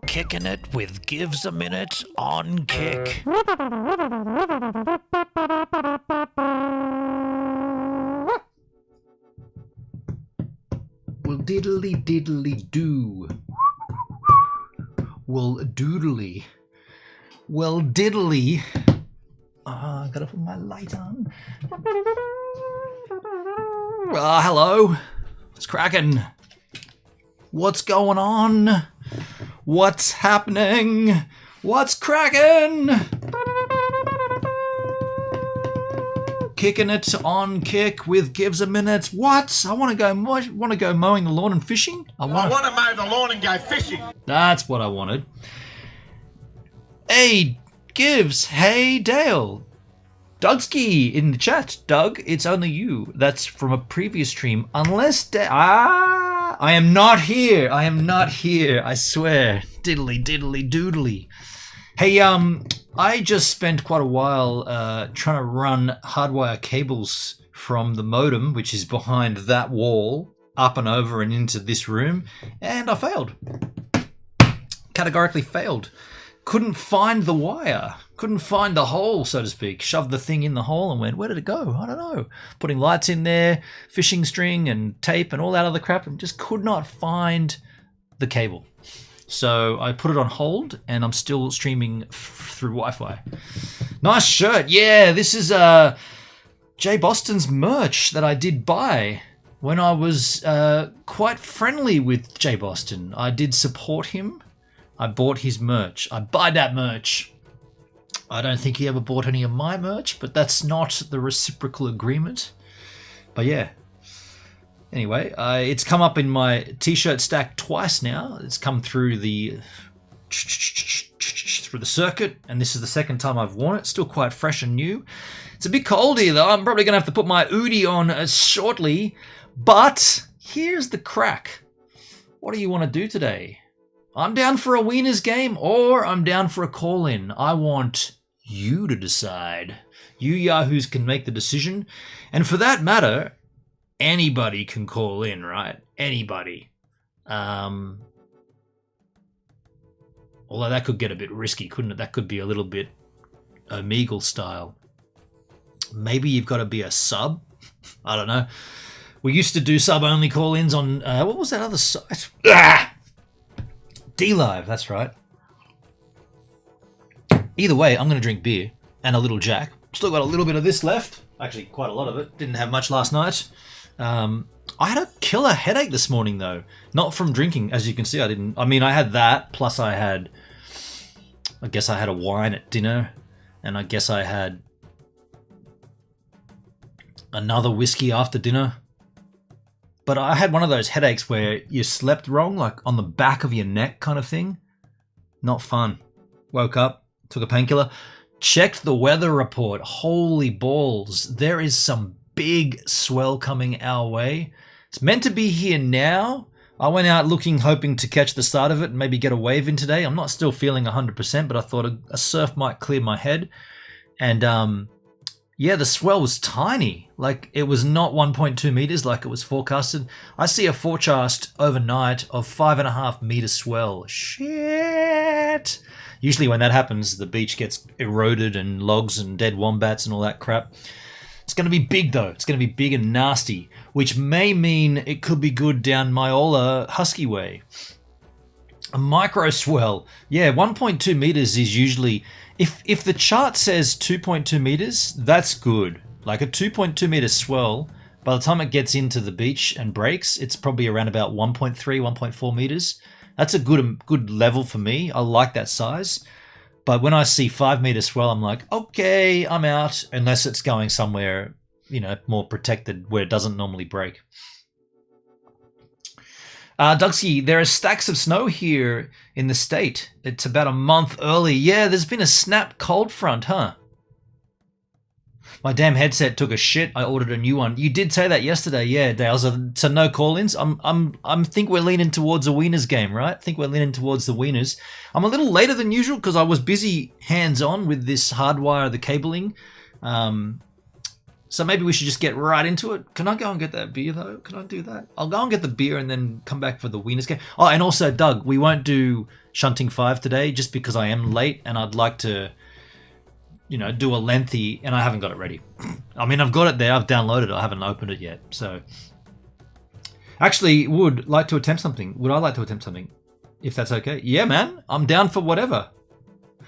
Kicking it with Gives a Minute on Kick. Well, diddly diddly do. Well, doodly. Well, diddly. Gotta put my light on. Hello. What's cracking? What's going on? What's happening? What's cracking? Kicking it on Kick with Gives a Minute. What? I want to go mowing the lawn and fishing? I want to mow the lawn and go fishing. That's what I wanted. Hey, Gives. Hey, Dale. Daleski in the chat. Doug, it's only you. That's from a previous stream. Unless I am not here. I am not here. I swear. Diddly diddly doodly. Hey, I just spent quite a while trying to run hardwire cables from the modem, which is behind that wall, up and over and into this room, and I failed. Categorically failed. Couldn't find the wire. Couldn't find the hole, so to speak. Shoved the thing in the hole and went, where did it go? I don't know. Putting lights in there, fishing string and tape and all that other crap, and just could not find the cable. So I put it on hold, and I'm still streaming through Wi-Fi. Nice shirt. Yeah, this is Jay Boston's merch that I did buy when I was quite friendly with Jay Boston. I did support him. I bought his merch. I buy that merch. I don't think he ever bought any of my merch, but that's not the reciprocal agreement. But yeah. Anyway, it's come up in my t-shirt stack twice now. It's come through the circuit, and this is the second time I've worn it. Still quite fresh and new. It's a bit cold here, though. I'm probably going to have to put my hoodie on shortly. But here's the crack. What do you want to do today? I'm down for a wieners game, or I'm down for a call-in. I want you to decide. You yahoos can make the decision. And for that matter, anybody can call in, right? Anybody. Although that could get a bit risky, couldn't it? That could be a little bit Omegle style. Maybe you've got to be a sub. I don't know. We used to do sub-only call-ins on... what was that other site? D-Live, that's right. Either way, I'm going to drink beer and a little Jack. Still got a little bit of this left. Actually, quite a lot of it. Didn't have much last night. I had a killer headache this morning, though. Not from drinking. As you can see, I didn't... I mean, I had that, plus I guess I had a wine at dinner, and I guess I had another whiskey after dinner. But I had one of those headaches where you slept wrong, like on the back of your neck kind of thing. Not fun. Woke up, took a painkiller, checked the weather report. Holy balls. There is some big swell coming our way. It's meant to be here now. I went out looking, hoping to catch the start of it and maybe get a wave in today. I'm not still feeling 100%, but I thought a surf might clear my head. And yeah, the swell was tiny. Like, it was not 1.2 meters like it was forecasted. I see a forecast overnight of 5.5 meter swell. Shit. Usually when that happens, the beach gets eroded and logs and dead wombats and all that crap. It's going to be big, though. It's going to be big and nasty, which may mean it could be good down Myola Husky Way. A micro swell. Yeah, 1.2 meters is usually... If the chart says 2.2 meters, that's good. Like a 2.2 meter swell, by the time it gets into the beach and breaks, it's probably around about 1.3, 1.4 meters. That's a good level for me. I like that size. But when I see 5 meter swell, I'm like, okay, I'm out. Unless it's going somewhere, you know, more protected where it doesn't normally break. Daleski, there are stacks of snow here in the state. It's about a month early. Yeah, there's been a snap cold front, huh? My damn headset took a shit. I ordered a new one. You did say that yesterday, yeah, Dale. So no call-ins. I'm think we're leaning towards a wieners game, right? I think we're leaning towards the wieners. I'm a little later than usual because I was busy hands-on with this hardwire, the cabling. So maybe we should just get right into it. Can I go and get that beer, though? Can I do that? I'll go and get the beer and then come back for the wieners game. Oh, and also, Doug, we won't do Shunting 5 today just because I am late and I'd like to, you know, do a lengthy... And I haven't got it ready. I mean, I've got it there. I've downloaded it. I haven't opened it yet. So, actually, would like to attempt something. Would I like to attempt something? If that's okay. Yeah, man. I'm down for whatever.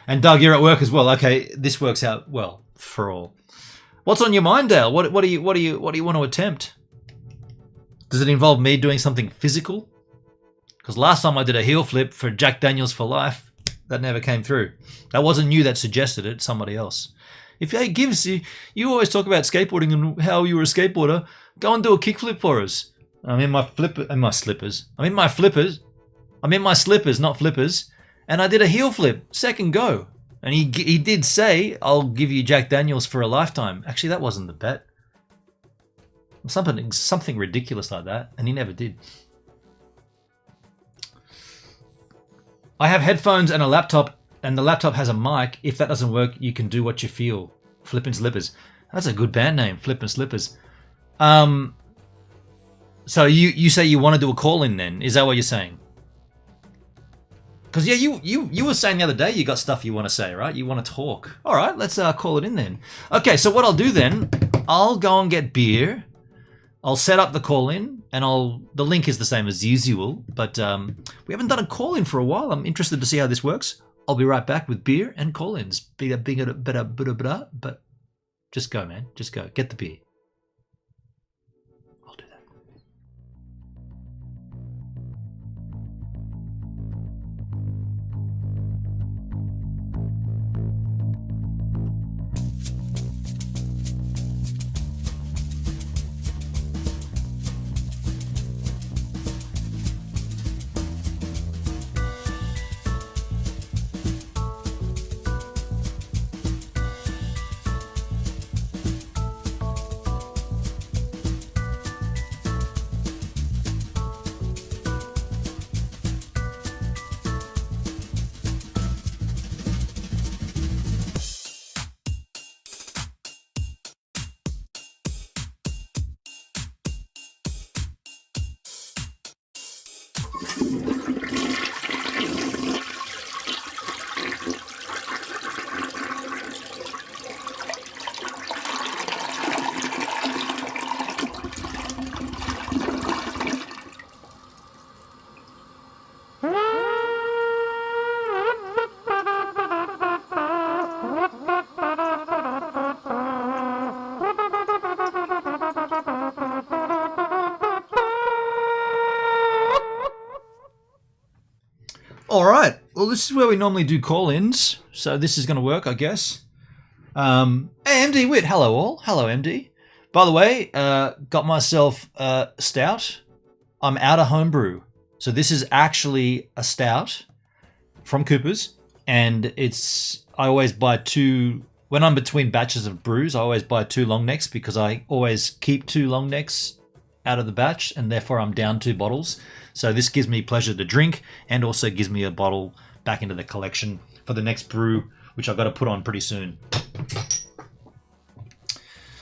And Doug, you're at work as well. Okay, this works out well for all. What's on your mind, Dale? What do you want to attempt? Does it involve me doing something physical? Because last time I did a heel flip for Jack Daniels for life, that never came through. That wasn't you that suggested it, somebody else. If he gives you always talk about skateboarding and how you were a skateboarder, go and do a kickflip for us. I'm in my slippers. I'm in my flippers. I'm in my slippers, not flippers. And I did a heel flip, second go. And he did say, I'll give you Jack Daniels for a lifetime. Actually, that wasn't the bet. Something ridiculous like that, and he never did. I have headphones and a laptop, and the laptop has a mic. If that doesn't work, you can do what you feel. Flippin' Slippers. That's a good band name, Flippin' Slippers. So you say you want to do a call-in then? Is that what you're saying? Because, yeah, you were saying the other day you got stuff you want to say, right? You want to talk. All right, let's call it in then. Okay, so what I'll do then, I'll go and get beer. I'll set up the call-in, and the link is the same as usual, but we haven't done a call-in for a while. I'm interested to see how this works. I'll be right back with beer and call-ins. But just go, man. Just go. Get the beer. I'll do that. All right. Well, this is where we normally do call-ins, so this is going to work, I guess. Hey, MD Wit. Hello, all. Hello, MD. By the way, got myself a stout. I'm out of homebrew. So this is actually a stout from Cooper's, and I always buy two. When I'm between batches of brews, I always buy 2 long necks because I always keep 2 long necks out of the batch, and therefore I'm down 2 bottles. So this gives me pleasure to drink, and also gives me a bottle back into the collection for the next brew, which I've got to put on pretty soon.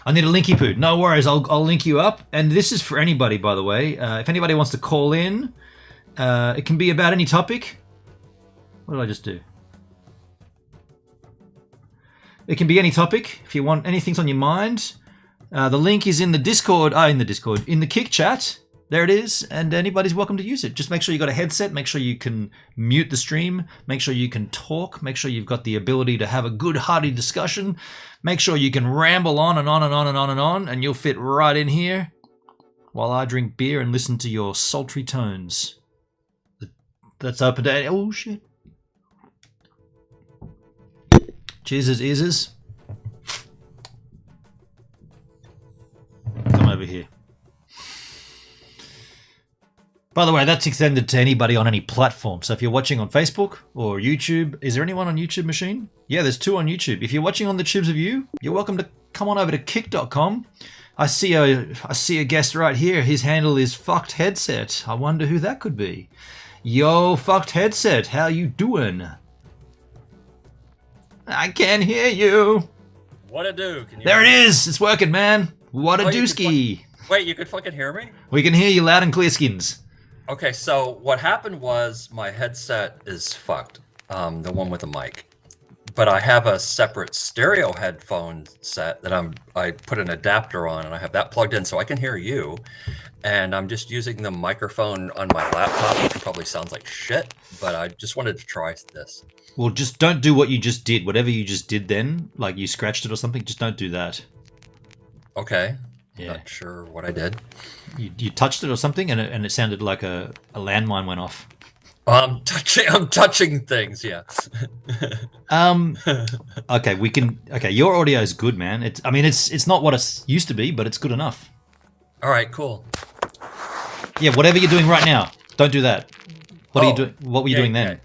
I need a linky poo. No worries, I'll link you up. And this is for anybody, by the way. If anybody wants to call in, it can be about any topic. What did I just do? It can be any topic. If you want anything's on your mind, the link is in the Discord. In the Kick chat. There it is, and anybody's welcome to use it. Just make sure you got a headset. Make sure you can mute the stream. Make sure you can talk. Make sure you've got the ability to have a good, hearty discussion. Make sure you can ramble on and on and on and on and on, and you'll fit right in here while I drink beer and listen to your sultry tones. That's open to... Oh, shit. Cheers, ears. Come over here. By the way, that's extended to anybody on any platform. So if you're watching on Facebook or YouTube, is there anyone on YouTube machine? Yeah, there's 2 on YouTube. If you're watching on the Tubes of You, you're welcome to come on over to kick.com. I see a guest right here. His handle is Fucked Headset. I wonder who that could be. Yo, Fucked Headset, how you doing? I can't hear you. What a do? There it is. It's working, man. What a dooski. Wait, you could fucking hear me? We can hear you loud and clear, Skins. Okay, so what happened was my headset is fucked, the one with the mic. But I have a separate stereo headphone set that I put an adapter on, and I have that plugged in so I can hear you. And I'm just using the microphone on my laptop, which probably sounds like shit, but I just wanted to try this. Well, just don't do what you just did. Whatever you just did then, like you scratched it or something, just don't do that. Okay. Yeah. Not sure what I did. You touched it or something, and it sounded like a landmine went off. I'm touching things. Yeah. Okay, we can. Okay, your audio is good, man. It's not what it used to be, but it's good enough. All right. Cool. Yeah, whatever you're doing right now, don't do that. What are you doing? What were you doing then?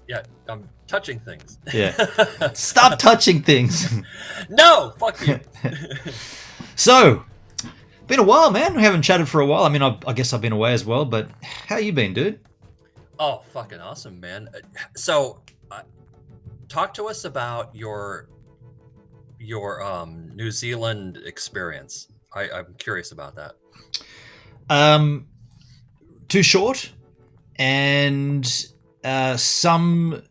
Yeah, I'm touching things. Yeah. Stop touching things. No, fuck you. So, been a while, man. We haven't chatted for a while. I mean, I guess I've been away as well, but how you been, dude? Oh, fucking awesome, man. So, talk to us about your New Zealand experience. I'm curious about that. Too short, and some,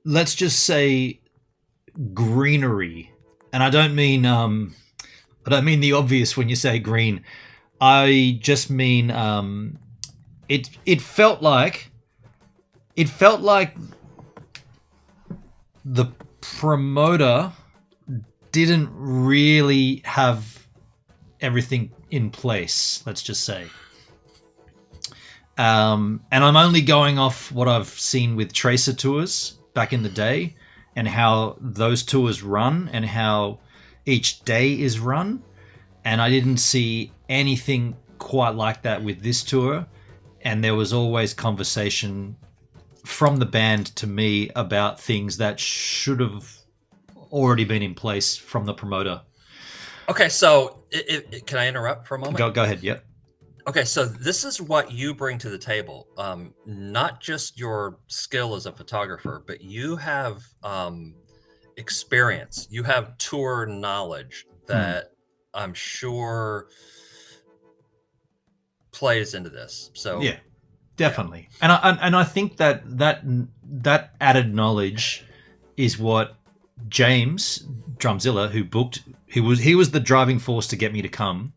let's just say, greenery. And I don't mean the obvious when you say green. I just mean it felt like the promoter didn't really have everything in place, let's just say. And I'm only going off what I've seen with Tracer tours back in the day and how those tours run and how each day is run. And I didn't see anything quite like that with this tour. And there was always conversation from the band to me about things that should have already been in place from the promoter. Okay, so can I interrupt for a moment? Go ahead, yep. Okay, so this is what you bring to the table. Not just your skill as a photographer, but you have experience. You have tour knowledge that I'm sure plays into this. So yeah, definitely. Yeah. And I think that added knowledge is what James Drumzilla, who booked, he was the driving force to get me to come.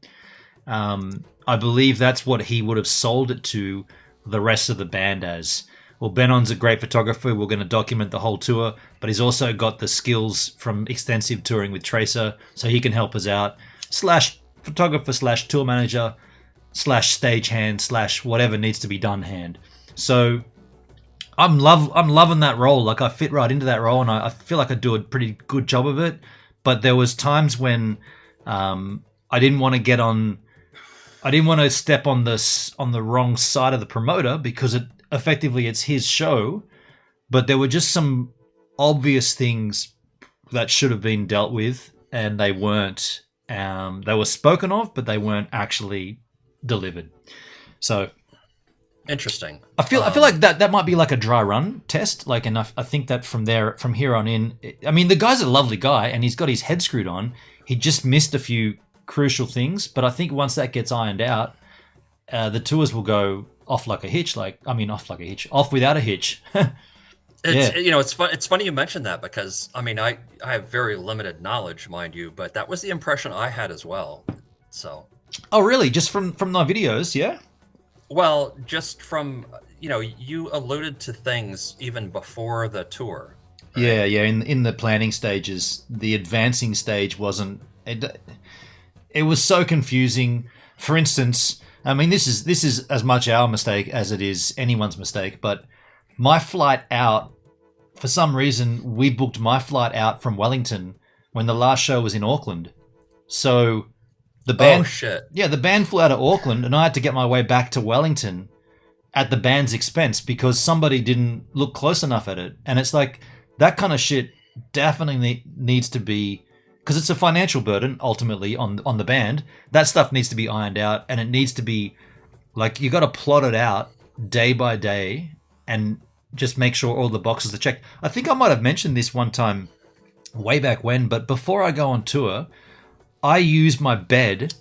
I believe that's what he would have sold it to the rest of the band as. Well, Benon's a great photographer. We're going to document the whole tour, but he's also got the skills from extensive touring with Tracer, so he can help us out. / photographer / tour manager / stagehand / whatever needs to be done hand. So I'm loving that role. Like, I fit right into that role, and I feel like I do a pretty good job of it. But there was times when I didn't want to step on the wrong side of the promoter because it's his show, but there were just some obvious things that should have been dealt with, and they weren't. They were spoken of, but they weren't actually delivered. So interesting. I feel like that might be like a dry run test. Like, and I think that from here on in, I mean, the guy's a lovely guy, and he's got his head screwed on. He just missed a few crucial things, but I think once that gets ironed out, the tours will go off without a hitch. It's funny you mentioned that, because I mean, I have very limited knowledge, mind you, but that was the impression I had as well. So oh really? Just from my videos? Yeah. Well, just from, you alluded to things even before the tour, right? Yeah. In the planning stages, the advancing stage wasn't. It was so confusing. For instance, I mean, this is as much our mistake as it is anyone's mistake, but my flight out, for some reason, we booked my flight out from Wellington when the last show was in Auckland. So the band, the band flew out of Auckland, and I had to get my way back to Wellington at the band's expense because somebody didn't look close enough at it. And it's like, that kind of shit definitely needs to be, because it's a financial burden ultimately on the band. That stuff needs to be ironed out, and it needs to be like, you got to plot it out day by day and just make sure all the boxes are checked. I think I might have mentioned this one time way back when, but before I go on tour, I use my bed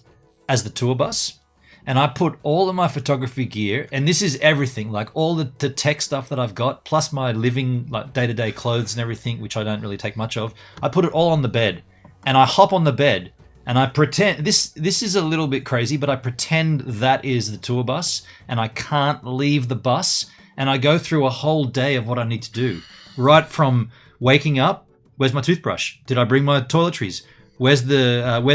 as the tour bus, and I put all of my photography gear, and this is everything, like all the tech stuff that I've got, plus my living, like day-to-day clothes and everything, which I don't really take much of. I put it all on the bed. And I hop on the bed, and I pretend, this is a little bit crazy, but I pretend that is the tour bus, and I can't leave the bus, and I go through a whole day of what I need to do. Right from waking up, where's my toothbrush? Did I bring my toiletries? Where's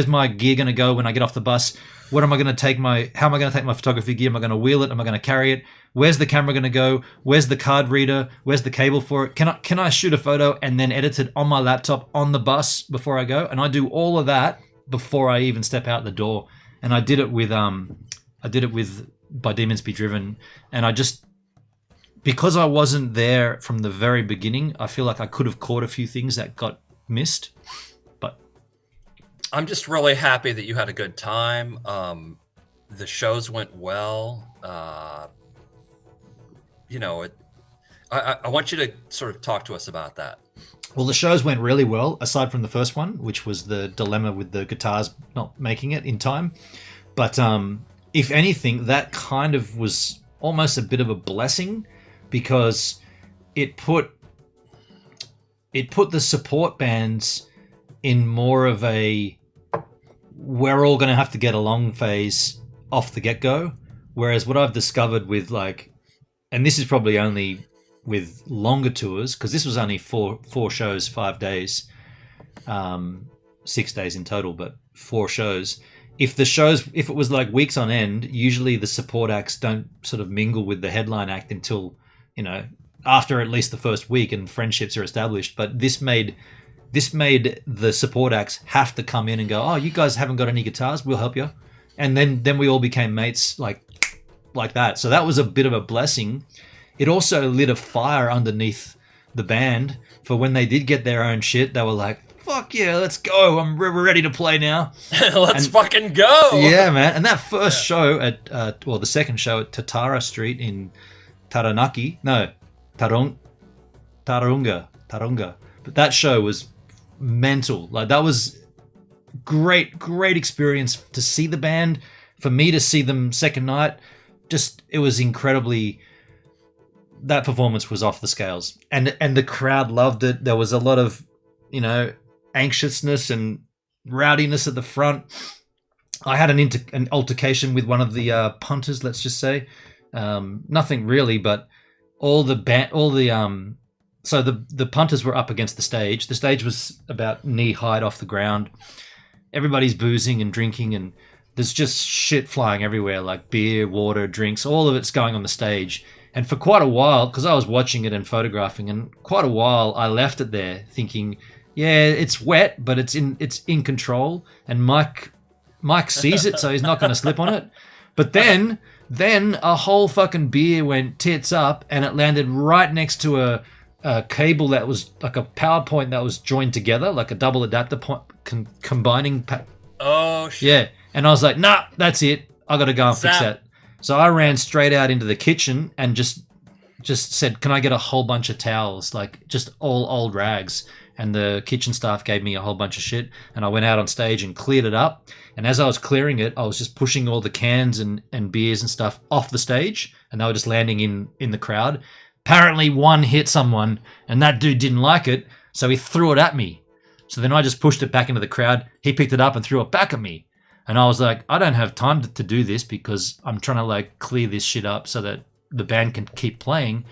my gear going to go when I get off the bus? What am I going to take how am I going to take my photography gear? Am I going to wheel it? Am I going to carry it? Where's the camera going to go? Where's the card reader? Where's the cable for it? Can I shoot a photo and then edit it on my laptop on the bus before I go? And I do all of that before I even step out the door. And I did it with By Demons Be Driven, and because I wasn't there from the very beginning, I feel like I could have caught a few things that got missed. But I'm just really happy that you had a good time. The shows went well. I want you to sort of talk to us about that. Well, the shows went really well, aside from the first one, which was the dilemma with the guitars not making it in time. But if anything, that kind of was almost a bit of a blessing, because it put the support bands in more of a we're all going to have to get along phase off the get-go. Whereas what I've discovered with and this is probably only with longer tours, because this was only four shows, 5 days, 6 days in total, but 4 shows. If it was like weeks on end, usually the support acts don't sort of mingle with the headline act until, after at least the first week and friendships are established. But this made the support acts have to come in and go, oh, you guys haven't got any guitars, we'll help you. And then we all became mates like that. So that was a bit of a blessing. It also lit a fire underneath the band for when they did get their own shit. They were like, fuck yeah, let's go. We're ready to play now. Let's fucking go. Yeah, man. And that first show at, the second show at Tatara Street in Taranaki. No, Tarunga. But that show was mental. That was great experience to see the band. For me to see them second night, it was incredibly... That performance was off the scales, and the crowd loved it. There was a lot of, anxiousness and rowdiness at the front. I had an altercation with one of the punters. Let's just say, nothing really, but so the punters were up against the stage. The stage was about knee height off the ground. Everybody's boozing and drinking, and there's just shit flying everywhere, like beer, water, drinks. All of it's going on the stage. And for quite a while, because I was watching it and photographing, and quite a while I left it there thinking, yeah, it's wet, but it's in control. And Mike sees it, so he's not going to slip on it. But then a whole fucking beer went tits up, and it landed right next to a cable that was like a PowerPoint that was joined together, like a double adapter point, combining. Oh, shit. Yeah. And I was like, nah, that's it. I got to go and fix that. So I ran straight out into the kitchen and just said, can I get a whole bunch of towels, like just all old rags? And the kitchen staff gave me a whole bunch of shit, and I went out on stage and cleared it up. And as I was clearing it, I was just pushing all the cans and beers and stuff off the stage, and they were just landing in the crowd. Apparently one hit someone, and that dude didn't like it, so he threw it at me. So then I just pushed it back into the crowd. He picked it up and threw it back at me. And I was like, I don't have time to do this, because I'm trying to clear this shit up so that the band can keep playing.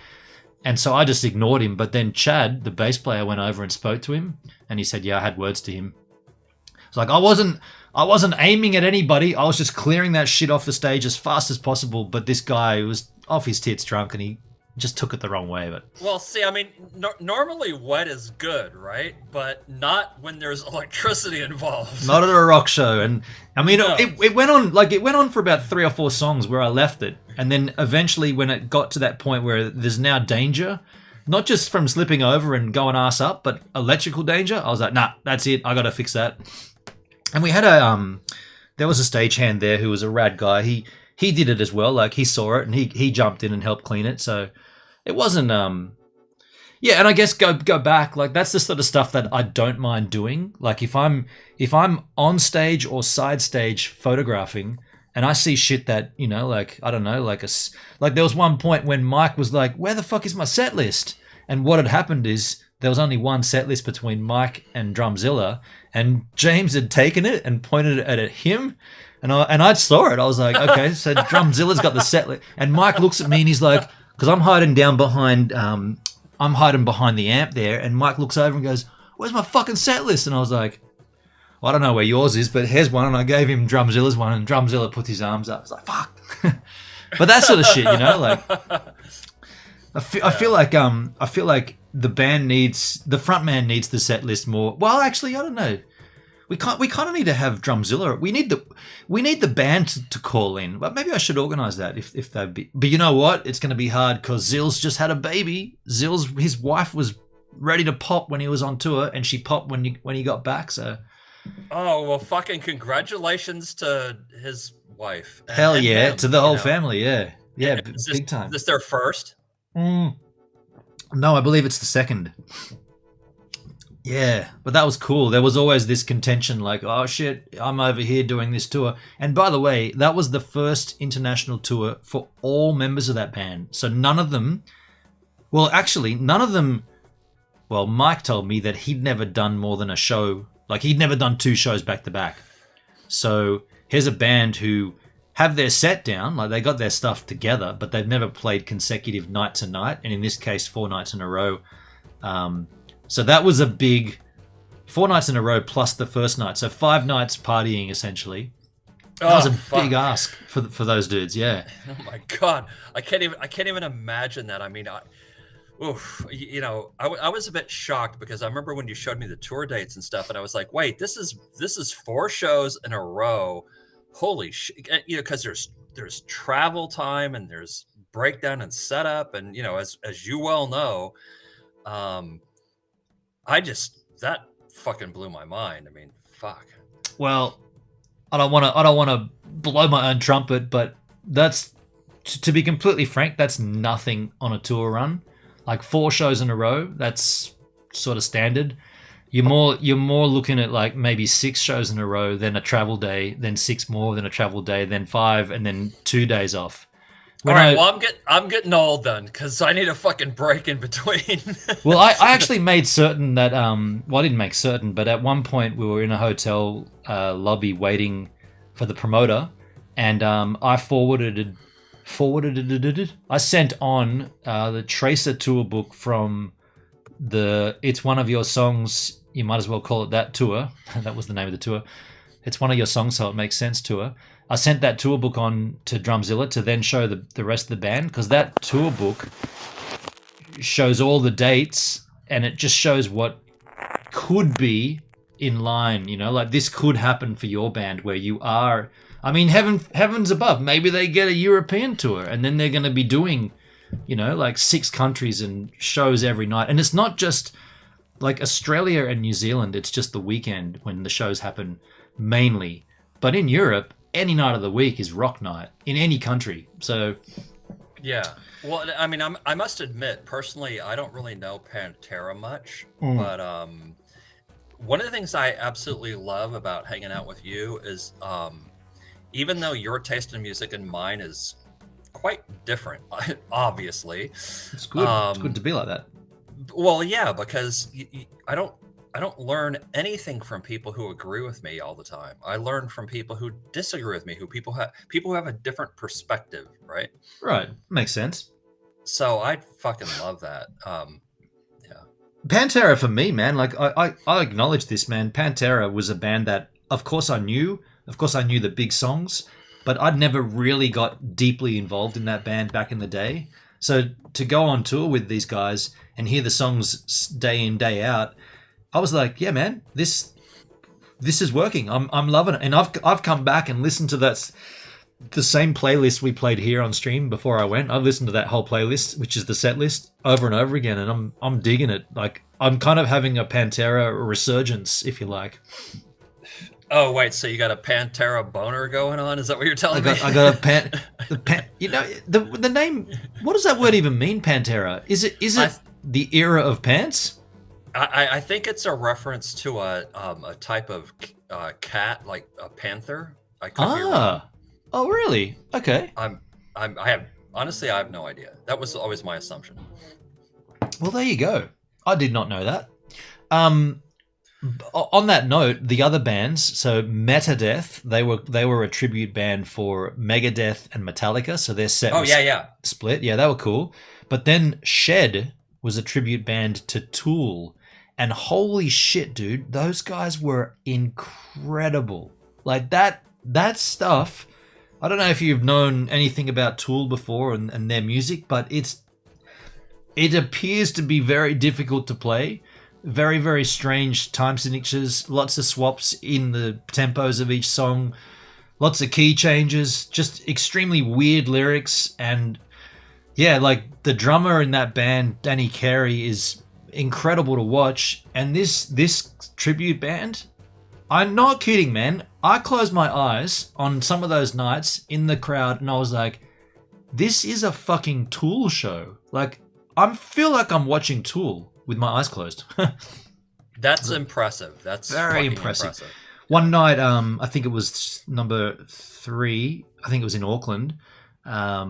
And so I just ignored him. But then Chad, the bass player, went over and spoke to him, and he said, yeah, I had words to him. It's like, I wasn't aiming at anybody. I was just clearing that shit off the stage as fast as possible. But this guy was off his tits drunk, and he just took it the wrong way. But well, see, I mean, normally wet is good, right? But not when there's electricity involved. Not at a rock show. And I mean, no. it went on for about 3 or 4 songs where I left it, and then eventually when it got to that point where there's now danger, not just from slipping over and going ass up, but electrical danger, I was like, nah, that's it. I got to fix that. And we had there was a stagehand there who was a rad guy. He did it as well. He saw it and he jumped in and helped clean it. So it wasn't, yeah. And I guess go back. That's the sort of stuff that I don't mind doing. If I'm on stage or side stage photographing and I see shit that, I don't know, there was one point when Mike was like, where the fuck is my set list? And what had happened is there was only one set list between Mike and Drumzilla, and James had taken it and pointed it at him. And I saw it. I was like, okay, so Drumzilla's got the set list. And Mike looks at me and he's like, because I'm hiding behind the amp there, and Mike looks over and goes, where's my fucking set list? And I was like, well, I don't know where yours is, but here's one, and I gave him Drumzilla's one, and Drumzilla puts his arms up. It's like, fuck. But that sort of shit, you know, like I feel like the band needs, the front man needs the set list more. Well, actually, I don't know. We kind of need to have Drumzilla. We need the band to call in. But maybe I should organise that if they'd be. But you know what? It's going to be hard because Zill's just had a baby. His wife was ready to pop when he was on tour, and she popped when he got back. So. Oh well, fucking congratulations to his wife. Hell yeah, to the whole family. Yeah, big time. Is this their first? No, I believe it's the second. Yeah, but that was cool. There was always this contention like, oh shit, I'm over here doing this tour. And by the way, that was the first international tour for all members of that band. So none of them, well, Mike told me that he'd never done more than a show. Like, he'd never done 2 shows back to back. So here's a band who have their set down, like they got their stuff together, but they've never played consecutive night to night. And in this case, 4 nights in a row. So that was a big 4 nights in a row plus the first night. So 5 nights partying, essentially. That was a big ask for those dudes, yeah. Oh my God. I can't even imagine that. I mean, I was a bit shocked because I remember when you showed me the tour dates and stuff, and I was like, wait, this is 4 shows in a row. Holy shit. You know, because there's travel time and there's breakdown and setup, and you know, as you well know, that fucking blew my mind. I mean, fuck. Well, I don't want to blow my own trumpet, but that's, to be completely frank, that's nothing on a tour run. Like 4 shows in a row, that's sort of standard. You're more looking at like maybe 6 shows in a row, then a travel day, then 6 more, then a travel day, then 5, and then 2 days off. All right, well, I'm getting old then, because I need a fucking break in between. Well, I actually made certain that, I didn't make certain, but at one point we were in a hotel lobby waiting for the promoter, and I I sent on the Tracer tour book from the It's One of Your Songs, you might as well call it that tour. That was the name of the tour. It's One of Your Songs, so it makes sense tour. I sent that tour book on to Drumzilla to then show the rest of the band, because that tour book shows all the dates and it just shows what could be in line, you know, like this could happen for your band where you are. I mean, heavens above, maybe they get a European tour and then they're going to be doing, you know, like 6 countries and shows every night. And it's not just like Australia and New Zealand, it's just the weekend when the shows happen mainly. But in Europe, any night of the week is rock night in any country. So, yeah. Well, I mean, I must admit, personally, I don't really know Pantera much, but one of the things I absolutely love about hanging out with you is, even though your taste in music and mine is quite different, obviously. It's good. It's good to be like that. Well, yeah, because I don't learn anything from people who agree with me all the time. I learn from people who disagree with me, people who have a different perspective, right? Right. Makes sense. So I fucking love that. Yeah. Pantera for me, man, like I acknowledge this, man. Pantera was a band that of course I knew the big songs, but I'd never really got deeply involved in that band back in the day. So to go on tour with these guys and hear the songs day in, day out, I was like, yeah, man, this is working. I'm loving it. And I've come back and listened to the same playlist we played here on stream before I went. I've listened to that whole playlist, which is the set list, over and over again, and I'm digging it. Like, I'm kind of having a Pantera resurgence, if you like. Oh wait, so you got a Pantera boner going on? Is that what you're telling me? I got a you know, the name. What does that word even mean? Pantera? Is it the era of pants? I think it's a reference to a type of cat, like a panther. I could be wrong. Oh, really? Okay. I have no idea. That was always my assumption. Well, there you go. I did not know that. On that note, the other bands, so Megadeth, they were a tribute band for Megadeth and Metallica, so their set was split. Yeah, they were cool. But then Shed was a tribute band to Tool, And holy shit, dude, those guys were incredible. Like that stuff. I don't know if you've known anything about Tool before and their music, but it appears to be very difficult to play. Very, very strange time signatures, lots of swaps in the tempos of each song, lots of key changes, just extremely weird lyrics. And yeah, like the drummer in that band, Danny Carey, is incredible to watch. And this tribute band, I'm not kidding, man. I closed my eyes on some of those nights in the crowd and I was like, this is a fucking Tool show. Like, I feel like I'm watching Tool with my eyes closed. That's impressive. That's very impressive. One night, I think it was number 3. I think it was in Auckland. I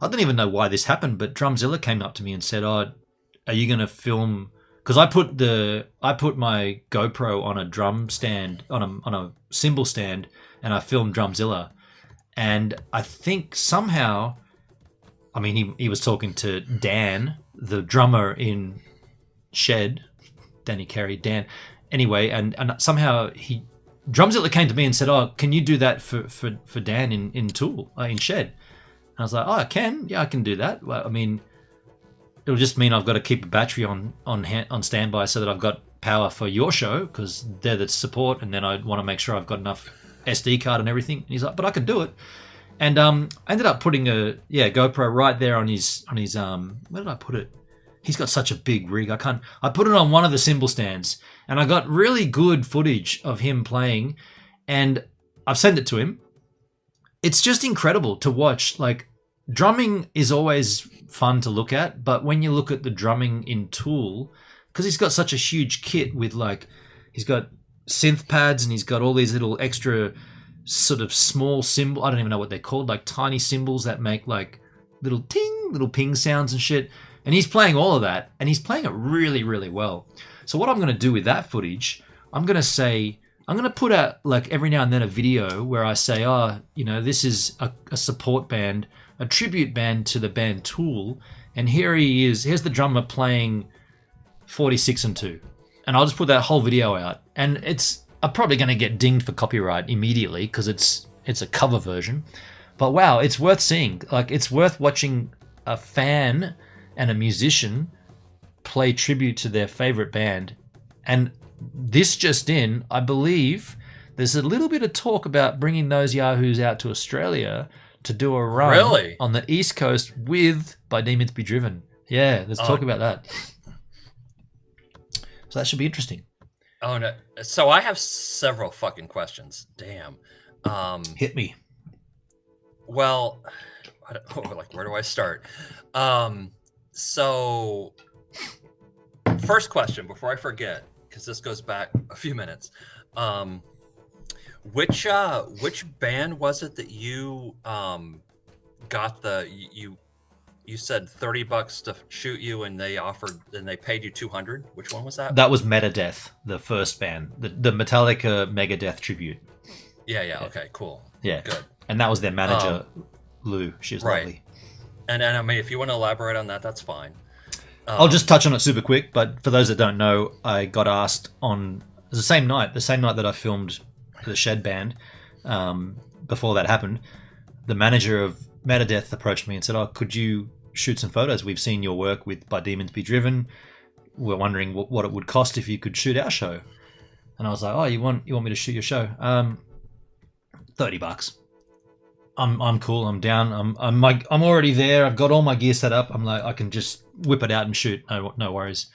don't even know why this happened, but Drumzilla came up to me and said, "Oh, are you going to film?" Because I put my GoPro on a drum stand, on a cymbal stand, and I filmed Drumzilla. And I think somehow, I mean, he was talking to Dan, the drummer in Shed, Danny Carey, Dan. Anyway, and somehow Drumzilla came to me and said, "Oh, can you do that for Dan in Tool, in Shed?" And I was like, "Oh, I can. Yeah, I can do that." Well, I mean, it'll just mean I've got to keep a battery on standby so that I've got power for your show because they're the support, and then I want to make sure I've got enough SD card and everything. And he's like, "But I can do it." And I ended up putting a GoPro right there on his where did I put it? He's got such a big rig. I put it on one of the cymbal stands and I got really good footage of him playing and I've sent it to him. It's just incredible to watch. Like, drumming is always fun to look at, but when you look at the drumming in Tool, because he's got such a huge kit with, like, he's got synth pads and he's got all these little extra sort of small cymbal, I don't even know what they're called, like tiny cymbals that make like little ting, little ping sounds and shit. And he's playing all of that and he's playing it really, really well. So what I'm going to do with that footage, I'm going to put out like every now and then a video where I say, "Oh, you know, this is a support band, a tribute band to the band Tool. And here he is. Here's the drummer playing 46 and 2. And I'll just put that whole video out. And I'm probably going to get dinged for copyright immediately because it's a cover version. But wow, it's worth seeing. Like, it's worth watching a fan and a musician play tribute to their favorite band. And this just in, I believe there's a little bit of talk about bringing those yahoos out to Australia to do a run on the East Coast with By Demons Be Driven. Yeah, let's talk about that. So that should be interesting. Oh no! So I have several fucking questions. Damn. Hit me. Well, like where do I start? So first question before I forget, because this goes back a few minutes. Which band was it that you got you said $30 to shoot you and they paid you $200? Which one was that? That was Megadeth, the first band, the Metallica Megadeth tribute. Yeah. Okay, cool. Yeah, good. And that was their manager, Lou. She was lovely. And I mean, if you want to elaborate on that, that's fine. I'll just touch on it super quick. But for those that don't know, I got asked on the same night that I filmed the Shed band. Before that happened, the manager of Megadeth approached me and said, "Oh, could you shoot some photos? We've seen your work with By Demons Be Driven. We're wondering what it would cost if you could shoot our show." And I was like, "Oh, you want me to shoot your show? $30. I'm cool. I'm down. I'm already there. I've got all my gear set up. I'm like, I can just whip it out and shoot. No worries."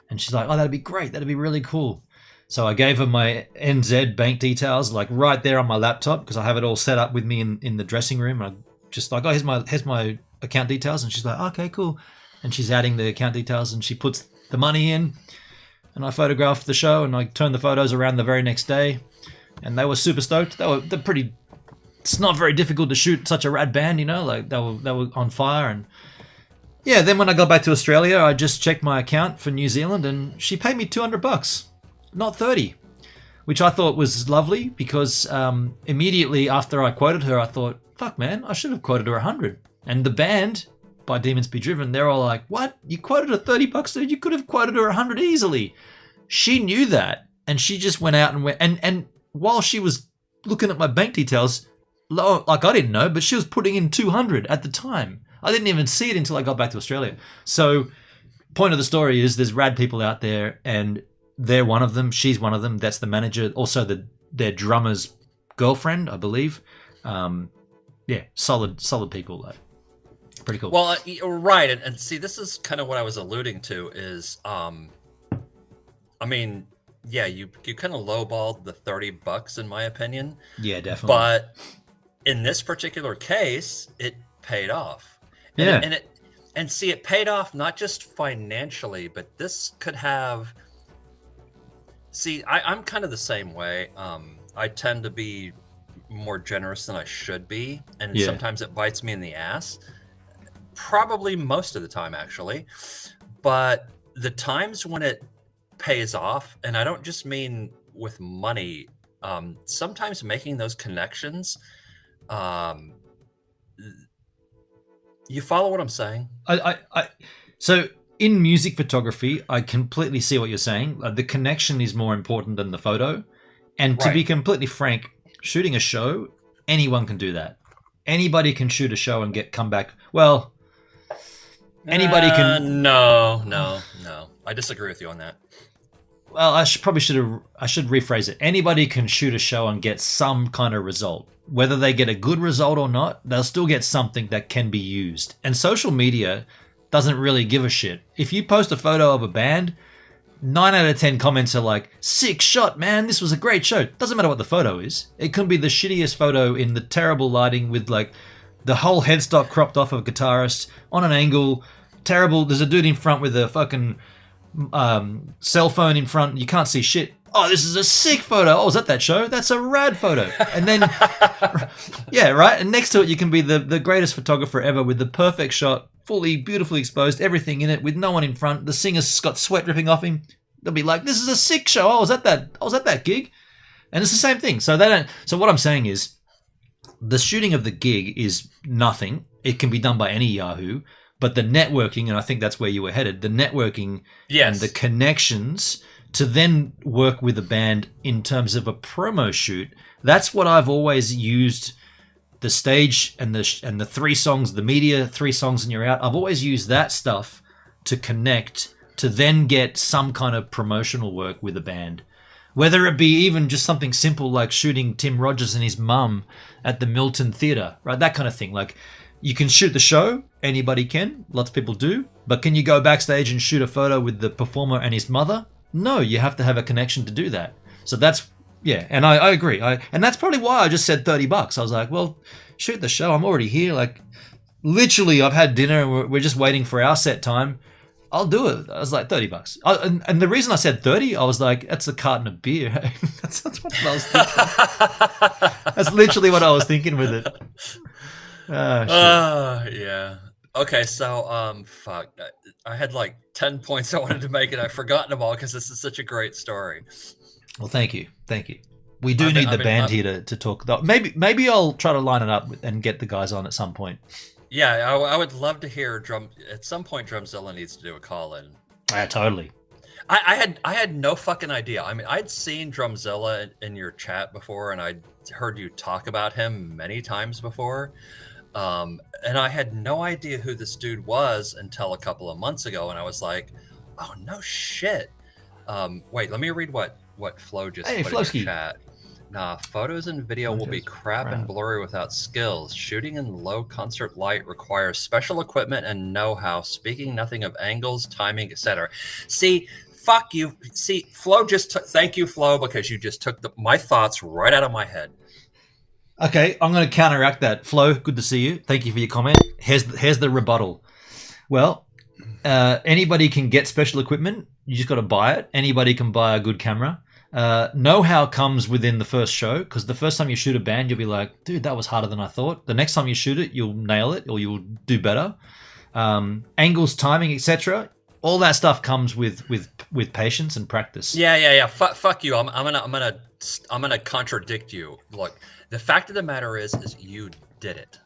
And she's like, "Oh, that'd be great. That'd be really cool." So I gave her my NZ bank details, like right there on my laptop, because I have it all set up with me in the dressing room. And I just like, "Oh, here's my account details." And she's like, "Okay, cool." And she's adding the account details and she puts the money in. And I photographed the show and I turned the photos around the very next day. And they were super stoked. They're pretty. It's not very difficult to shoot such a rad band, you know. Like they were on fire. And yeah, then when I got back to Australia, I just checked my account for New Zealand, and she paid me $200, not $30, which I thought was lovely because immediately after I quoted her, I thought, "Fuck, man, I should have quoted her $100." And the band by Demons Be Driven, they're all like, what? You quoted her $30, dude? You could have quoted her 100 easily. She knew that, and she just went out and went, and while she was looking at my bank details, like I didn't know, but she was putting in 200 at the time. I didn't even see it until I got back to Australia. So, point of the story is there's rad people out there, and they're one of them. She's one of them. That's the manager. Also, their drummer's girlfriend, I believe. Yeah, solid people. Though. Pretty cool. Well, right, and see, this is kind of what I was alluding to. Is I mean, yeah, you kind of lowballed the $30 in my opinion. Yeah, definitely. But in this particular case, it paid off. And see, it paid off not just financially, but this could have. See, I'm kind of the same way. I tend to be more generous than I should be, and sometimes it bites me in the ass. Probably most of the time, actually. But the times when it pays off, and I don't just mean with money, sometimes making those connections, you follow what I'm saying? So in music photography, I completely see what you're saying. The connection is more important than the photo. And to be completely frank, shooting a show, anyone can do that. Anybody can shoot a show and come back. Well, anybody can. No. I disagree with you on that. Well, I should rephrase it. Anybody can shoot a show and get some kind of result. Whether they get a good result or not, they'll still get something that can be used. And social media doesn't really give a shit. If you post a photo of a band, 9 out of 10 comments are like, sick shot, man, this was a great show. Doesn't matter what the photo is. It could be the shittiest photo in the terrible lighting with like the whole headstock cropped off of a guitarist on an angle. Terrible. There's a dude in front with a fucking cell phone in front. You can't see shit. Oh, this is a sick photo. Oh, was that show? That's a rad photo. And then, yeah, right? And next to it, you can be the greatest photographer ever with the perfect shot, fully, beautifully exposed, everything in it with no one in front. The singer's got sweat dripping off him. They'll be like, this is a sick show. Oh, was that that gig? And it's the same thing. So what I'm saying is the shooting of the gig is nothing. It can be done by any Yahoo. But the networking, and I think that's where you were headed, the networking and the connections to then work with a band in terms of a promo shoot, that's what I've always used. The stage and the 3 songs, the media, 3 songs and you're out. I've always used that stuff to connect, to then get some kind of promotional work with a band. Whether it be even just something simple like shooting Tim Rogers and his mum at the Milton Theatre, right? That kind of thing. Like, you can shoot the show, anybody can, lots of people do, but can you go backstage and shoot a photo with the performer and his mother? No, you have to have a connection to do that. So that's, yeah, and I agree. And that's probably why I just said $30. I was like, well, shoot the show, I'm already here. Like, literally, I've had dinner and we're just waiting for our set time. I'll do it. I was like, $30. And the reason I said 30, I was like, that's a carton of beer. that's what I was thinking. That's literally what I was thinking with it. Yeah. Okay, so fuck. I had like 10 points I wanted to make, and I've forgotten them all because this is such a great story. Well, thank you. We do need the band here to talk. Maybe I'll try to line it up and get the guys on at some point. Yeah, I would love to hear drum. At some point, Drumzilla needs to do a call-in. Yeah, totally. I had no fucking idea. I mean, I'd seen Drumzilla in your chat before, and I'd heard you talk about him many times before. And I had no idea who this dude was until a couple of months ago, and I was like, "Oh no shit!" Wait, let me read what Flo just put in the chat. Nah, photos and video will be crap and blurry without skills. Shooting in low concert light requires special equipment and know-how. Speaking nothing of angles, timing, etc. See, fuck you. See, Flo thank you, Flo, because you just took my thoughts right out of my head. Okay, I'm going to counteract that. Flo, good to see you. Thank you for your comment. Here's the rebuttal. Well, anybody can get special equipment. You just got to buy it. Anybody can buy a good camera. Know-how comes within the first show, because the first time you shoot a band, you'll be like, dude, that was harder than I thought. The next time you shoot it, you'll nail it, or you'll do better. Angles, timing, etc. All that stuff comes with patience and practice. Yeah. Fuck you. I'm gonna contradict you. Look, the fact of the matter is you did it.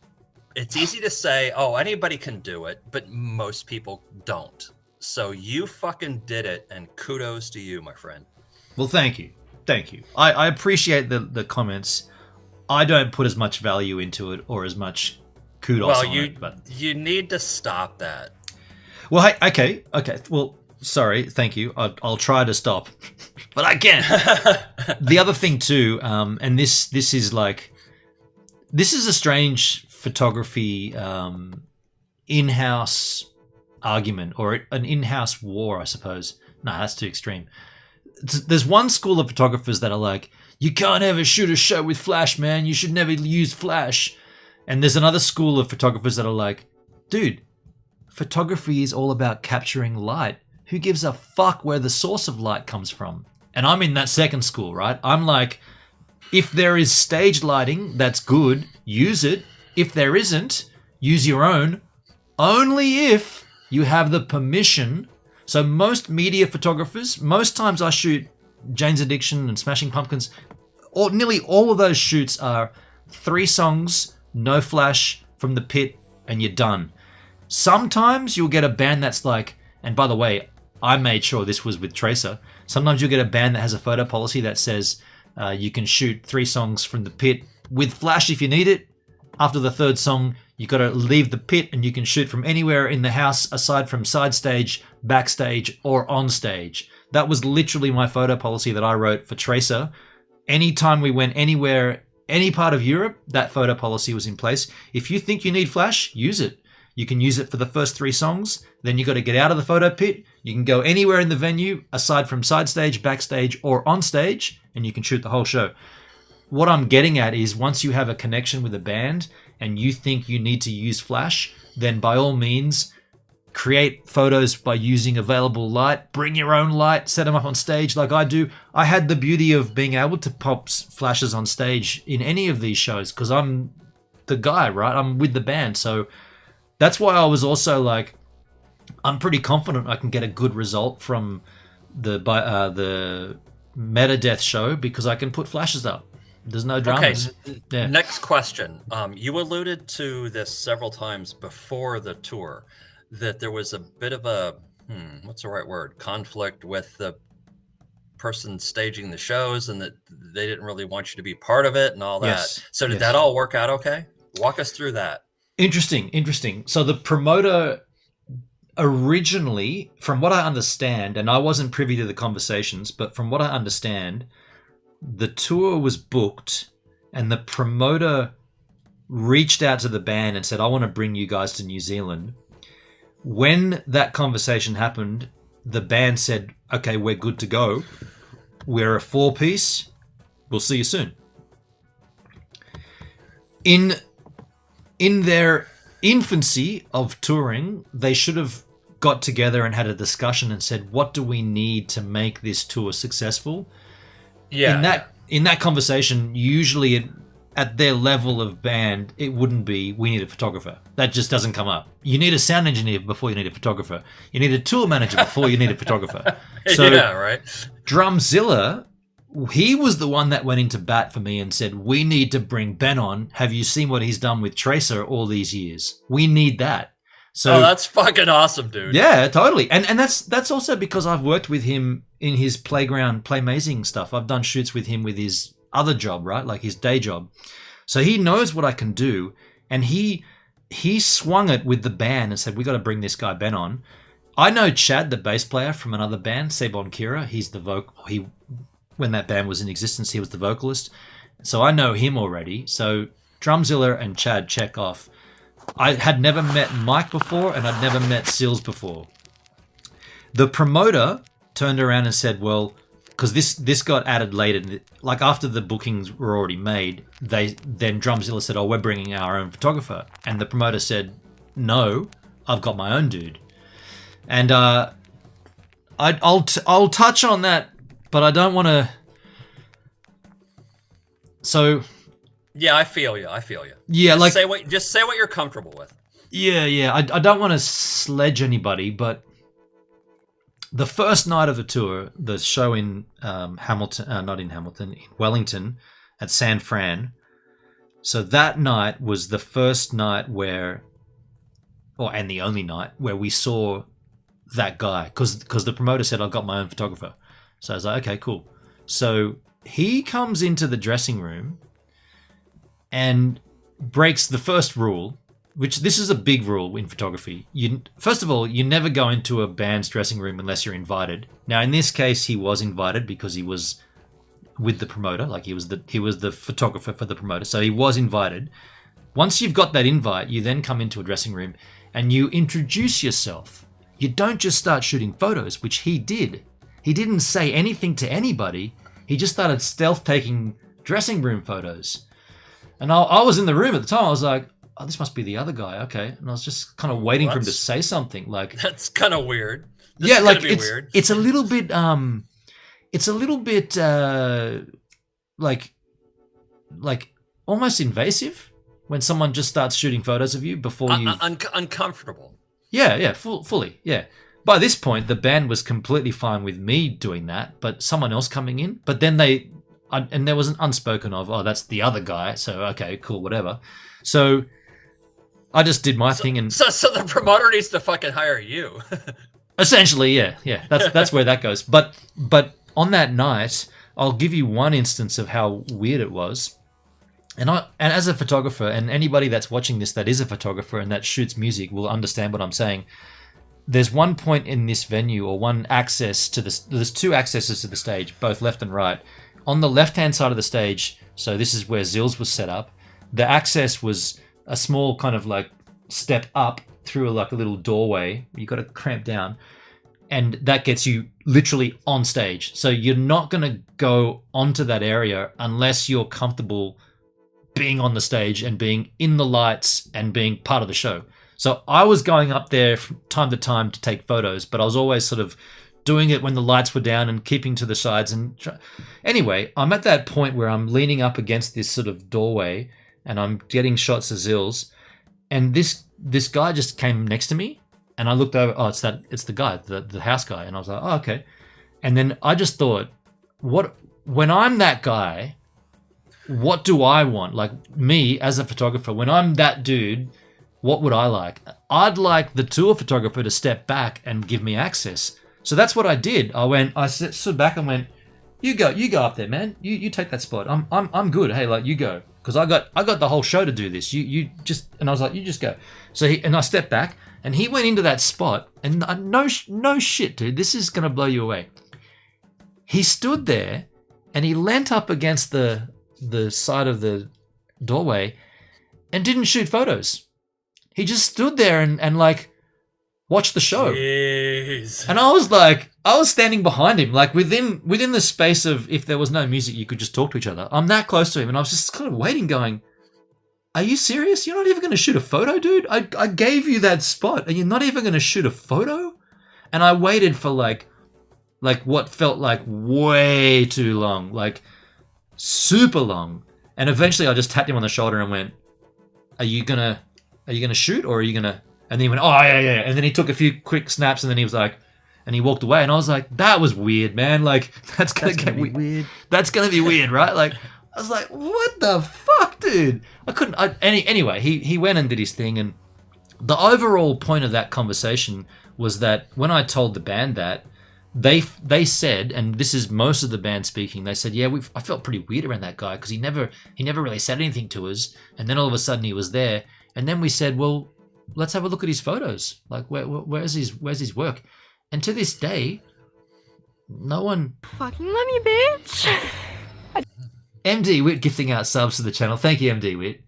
it's easy to say, oh, anybody can do it, but most people don't. So you fucking did it, and kudos to you, my friend. Well, thank you. Thank you. I appreciate the comments. I don't put as much value into it or as much kudos on it. But you need to stop that. well, hey, okay. Well, sorry. Thank you. I'll try to stop, but I can't. The other thing too, and this is like, this is a strange photography in-house argument, or an in-house war, I suppose. No, that's too extreme. There's one school of photographers that are like, you can't ever shoot a show with flash, man. You should never use flash. And there's another school of photographers that are like, dude, photography is all about capturing light. Who gives a fuck where the source of light comes from? And I'm in that second school, right? I'm like, if there is stage lighting that's good, use it. If there isn't, use your own. Only if you have the permission. So most media photographers, most times I shoot Jane's Addiction and Smashing Pumpkins, or nearly all of those shoots are 3 songs, no flash, from the pit, and you're done. Sometimes you'll get a band that's like, and by the way, I made sure this was with Tracer, sometimes you'll get a band that has a photo policy that says you can shoot 3 songs from the pit with flash if you need it. After the 3rd song, you got to leave the pit and you can shoot from anywhere in the house aside from side stage, backstage, or on stage. That was literally my photo policy that I wrote for Tracer. Anytime we went anywhere, any part of Europe, that photo policy was in place. If you think you need flash, use it. You can use it for the first 3 songs. Then you got to get out of the photo pit. You can go anywhere in the venue aside from side stage, backstage, or on stage, and you can shoot the whole show. What I'm getting at is, once you have a connection with a band and you think you need to use flash, then by all means, create photos by using available light. Bring your own light, set them up on stage like I do. I had the beauty of being able to pop flashes on stage in any of these shows because I'm the guy, right? I'm with the band. So that's why I was also like, I'm pretty confident I can get a good result from the Meta-Death show because I can put flashes up. There's no dramas. Okay, yeah. Next question. You alluded to this several times before the tour, that there was a bit of a, what's the right word? Conflict with the person staging the shows and that they didn't really want you to be part of it and all that. Yes. So did that all work out okay? Walk us through that. Interesting. So the promoter originally, from what I understand, and I wasn't privy to the conversations, but from what I understand, the tour was booked and the promoter reached out to the band and said, I want to bring you guys to New Zealand. When that conversation happened, the band said, okay, we're good to go. We're a 4-piece. We'll see you soon. In their infancy of touring, they should have got together and had a discussion and said, what do we need to make this tour successful? Yeah. In that conversation, usually at their level of band, it wouldn't be, we need a photographer. That just doesn't come up. You need a sound engineer before you need a photographer. You need a tour manager before you need a photographer. So yeah, right. Drumzilla, he was the one that went into bat for me and said, we need to bring Ben on. Have you seen what he's done with Tracer all these years? We need that. So that's fucking awesome, dude. Yeah, totally. And that's also because I've worked with him in his playground playmazing stuff. I've done shoots with him with his other job, right? Like his day job. So he knows what I can do. And he swung it with the band and said, we got to bring this guy Ben on. I know Chad, the bass player from another band, Sebon Kira. He's the when that band was in existence, he was the vocalist. So I know him already. So Drumzilla and Chad check off. I had never met Mike before, and I'd never met Sills before. The promoter turned around and said, well, because this got added later, like after the bookings were already made, then Drumzilla said, oh, we're bringing our own photographer. And the promoter said, no, I've got my own dude. And I'll touch on that, but I don't want to... So... Yeah, I feel you. Yeah, just say what you're comfortable with. Yeah. I don't want to sledge anybody, but the first night of the tour, the show in Wellington at San Fran, So that night was the first night where, and the only night where we saw that guy, because the promoter said I've got my own photographer. So I was like, okay, cool. So he comes into the dressing room and breaks the first rule, which this is a big rule in photography. First of all, you never go into a band's dressing room unless you're invited. Now, in this case, he was invited because he was with the promoter, like he was the photographer for the promoter, so he was invited. Once you've got that invite, you then come into a dressing room and you introduce yourself. You don't just start shooting photos, which he did. He didn't say anything to anybody. He just started stealth taking dressing room photos. And I was in the room at the time. I was like, oh, this must be the other guy. Okay. And I was just kind of waiting for him to say something. Like, that's kind of weird. This yeah, is like weird. It's a little bit like almost invasive when someone just starts shooting photos of you before you uncomfortable. Yeah, fully. Yeah. By this point, the band was completely fine with me doing that, but someone else coming in. But then and there was an unspoken of, oh, that's the other guy. So, okay, cool, whatever. So I just did my thing. And so the promoter needs to fucking hire you. Essentially, yeah. That's where that goes. But on that night, I'll give you one instance of how weird it was. And as a photographer, and anybody that's watching this that is a photographer and that shoots music will understand what I'm saying. There's one point in this venue, or one access to there's two accesses to the stage, both left and right. On the left-hand side of the stage, so this is where Zills was set up, the access was a small kind of like step up through like a little doorway. You got to cramp down, and that gets you literally on stage. So you're not going to go onto that area unless you're comfortable being on the stage and being in the lights and being part of the show. So I was going up there from time to time to take photos, but I was always sort of doing it when the lights were down and keeping to the sides. Anyway, I'm at that point where I'm leaning up against this sort of doorway and I'm getting shots of Zills, and this guy just came next to me, and I looked over. Oh, it's the guy, the house guy, and I was like, oh, okay. And then I just thought, when I'm that guy, what do I want? Like, me as a photographer, when I'm that dude, what would I like? I'd like the tour photographer to step back and give me access. So that's what I did. I stood back and went, you go up there, man. You take that spot. I'm good. Hey, like, you go, because I got the whole show to do this. You just, and I was like, you just go. So I stepped back and he went into that spot, and no shit, dude. This is gonna blow you away. He stood there and he leant up against the side of the doorway and didn't shoot photos. He just stood there and like watched the show. Jeez. And I was standing behind him, like within the space of, if there was no music, you could just talk to each other. I'm that close to him, and I was just kind of waiting, going, are you serious? You're not even going to shoot a photo, dude? I gave you that spot, and you're not even going to shoot a photo? And I waited for like what felt like way too long, like super long. And eventually I just tapped him on the shoulder and went, are you gonna shoot, or are you gonna? And then he went, oh yeah. And then he took a few quick snaps, and then he was like, and he walked away. And I was like, that was weird, man. Like, that's gonna be weird. That's gonna be weird, right? Like, I was like, what the fuck, dude? Anyway, he went and did his thing. And the overall point of that conversation was that when I told the band that, they said, and this is most of the band speaking, they said, yeah, I felt pretty weird around that guy because he never really said anything to us, and then all of a sudden he was there, and then we said, well, let's have a look at his photos. Like, where's his work? And to this day, no one fucking love you, bitch. MD Wit gifting out subs to the channel. Thank you, MD Wit.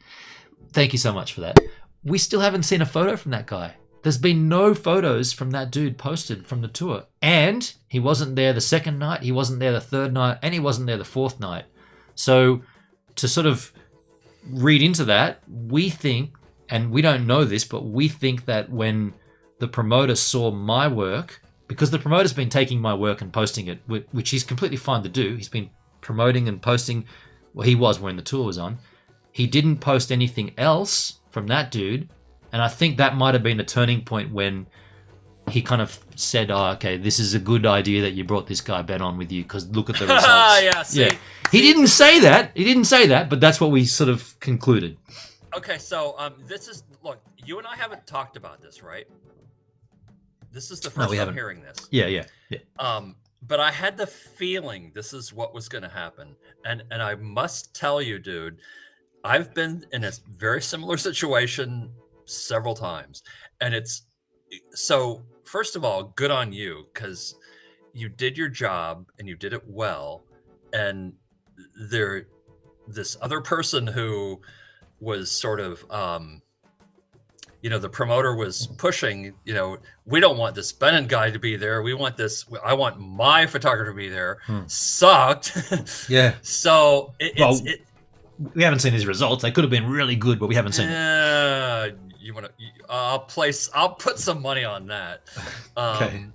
Thank you so much for that. We still haven't seen a photo from that guy. There's been no photos from that dude posted from the tour. And he wasn't there the second night, he wasn't there the third night, and he wasn't there the fourth night. So to sort of read into that, we think, and we don't know this, but we think that when the promoter saw my work, because the promoter's been taking my work and posting it, which he's completely fine to do. He's been promoting and posting, well, he was when the tour was on. He didn't post anything else from that dude. And I think that might have been a turning point when he kind of said, "Oh, okay, this is a good idea that you brought this guy Ben on with you because look at the results." Yeah, see, He didn't say that. He didn't say that, but that's what we sort of concluded. Okay, so this is look. You and I haven't talked about this, right? This is the first we time haven't. hearing this. Yeah. But I had the feeling this is what was going to happen, and I must tell you, dude, I've been in a very similar situation several times, and it's so. First of all, good on you because you did your job and you did it well, and this other person who was sort of the promoter was pushing, we don't want this Bennett guy to be there. We want this. I want my photographer to be there. Sucked. Yeah. So we haven't seen his results. They could have been really good, but we haven't seen it. You want to? I'll put some money on that. Okay.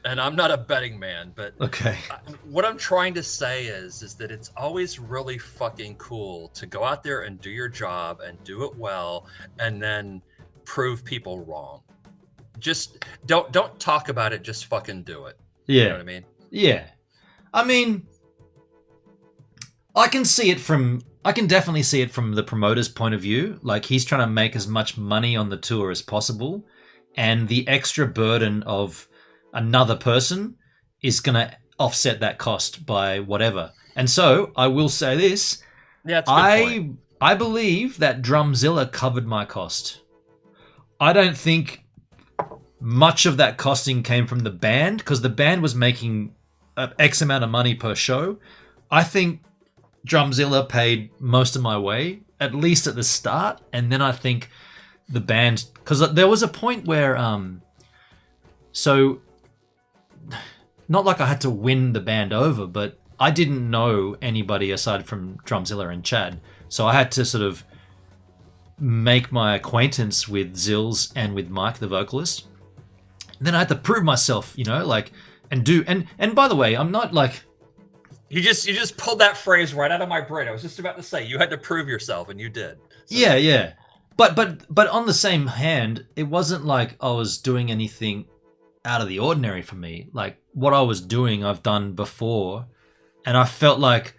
And I'm not a betting man, but okay. What I'm trying to say is that it's always really fucking cool to go out there and do your job and do it well, and then prove people wrong. Just don't talk about it, just fucking do it. Yeah. You know what I mean? Yeah. I mean, I can definitely see it from the promoter's point of view. Like, he's trying to make as much money on the tour as possible, and the extra burden of another person is going to offset that cost by whatever. And so I will say this. Yeah, that's a good point. I believe that Drumzilla covered my cost. I don't think much of that costing came from the band because the band was making X amount of money per show. I think Drumzilla paid most of my way, at least at the start. And then I think the band, because there was a point where, so not like I had to win the band over, but I didn't know anybody aside from Drumzilla and Chad. So I had to sort of make my acquaintance with Zills and with Mike, the vocalist. And then I had to prove myself, and by the way, I'm not like... You just pulled that phrase right out of my brain. I was just about to say, you had to prove yourself, and you did. So. Yeah. But on the same hand, it wasn't like I was doing anything out of the ordinary for me. Like, what I was doing, I've done before, and I felt like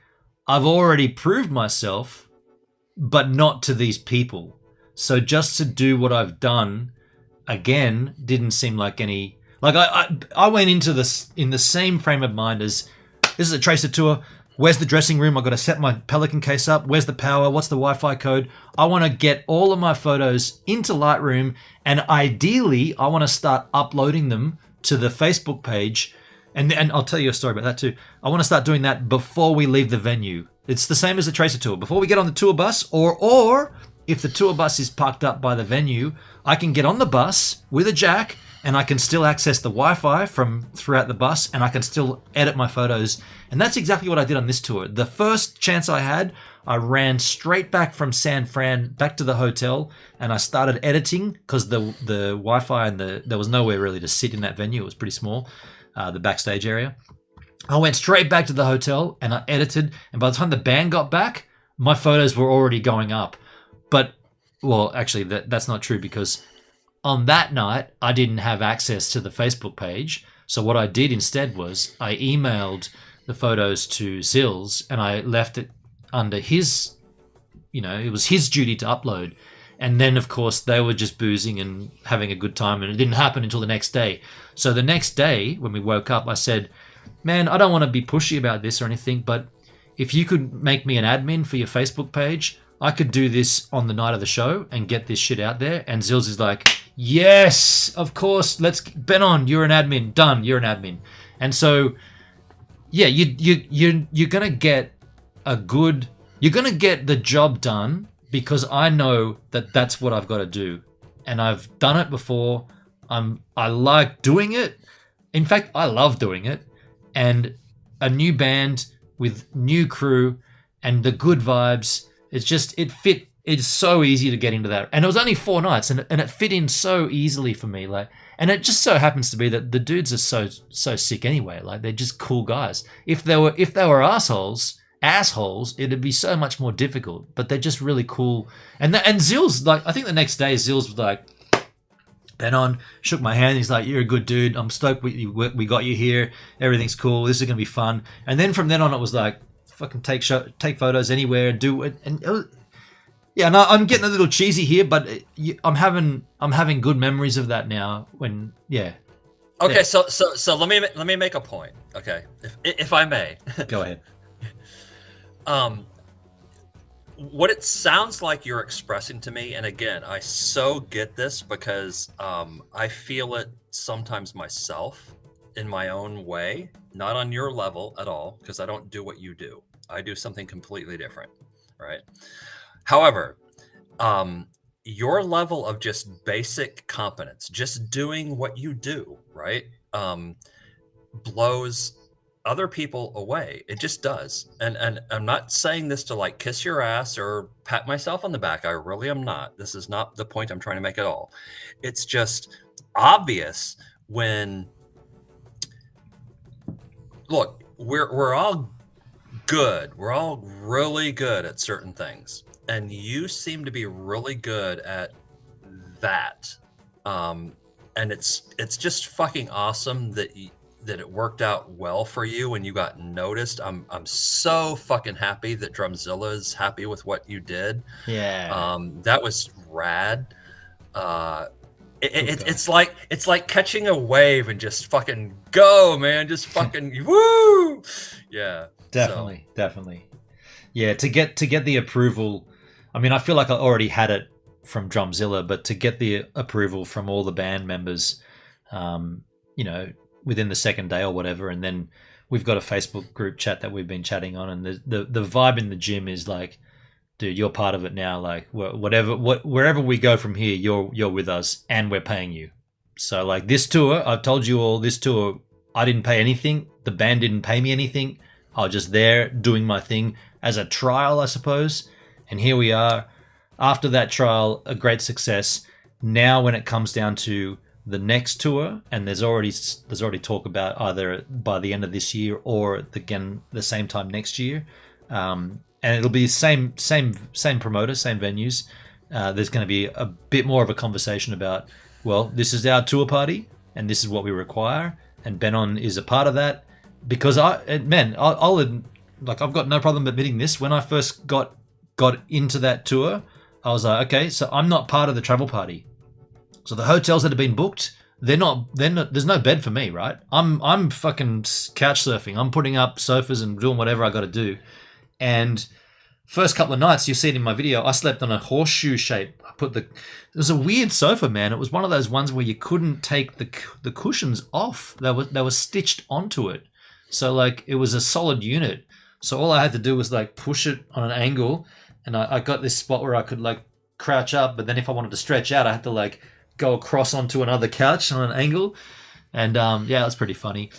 I've already proved myself, but not to these people. So just to do what I've done again didn't seem like any... Like, I went into this in the same frame of mind as, this is a Tracer tour. Where's the dressing room? I've got to set my Pelican case up. Where's the power? What's the Wi-Fi code? I want to get all of my photos into Lightroom, and ideally, I want to start uploading them to the Facebook page. And I'll tell you a story about that too. I want to start doing that before we leave the venue. It's the same as the Tracer tour. Before we get on the tour bus, or if the tour bus is parked up by the venue, I can get on the bus with a jack and I can still access the Wi-Fi from throughout the bus, and I can still edit my photos. And that's exactly what I did on this tour. The first chance I had, I ran straight back from San Fran back to the hotel, and I started editing because the Wi-Fi and there was nowhere really to sit in that venue. It was pretty small, the backstage area. I went straight back to the hotel and I edited, and by the time the band got back, my photos were already going up. But, well, actually, that's not true, because on that night, I didn't have access to the Facebook page. So what I did instead was I emailed the photos to Zills, and I left it under his, it was his duty to upload. And then, of course, they were just boozing and having a good time, and it didn't happen until the next day. So the next day, when we woke up, I said, man, I don't want to be pushy about this or anything, but if you could make me an admin for your Facebook page, I could do this on the night of the show and get this shit out there. And Zills is like, yes, of course, let's Ben on, you're an admin, done, you're an admin. And so, yeah, you're gonna get you're gonna get the job done, because I know that that's what I've got to do, and I've done it before. I like doing it. In fact, I love doing it. And a new band with new crew and the good vibes, it's so easy to get into that. And it was only 4 nights, and it fit in so easily for me. Like, and it just so happens to be that the dudes are so sick anyway. Like, they're just cool guys. If they were assholes, it'd be so much more difficult. But they're just really cool. And Zills, like, I think the next day Zills was like, Benon shook my hand. He's like, "You're a good dude. I'm stoked we got you here. Everything's cool. This is gonna be fun." And then from then on, it was like, fucking take photos anywhere, do it. And it was, yeah, no, I'm getting a little cheesy here, but I'm having good memories of that now. When Okay, yeah. so let me make a point. Okay, if I may, Go ahead. What it sounds like you're expressing to me, and again, I so get this because I feel it sometimes myself in my own way, not on your level at all, because I don't do what you do. I do something completely different, right? However, your level of just basic competence, just doing what you do, right, blows other people away. It just does. And I'm not saying this to like kiss your ass or pat myself on the back. I really am not. This is not the point I'm trying to make at all. It's just obvious when, look, we're all good. We're all really good at certain things. And you seem to be really good at that. And it's just fucking awesome that that it worked out well for you and you got noticed. I'm so fucking happy that Drumzilla is happy with what you did. Yeah. That was rad. It's like catching a wave and just fucking go, man. Just fucking woo. Yeah. Definitely. Yeah, to get the approval. I mean, I feel like I already had it from Drumzilla, but to get the approval from all the band members, within the second day or whatever, and then we've got a Facebook group chat that we've been chatting on, and the vibe in the gym is like, dude, you're part of it now. Like wherever we go from here, you're with us, and we're paying you. So like this tour, I've told you all, this tour, I didn't pay anything. The band didn't pay me anything. I was just there doing my thing as a trial, I suppose. And here we are. After that trial, a great success. Now when it comes down to the next tour, and there's already talk about either by the end of this year or again the same time next year, and it'll be same promoter, same venues. There's going to be a bit more of a conversation about, well, this is our tour party and this is what we require, and Benon is a part of that, because I'll I've got no problem admitting this. When I first got into that tour, I was like, okay, so I'm not part of the travel party. So the hotels that have been booked, they're not. There's no bed for me, right? I'm fucking couch surfing. I'm putting up sofas and doing whatever I got to do. And first couple of nights, you see it in my video, I slept on a horseshoe shape. It was a weird sofa, man. It was one of those ones where you couldn't take the cushions off. They were stitched onto it. So like it was a solid unit. So all I had to do was like push it on an angle, and I got this spot where I could like crouch up. But then if I wanted to stretch out, I had to like go across onto another couch on an angle. And yeah, that's pretty funny.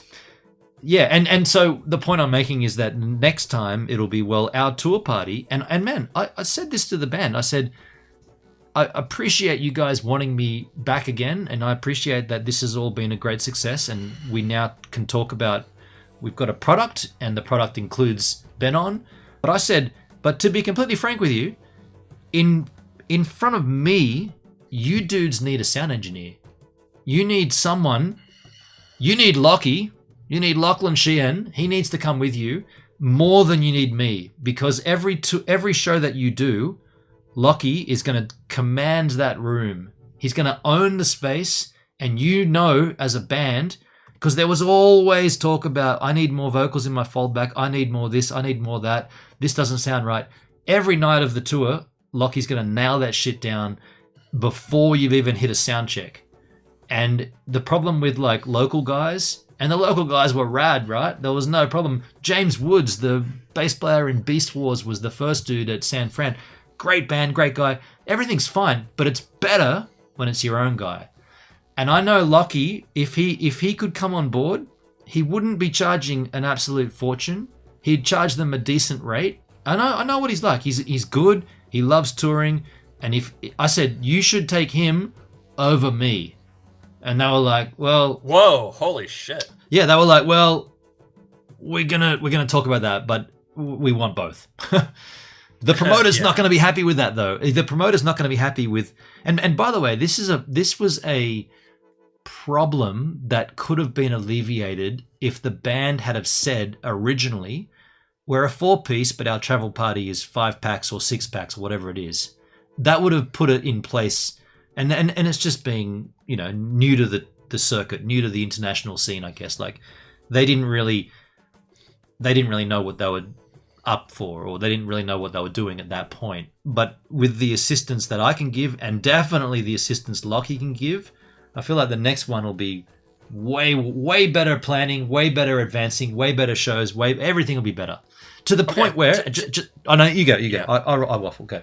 Yeah, and so the point I'm making is that next time it'll be, well, our tour party. And man, I said this to the band. I said, I appreciate you guys wanting me back again, and I appreciate that this has all been a great success, and we now can talk about, we've got a product, and the product includes Benon. But I said, but to be completely frank with you, in front of me, you dudes need a sound engineer. You need someone. You need Lockie. You need Lachlan Sheehan. He needs to come with you more than you need me, because every show that you do, Lockie is going to command that room. He's going to own the space, and as a band, because there was always talk about, I need more vocals in my foldback. I need more this. I need more that. This doesn't sound right. Every night of the tour, Lockie's going to nail that shit down before you've even hit a sound check. And the problem with like local guys, and the local guys were rad, right? There was no problem. James Woods, the bass player in Beast Wars, was the first dude at San Fran. Great band, great guy. Everything's fine, but it's better when it's your own guy. And I know Lockie, if he could come on board, he wouldn't be charging an absolute fortune. He'd charge them a decent rate. I know what he's like. He's good. He loves touring. And if I said, you should take him over me. And they were like, well, whoa, holy shit. Yeah, they were like, well, we're gonna talk about that, but we want both. The promoter's Yeah. not going to be happy with that, though. The promoter's not going to be happy with. And by the way, this was a problem that could have been alleviated if the band had have said originally, we're a 4-piece, but our travel party is 5 packs or 6 packs or whatever it is. That would have put it in place. And it's just being, new to the circuit, new to the international scene, I guess. Like they didn't really know what they were up for, or they didn't really know what they were doing at that point. But with the assistance that I can give, and definitely the assistance Lockie can give, I feel like the next one will be way better planning, way better advancing, way better shows, everything will be better. To the point where I know you go. Yeah. I waffle. Go.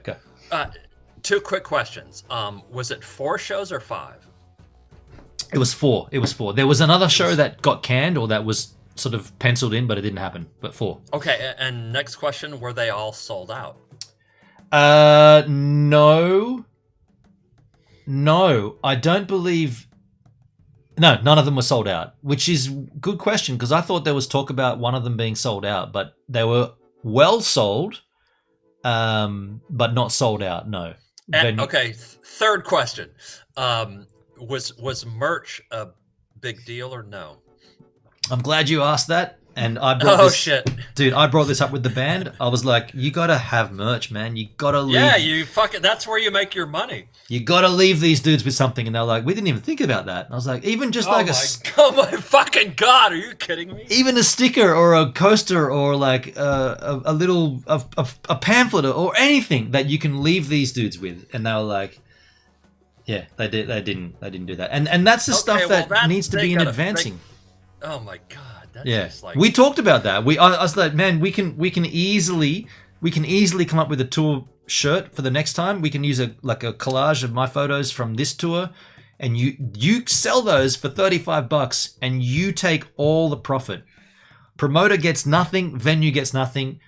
2 quick questions. Was it 4 shows or 5? It was 4. There was another show that got canned, or that was sort of penciled in, but it didn't happen. But 4. Okay, and next question: were they all sold out? No, I don't believe. No, none of them were sold out, which is good question, because I thought there was talk about one of them being sold out, but they were well sold, but not sold out. No. Okay, third question: was merch a big deal or no? I'm glad you asked that. And I brought shit, dude! I brought this up with the band. I was like, "You gotta have merch, man. You gotta leave. Yeah, you fucking. That's where you make your money. You gotta leave these dudes with something." And they're like, "We didn't even think about that." And I was like, "Even just oh my fucking god! Are you kidding me? Even a sticker or a coaster or like a little a pamphlet or anything that you can leave these dudes with." And they were like, "Yeah, they did. They didn't do that." And that's the stuff that needs to be in advancing. Oh my god. That's just like... we talked about that. I was like, man, we can easily come up with a tour shirt for the next time. We can use a collage of my photos from this tour, and you sell those for $35, and you take all the profit. Promoter gets nothing, venue gets nothing,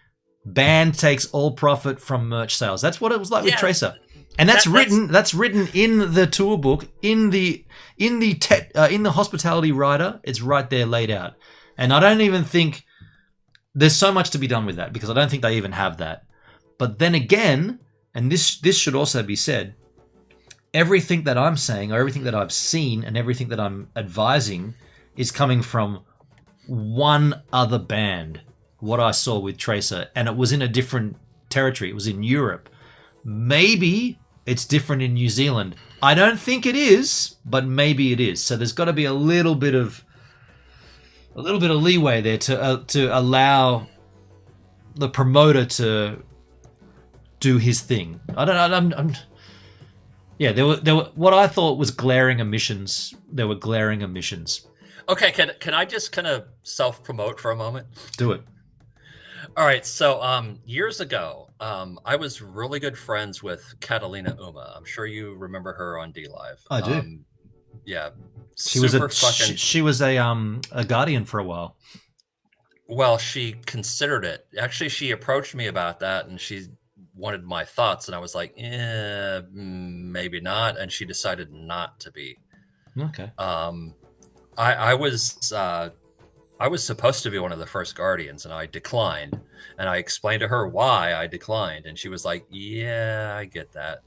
band takes all profit from merch sales. That's what it was like with Tracer. And that's written in the tour book, in the hospitality rider. It's right there laid out. And I don't even think there's so much to be done with that, because I don't think they even have that. But then again, and this should also be said, everything that I'm saying, or everything that I've seen, and everything that I'm advising is coming from one other band, what I saw with Tracer, and it was in a different territory. It was in Europe. Maybe it's different in New Zealand. I don't think it is, but maybe it is. So there's got to be a little bit of leeway there to allow the promoter to do his thing. I don't know. Yeah, there were what I thought was glaring omissions. There were glaring omissions. Okay, can I just kind of self-promote for a moment? Do it. All right, so years ago, I was really good friends with Catalina Uma. I'm sure you remember her on D Live. I do. Yeah, she was a guardian for a while. Well, she considered it. Actually, she approached me about that, and she wanted my thoughts, and I was like, maybe not. And she decided not to be. Okay. I was supposed to be one of the first guardians, and I declined. And I explained to her why I declined, and she was like, "Yeah, I get that.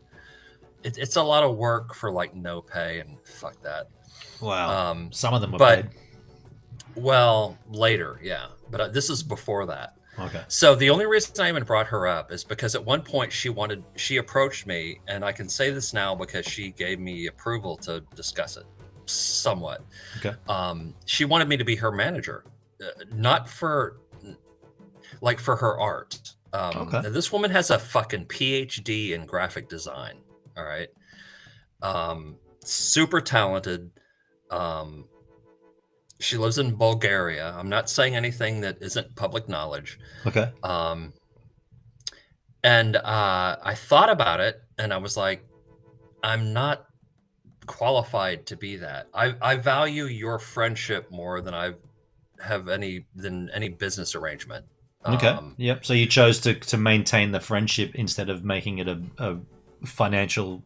It's a lot of work for like no pay, and fuck that." Wow. Some of them are but paid. Well, later, yeah. But this is before that. Okay. So the only reason I even brought her up is because at one point she approached me, and I can say this now because she gave me approval to discuss it somewhat. Okay. She wanted me to be her manager, not for her art. Okay. This woman has a fucking PhD in graphic design. All right. Super talented. She lives in Bulgaria. I'm not saying anything that isn't public knowledge. Okay. And I thought about it, and I was like, I'm not qualified to be that. I value your friendship more than I have any business arrangement. Okay. Yep. So you chose to maintain the friendship instead of making it a financial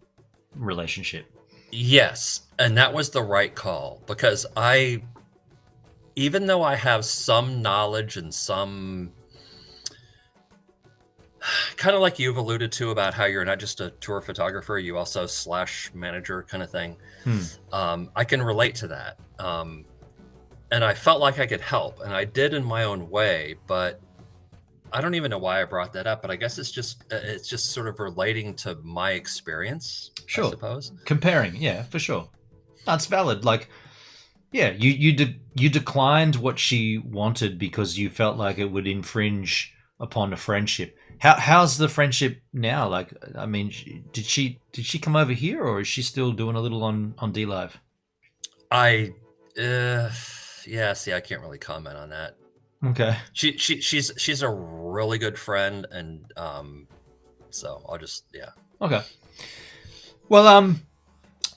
relationship. Yes, and that was the right call, because even though I have some knowledge and some kind of like you've alluded to about how you're not just a tour photographer, you also slash manager kind of thing. I can relate to that. And I felt like I could help, and I did in my own way, but I don't even know why I brought that up, but I guess it's just sort of relating to my experience, Sure. I suppose. Comparing, yeah, for sure. That's valid. Like, yeah, you declined what she wanted because you felt like it would infringe upon a friendship. How's the friendship now? Like, I mean, did she come over here, or is she still doing a little on D Live? Yeah, see, I can't really comment on that. Okay. She's a really good friend, and so I'll just, yeah. Okay. Well,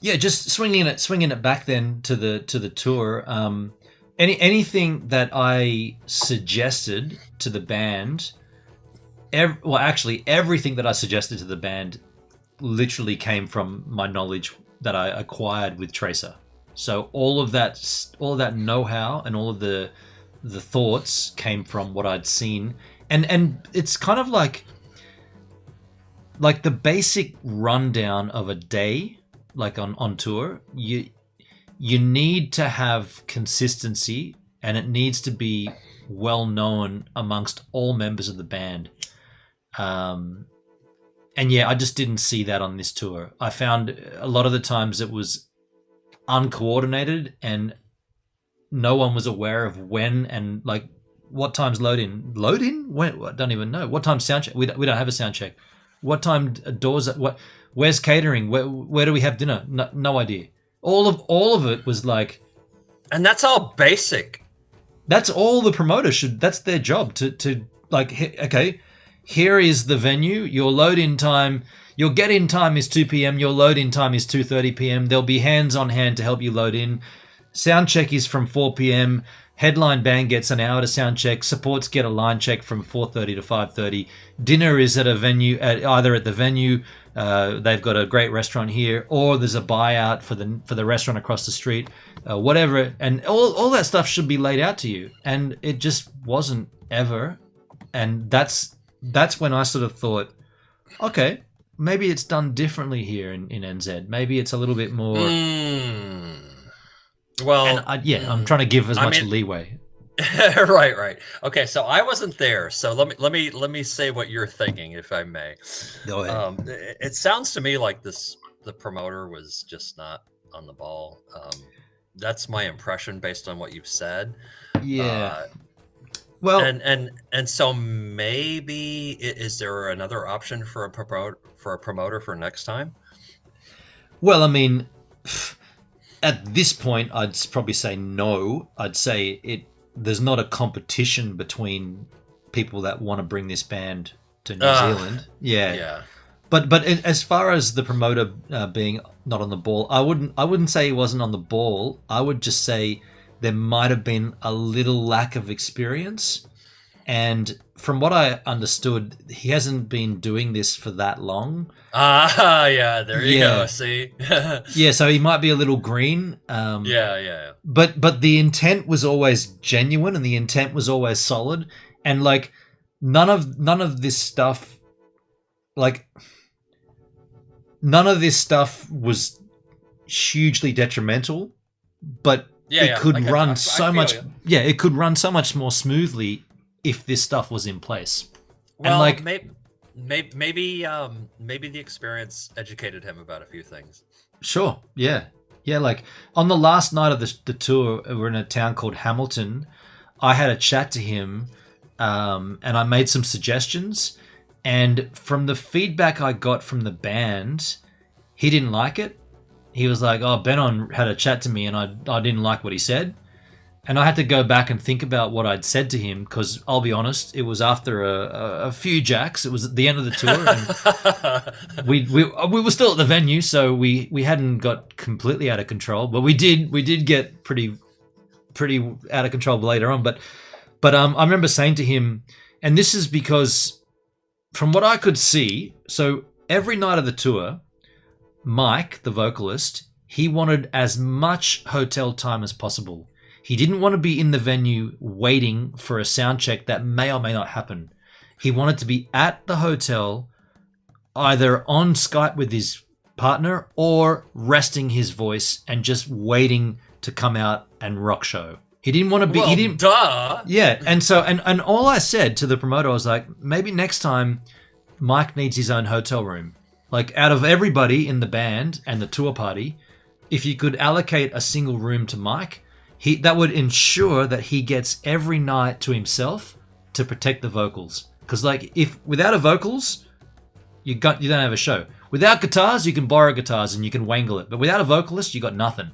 yeah, just swinging it back then to the tour. Anything that I suggested to the band, actually everything that I suggested to the band literally came from my knowledge that I acquired with Tracer. So all of that know-how and all of the thoughts came from what I'd seen, and it's kind of like the basic rundown of a day, like on tour. You need to have consistency, and it needs to be well known amongst all members of the band. And yeah, I just didn't see that on this tour. I found a lot of the times it was uncoordinated, and no one was aware of when and like what time's load in. When? I don't even know. What time sound check? We don't have a sound check. What time doors? Where's catering? Where do we have dinner? No idea. All of it was like, and that's all basic. That's all the promoter should. That's their job to like. Okay, here is the venue. Your load in time. Your get in time is 2 p.m. Your load in time is 2:30 p.m. There'll be hands on hand to help you load in. Sound check is from 4 p.m. Headline band gets an hour to sound check. Supports get a line check from 4:30 to 5:30. Dinner is at a venue, either at the venue. They've got a great restaurant here, or there's a buyout for the restaurant across the street. Whatever, and all that stuff should be laid out to you, and it just wasn't ever. And that's when I sort of thought, okay, maybe it's done differently here in NZ. Maybe it's a little bit more. Well, and I'm trying to give as much leeway. Right. Okay, so I wasn't there, so let me say what you're thinking, if I may. Go ahead. It sounds to me like the promoter was just not on the ball. That's my impression based on what you've said. Yeah. Well, and so maybe is there another option for a promoter for next time? Well, I mean, at this point, I'd probably say no. I'd say there's not a competition between people that want to bring this band to New Zealand. Yeah. But as far as the promoter being not on the ball, I wouldn't say he wasn't on the ball. I would just say there might have been a little lack of experience. And from what I understood, he hasn't been doing this for that long. Yeah, there you go. See? Yeah, so he might be a little green. Yeah. But the intent was always genuine, and the intent was always solid. And like none of this stuff was hugely detrimental, but it could run so much more smoothly if this stuff was in place. Well, and maybe the experience educated him about a few things. Sure, yeah. Like on the last night of the tour, we're in a town called Hamilton. I had a chat to him, and I made some suggestions. And from the feedback I got from the band, he didn't like it. He was like, "Oh, Benon had a chat to me, and I didn't like what he said." And I had to go back and think about what I'd said to him, because I'll be honest, it was after a few jacks. It was at the end of the tour, and we were still at the venue, so we hadn't got completely out of control, but we did get pretty out of control later on. But I remember saying to him, and this is because from what I could see, so every night of the tour, Mike, the vocalist, he wanted as much hotel time as possible. He didn't want to be in the venue waiting for a sound check that may or may not happen. He wanted to be at the hotel, either on Skype with his partner or resting his voice and just waiting to come out and rock show. He didn't want to be. Well, he didn't. Duh. Yeah, and so and all I said to the promoter, I was like, maybe next time, Mike needs his own hotel room. Like, out of everybody in the band and the tour party, if you could allocate a single room to Mike, that would ensure that he gets every night to himself to protect the vocals. Because, like, if without a vocals, you don't have a show. Without guitars, you can borrow guitars and you can wangle it. But without a vocalist, you got nothing.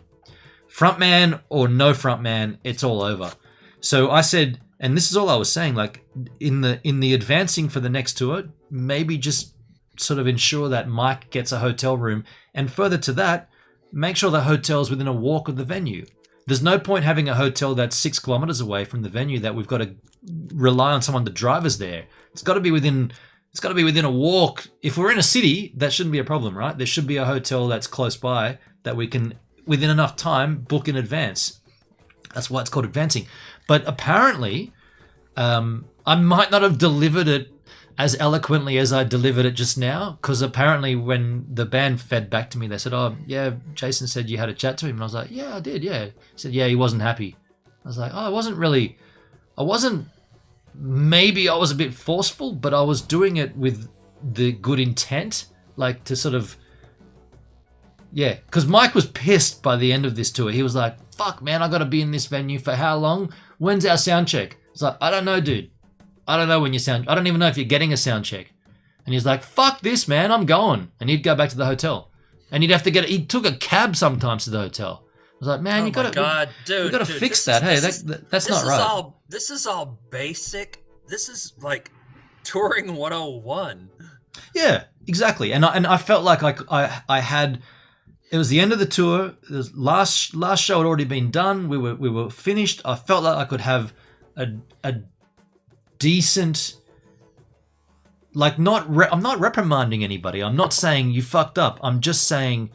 Frontman or no frontman, it's all over. So I said, and this is all I was saying, like, in the advancing for the next tour, maybe just sort of ensure that Mike gets a hotel room, and further to that, make sure the hotel's within a walk of the venue. There's no point having a hotel that's 6 kilometers away from the venue that we've got to rely on someone to drive us there. It's got to be within a walk. If we're in a city, that shouldn't be a problem, right? There should be a hotel that's close by that we can, within enough time, book in advance. That's why it's called advancing. But apparently, I might not have delivered it as eloquently as I delivered it just now, because apparently when the band fed back to me, they said, oh, yeah, Jason said you had a chat to him. And I was like, yeah, I did, yeah. He said, yeah, he wasn't happy. I was like, maybe I was a bit forceful, but I was doing it with the good intent, like to sort of, yeah. Because Mike was pissed by the end of this tour. He was like, fuck, man, I got to be in this venue for how long? When's our sound check? It's like, I don't know, dude. I don't know when I don't even know if you're getting a sound check. And he's like, fuck this, man, I'm going. And he'd go back to the hotel. And he'd have to he took a cab sometimes to the hotel. I was like, man, you got to fix that. Hey, that's not right. This is all basic. This is like touring 101. Yeah, exactly. And I felt like I had, it was the end of the tour. The last show had already been done. We were finished. I felt like I could have a decent, like, I'm not reprimanding anybody. I'm not saying you fucked up. I'm just saying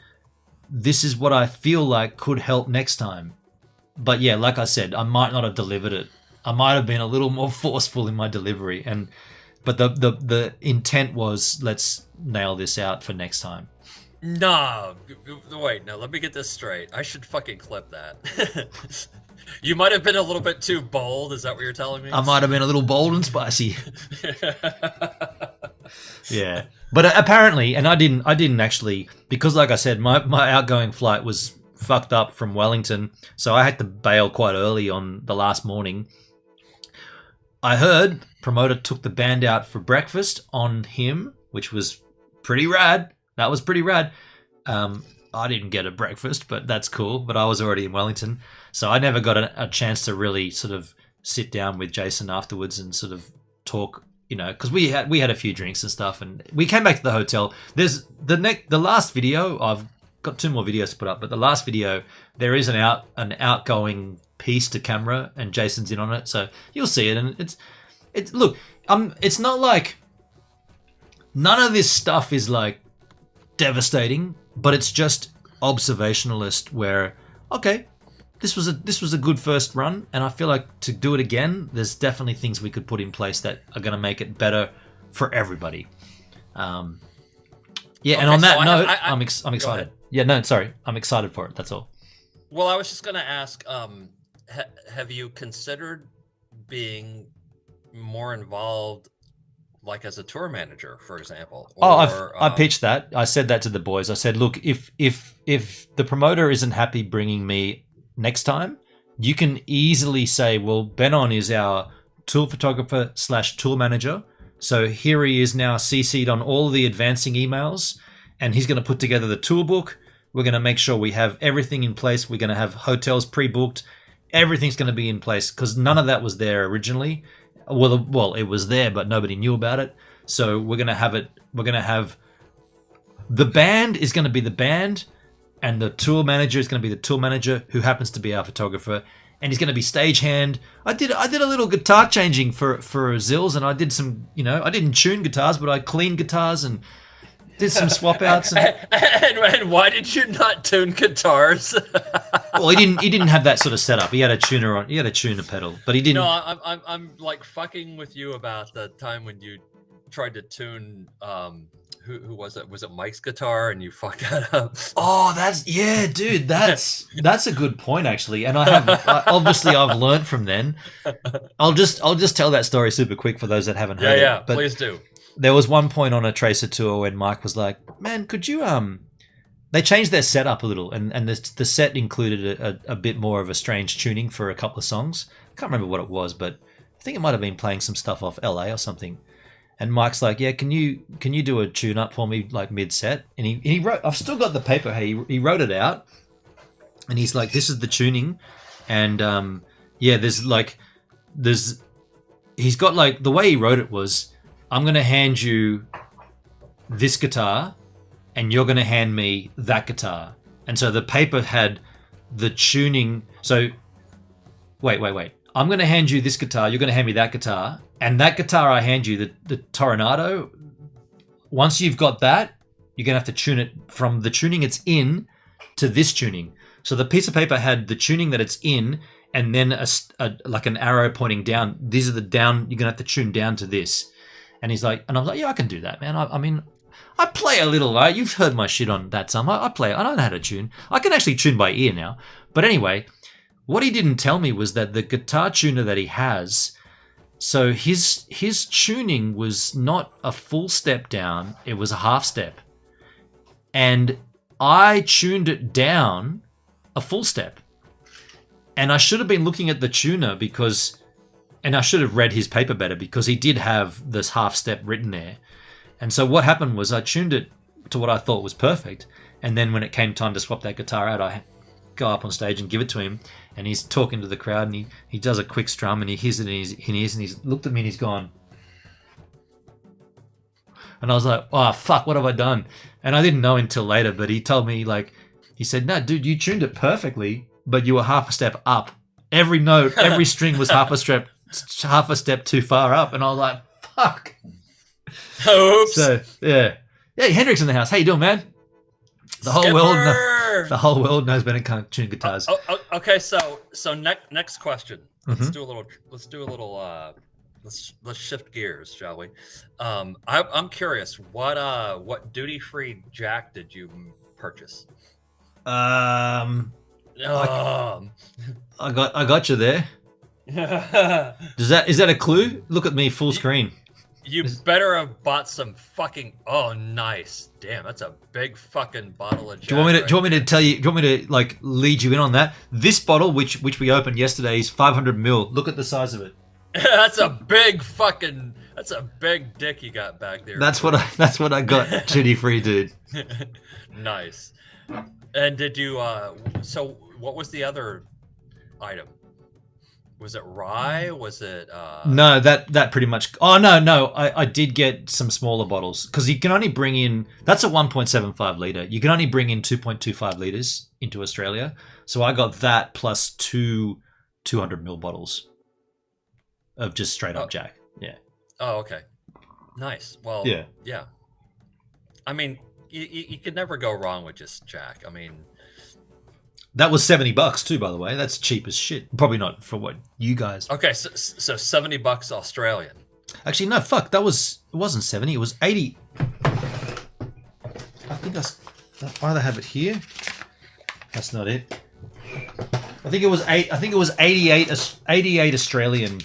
this is what I feel like could help next time. But yeah, like I said, I might not have delivered it. I might have been a little more forceful in my delivery, but the intent was, let's nail this out for next time. No, wait, no, let me get this straight. I should fucking clip that. You might have been a little bit too bold. Is that what you're telling me? I might have been a little bold and spicy. Yeah, but apparently, and I didn't actually, because like I said, my outgoing flight was fucked up from Wellington, so I had to bail quite early on the last morning. I heard promoter took the band out for breakfast on him, which was pretty rad. That was pretty rad. I didn't get a breakfast, but that's cool. But I was already in Wellington, so I never got a chance to really sort of sit down with Jason afterwards and sort of talk, you know, because we had a few drinks and stuff, and we came back to the hotel. There's the last video. I've got 2 more videos to put up, but the last video there is an outgoing piece to camera, and Jason's in on it, so you'll see it. And it's look, it's not like none of this stuff is like devastating, but it's just observationalist where, okay, this was a good first run, and I feel like to do it again, there's definitely things we could put in place that are going to make it better for everybody. Yeah, okay, and on that note, I'm excited. Yeah, no, sorry, I'm excited for it. That's all. Well, I was just going to ask, have you considered being more involved, like as a tour manager, for example? Or, I pitched that. I said that to the boys. I said, look, if the promoter isn't happy bringing me next time, you can easily say, well, Benon is our tour photographer / tour manager. So here he is now CC'd on all the advancing emails, and he's going to put together the tour book. We're going to make sure we have everything in place. We're going to have hotels pre-booked. Everything's going to be in place, because none of that was there originally. Well, it was there, but nobody knew about it. So we're going to have it. We're going to have the band is going to be the band, and the tour manager is going to be the tour manager, who happens to be our photographer, and he's going to be stagehand. I did a little guitar changing for Zills, and I did some, you know, I didn't tune guitars, but I cleaned guitars and did some swap outs. And why did you not tune guitars? Well, he didn't have that sort of setup. He had a tuner on. He had a tuner pedal, but he didn't. No, I'm like fucking with you about the time when you tried to tune who was it? Was it Mike's guitar and you fucked that up? Oh, dude. That's a good point actually. And obviously I've learned from then. I'll just tell that story super quick for those that haven't heard it. Yeah, But please do. there was one point on a Tracer tour when Mike was like, "Man, could you They changed their setup a little, and the set included a bit more of a strange tuning for a couple of songs. I can't remember what it was, but I think it might have been playing some stuff off LA or something. And Mike's like, "Yeah, can you do a tune up for me like mid set?" And he wrote. I've still got the paper. Hey, he wrote it out, and he's like, "This is the tuning," and there's he's got like the way he wrote it was, "I'm gonna hand you this guitar, and you're gonna hand me that guitar." And so the paper had the tuning. So wait. I'm going to hand you this guitar. You're going to hand me that guitar. And that guitar I hand you, the Tornado, once you've got that, you're going to have to tune it from the tuning it's in to this tuning. So the piece of paper had the tuning that it's in and then like an arrow pointing down. These are the down. You're going to have to tune down to this. And he's like, and I was like, yeah, I can do that, man. I mean, I play a little, right? You've heard my shit on that song. I play. I know how to tune. I can actually tune by ear now. But anyway, what he didn't tell me was that the guitar tuner that he has, so his tuning was not a full step down, it was a half step. And I tuned it down a full step. And I should have been looking at the tuner and I should have read his paper better because he did have this half step written there. And so what happened was I tuned it to what I thought was perfect. And then when it came time to swap that guitar out, I go up on stage and give it to him. And he's talking to the crowd and he does a quick strum and he hears it in his ears and he's looked at me and he's gone. And I was like, oh, fuck, what have I done? And I didn't know until later, but he told me, like, he said, no, dude, you tuned it perfectly, but you were half a step up. Every note, every string was half a step too far up. And I was like, fuck. Oops. So, yeah. Hey, Hendrix in the house. How you doing, man? The whole world knows Ben can't tune guitars. Okay, so next question. Let's do a little. Let's shift gears, shall we? I'm curious. What duty free jack did you purchase? I got you there. Is that a clue? Look at me, full screen. You better have bought some fucking. Oh, nice! Damn, that's a big fucking bottle of Jack. Do you want me to tell you? Do you want me to like lead you in on that? This bottle, which we opened yesterday, is 500 ml. Look at the size of it. That's a big fucking. That's a big dick you got back there. That's what I got duty free, dude. Nice. And did you? So what was the other item? Was it rye? Was it? No, that pretty much. Oh no! I did get some smaller bottles because you can only bring in. That's a 1.75 liter. You can only bring in 2.25 liters into Australia. So I got that plus two 200 ml bottles of just straight up Jack. Yeah. Oh, okay. Nice. Well. Yeah. I mean, you could never go wrong with just Jack. I mean. That was $70 too, by the way. That's cheap as shit. Probably not for what you guys. Okay, so $70 Australian. Actually, no, fuck. It wasn't 70. It was 80. I think I either have it here. That's not it. I think it was 88 Australian.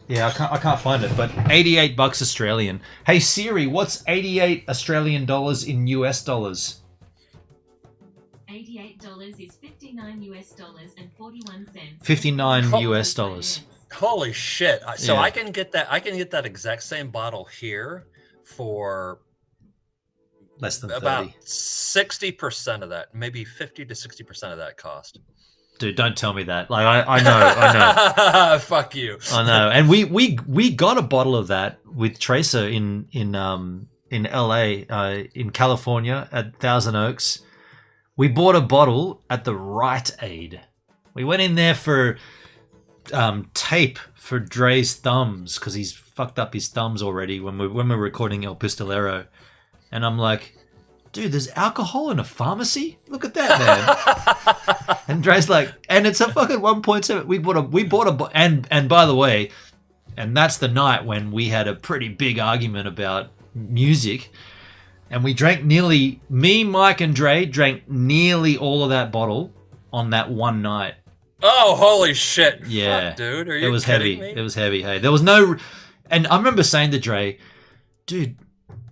Yeah, I can't find it, but $88 Australian. Hey Siri, what's 88 Australian dollars in US dollars? $88 is $59 and 41 cents. 59 US dollars. Holy shit! So Yeah. I can get that exact same bottle here for Less than 30. about 60% of that, maybe 50 to 60% of that cost. Dude, don't tell me that. Like I know. Fuck you. I know. And we got a bottle of that with Tracer in LA, in California at Thousand Oaks. We bought a bottle at the Rite Aid. We went in there for tape for Dre's thumbs because he's fucked up his thumbs already when we're recording El Pistolero. And I'm like, dude, there's alcohol in a pharmacy? Look at that, man. And Dre's like, and it's a fucking 1.7. We bought a, and by the way, and that's the night when we had a pretty big argument about music. And we drank me, Mike, and Dre drank nearly all of that bottle on that one night. Oh, holy shit. Yeah. Fuck, dude. Are you It was kidding heavy. me? It was heavy. Hey, there was no, and I remember saying to Dre, dude,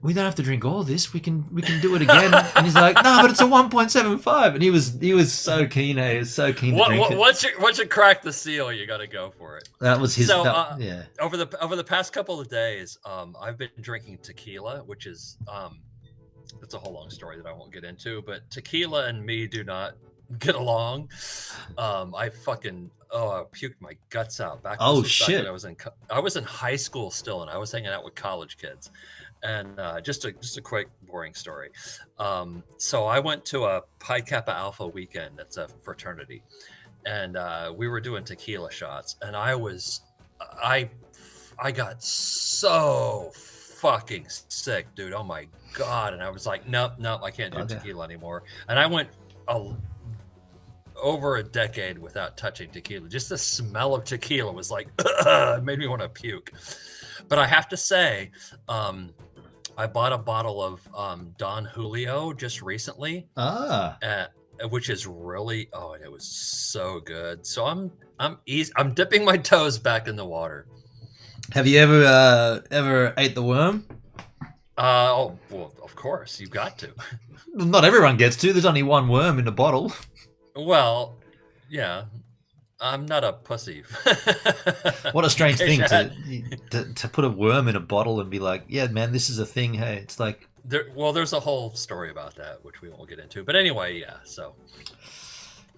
we don't have to drink all this. We can do it again. And he's like, no, but it's a 1.75. And he was so keen. He was so keen to drink it. Once you crack the seal, you got to go for it. That was his. So, yeah. Over the past couple of days, I've been drinking tequila, which is it's a whole long story that I won't get into. But tequila and me do not get along. I puked my guts out back. Shit! I was in high school still, and I was hanging out with college kids. And just a quick boring story. So I went to a Pi Kappa Alpha weekend. That's a fraternity, and we were doing tequila shots. And I got so fucking sick, dude. Oh my god! And I was like, nope, I can't do tequila anymore. And I went over a decade without touching tequila. Just the smell of tequila was like, it made me want to puke. But I have to say, I bought a bottle of Don Julio just recently, which is really it was so good. So I'm dipping my toes back in the water. Have you ever ate the worm? Well, of course you got to. Not everyone gets to. There's only one worm in the bottle. Well, yeah. I'm not a pussy. What a strange thing to put a worm in a bottle and be like, yeah, man, this is a thing. Hey, it's like... there's a whole story about that, which we won't get into. But anyway, yeah, so...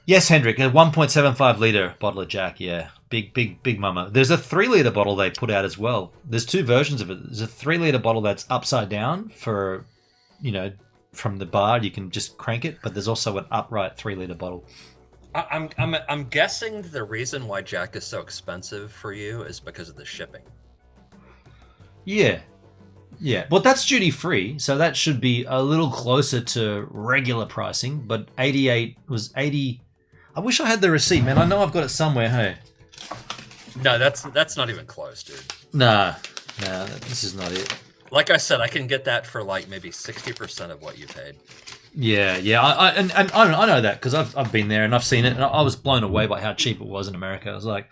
Yes, Hendrik, a 1.75 litre bottle of Jack, yeah. Big mama. There's a 3 litre bottle they put out as well. There's two versions of it. There's a 3 litre bottle that's upside down for, from the bar, you can just crank it. But there's also an upright 3 litre bottle. I'm guessing the reason why Jack is so expensive for you is because of the shipping. Yeah. Well, that's duty free, so that should be a little closer to regular pricing. But 88 was 80. I wish I had the receipt, man. I know I've got it somewhere. Hey. No, that's not even close, dude. Nah, this is not it. Like I said, I can get that for like maybe 60% of what you paid. Yeah. I know that because I've been there and I've seen it, and I was blown away by how cheap it was in America. I was like,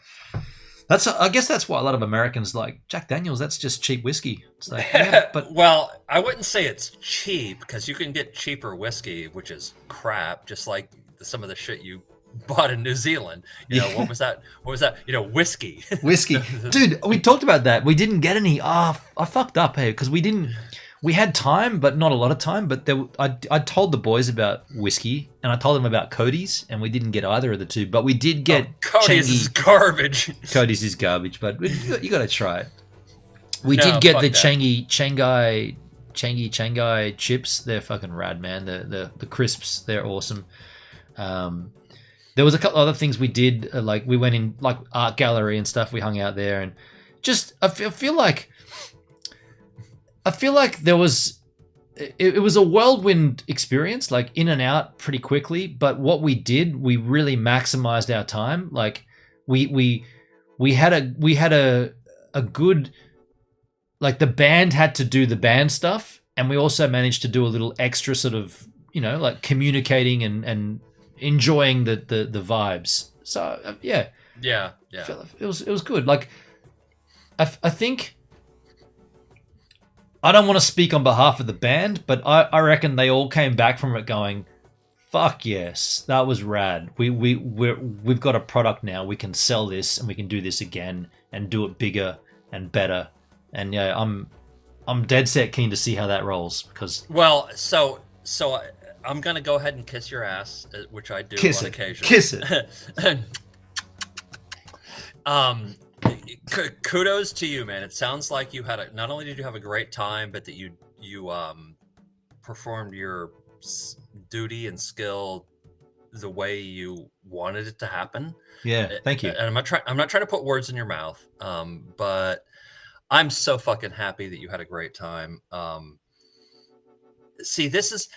I guess that's why a lot of Americans like Jack Daniels. That's just cheap whiskey. It's like, yeah, but well, I wouldn't say it's cheap because you can get cheaper whiskey, which is crap. Just like some of the shit you bought in New Zealand. What was that? Whiskey. Whiskey, dude. We talked about that. We didn't get any. I fucked up, hey, because we didn't. We had time, but not a lot of time. But I told the boys about whiskey, and I told them about Cody's, and we didn't get either of the two. But we did get Cody's is garbage. Cody's is garbage, but you got to try it. We did get the Shanghai chips. They're fucking rad, man. The crisps, they're awesome. There was a couple other things we did, like we went in like art gallery and stuff. We hung out there, and just I feel like there was it was a whirlwind experience, like in and out pretty quickly. But what we did, we really maximized our time. Like we had a good, like the band had to do the band stuff, and we also managed to do a little extra sort of like communicating and enjoying the vibes. So yeah. It was good. Like I think. I don't want to speak on behalf of the band, but I reckon they all came back from it going, "Fuck yes, that was rad. We've got a product now. We can sell this and we can do this again and do it bigger and better." And yeah, I'm dead set keen to see how that rolls because. Well, so I'm gonna go ahead and kiss your ass, which I do on occasion. Kiss it. Kudos to you, man. It sounds like you had not only did you have a great time, but that you performed your duty and skill the way you wanted it to happen. Yeah, thank you. And I'm not trying to put words in your mouth, but I'm so fucking happy that you had a great time. See, this is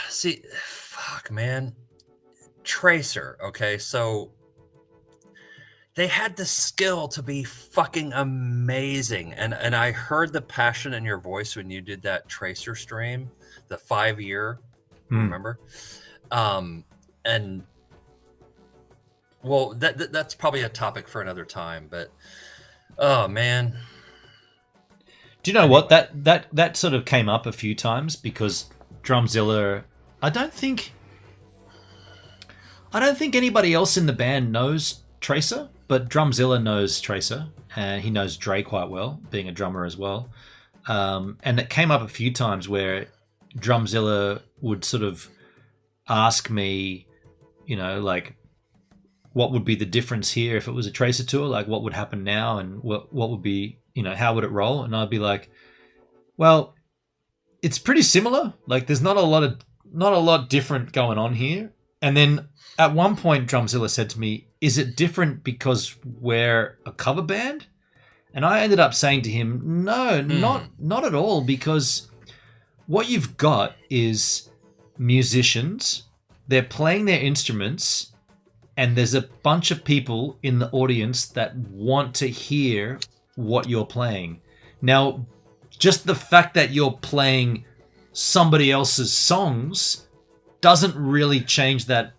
See, fuck, man. Tracer. Okay, so they had the skill to be fucking amazing, and I heard the passion in your voice when you did that Tracer stream, the 5-year. Remember? And well, that's probably a topic for another time. But oh man, Do you know what that sort of came up a few times because Drumzilla. I don't think anybody else in the band knows Tracer, but Drumzilla knows Tracer, and he knows Dre quite well, being a drummer as well. And it came up a few times where Drumzilla would sort of ask me, you know, like, what would be the difference here if it was a Tracer tour? Like, what would happen now, and what would be, you know, how would it roll? And I'd be like, well, it's pretty similar. Like, there's not a lot different going on here. And then at one point, Drumzilla said to me, "Is it different because we're a cover band?" And I ended up saying to him, "No, not at all, because what you've got is musicians. They're playing their instruments, and there's a bunch of people in the audience that want to hear what you're playing. Now, just the fact that you're playing somebody else's songs doesn't really change that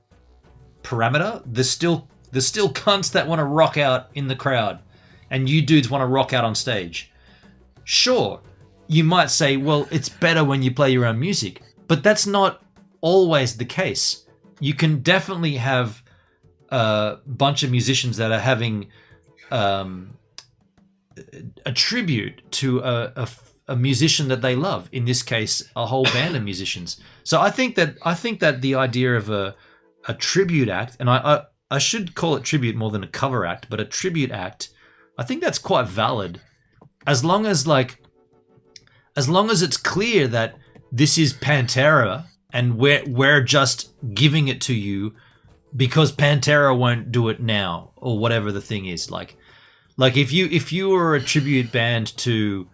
parameter. There's still cunts that want to rock out in the crowd, and you dudes want to rock out on stage. Sure, you might say, well, it's better when you play your own music, but that's not always the case. You can definitely have a bunch of musicians that are having a tribute to a musician that they love. In this case, a whole band of musicians. So I think that the idea of a tribute act, and I should call it tribute more than a cover act, but a tribute act, I think that's quite valid, as long as it's clear that this is Pantera and we're just giving it to you because Pantera won't do it now, or whatever the thing is. Like if you were a tribute band to,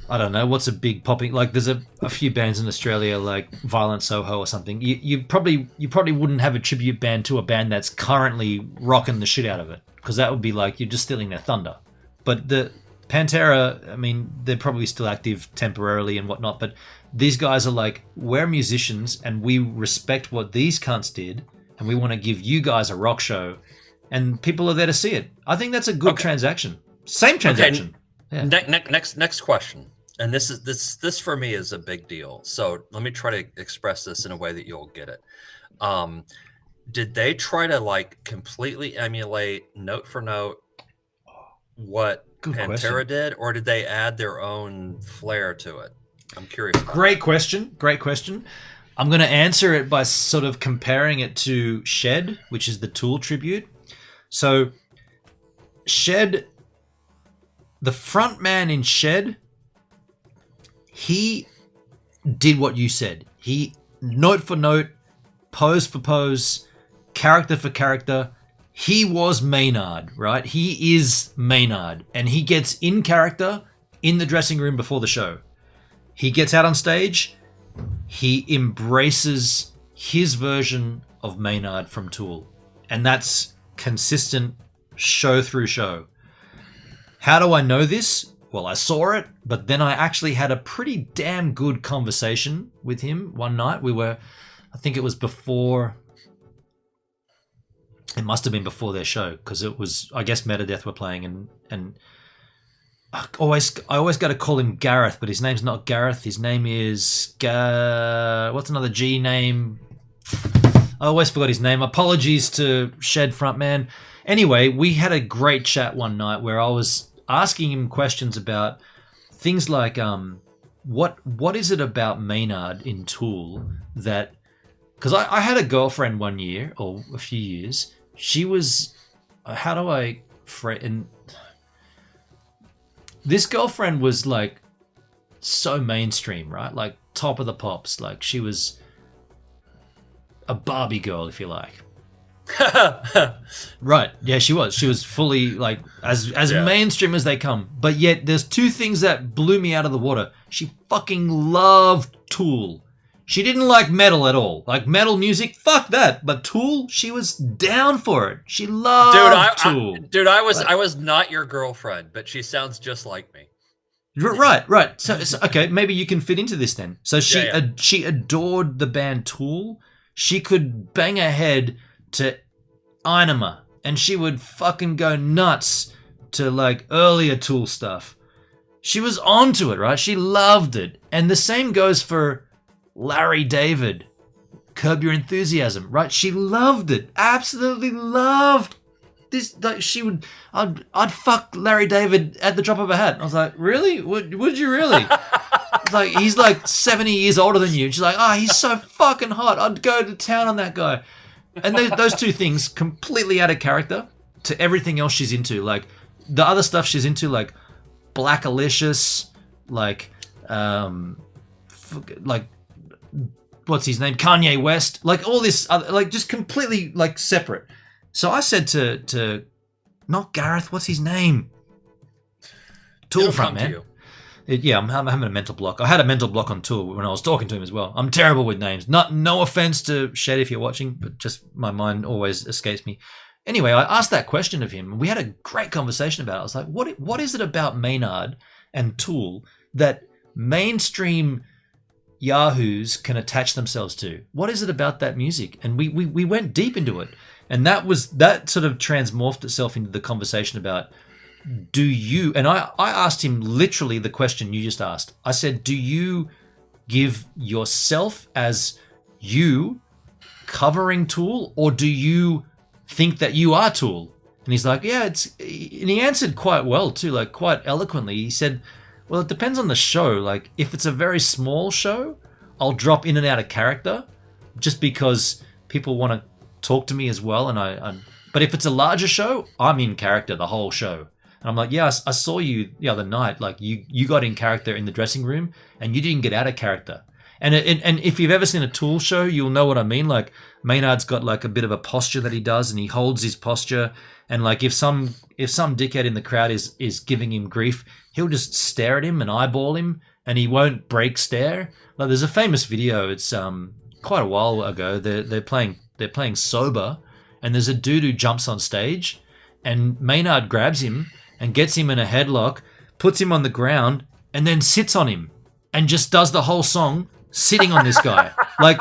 I don't know, what's a big popping, like there's a few bands in Australia like Violent Soho or something. You probably wouldn't have a tribute band to a band that's currently rocking the shit out of it, because that would be like you're just stealing their thunder. But the Pantera, I mean, they're probably still active temporarily and whatnot, but these guys are like, we're musicians and we respect what these cunts did, and we want to give you guys a rock show, and people are there to see it. I think that's a good transaction. Same transaction. Okay. Yeah. Next question, and this for me is a big deal. So let me try to express this in a way that you'll get it. Did they try to like completely emulate note for note what Pantera did, or did they add their own flair to it? I'm curious. Great question. I'm going to answer it by sort of comparing it to Shed, which is the Tool tribute. So Shed, the front man in Shed, he did what you said. He, note for note, pose for pose, character for character, he was Maynard, right? He is Maynard, and he gets in character in the dressing room before the show. He gets out on stage, he embraces his version of Maynard from Tool, and that's consistent show through show. How do I know this? Well, I saw it, but then I actually had a pretty damn good conversation with him one night. I think it was before, it must have been before their show, because it was, I guess, Megadeth were playing, and I always got to call him Gareth, but his name's not Gareth. His name is what's another G name? I always forgot his name. Apologies to Shed frontman. Anyway, we had a great chat one night where I was asking him questions about things like what is it about Maynard in Tool that, because I had a girlfriend one year or a few years. She was, how do I and this girlfriend was like so mainstream, right? Like top of the pops. Like she was a Barbie girl, if you like. Right. Yeah, she was. She was fully like as mainstream as they come. But yet there's two things that blew me out of the water. She fucking loved Tool. She didn't like metal at all. Like metal music, fuck that. But Tool, she was down for it. She loved Tool. I was not your girlfriend, but she sounds just like me. Right. So okay, maybe you can fit into this then. So she adored the band Tool. She could bang her head to Einema, and she would fucking go nuts to like earlier Tool stuff. She was onto it, right? She loved it. And the same goes for Larry David, Curb Your Enthusiasm, right? She loved it. Absolutely loved this. Like I'd fuck Larry David at the drop of a hat. I was like, really? Would you really? Like, he's like 70 years older than you. And she's like, he's so fucking hot. I'd go to town on that guy. And those two things completely out of character to everything else she's into. Like the other stuff she's into, like Blackalicious, like what's his name, Kanye West, like all this other, like just completely like separate. So I said to not Gareth, what's his name, Tool frontman. Yeah, I'm having a mental block. I had a mental block on Tool when I was talking to him as well. I'm terrible with names. No offense to Shed if you're watching, but just my mind always escapes me. Anyway, I asked that question of him, and we had a great conversation about it. I was like, what is it about Maynard and Tool that mainstream yahoos can attach themselves to? What is it about that music? And we went deep into it. And that sort of transmorphed itself into the conversation about, do you, and I asked him literally the question you just asked. I said, do you give yourself as you covering Tool, or do you think that you are Tool? And he's like, yeah, and he answered quite well too, like quite eloquently. He said, well, it depends on the show. Like if it's a very small show, I'll drop in and out of character just because people want to talk to me as well. And but if it's a larger show, I'm in character the whole show. And I'm like, yeah, I saw you the other night. Like you got in character in the dressing room and you didn't get out of character. And if you've ever seen a Tool show, you'll know what I mean. Like Maynard's got like a bit of a posture that he does, and he holds his posture. And like if some dickhead in the crowd is giving him grief, he'll just stare at him and eyeball him, and he won't break stare. Like there's a famous video. It's quite a while ago. They're playing sober, and there's a dude who jumps on stage, and Maynard grabs him and gets him in a headlock, puts him on the ground, and then sits on him, and just does the whole song sitting on this guy. Like,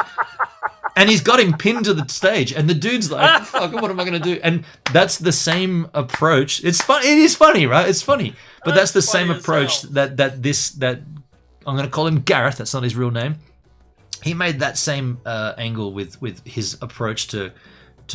and he's got him pinned to the stage, and the dude's like, fuck, what am I going to do? And that's the same approach. It's fun. It is funny, right? It's funny. But that's the same approach that I'm going to call him Gareth. That's not his real name. He made that same angle with his approach to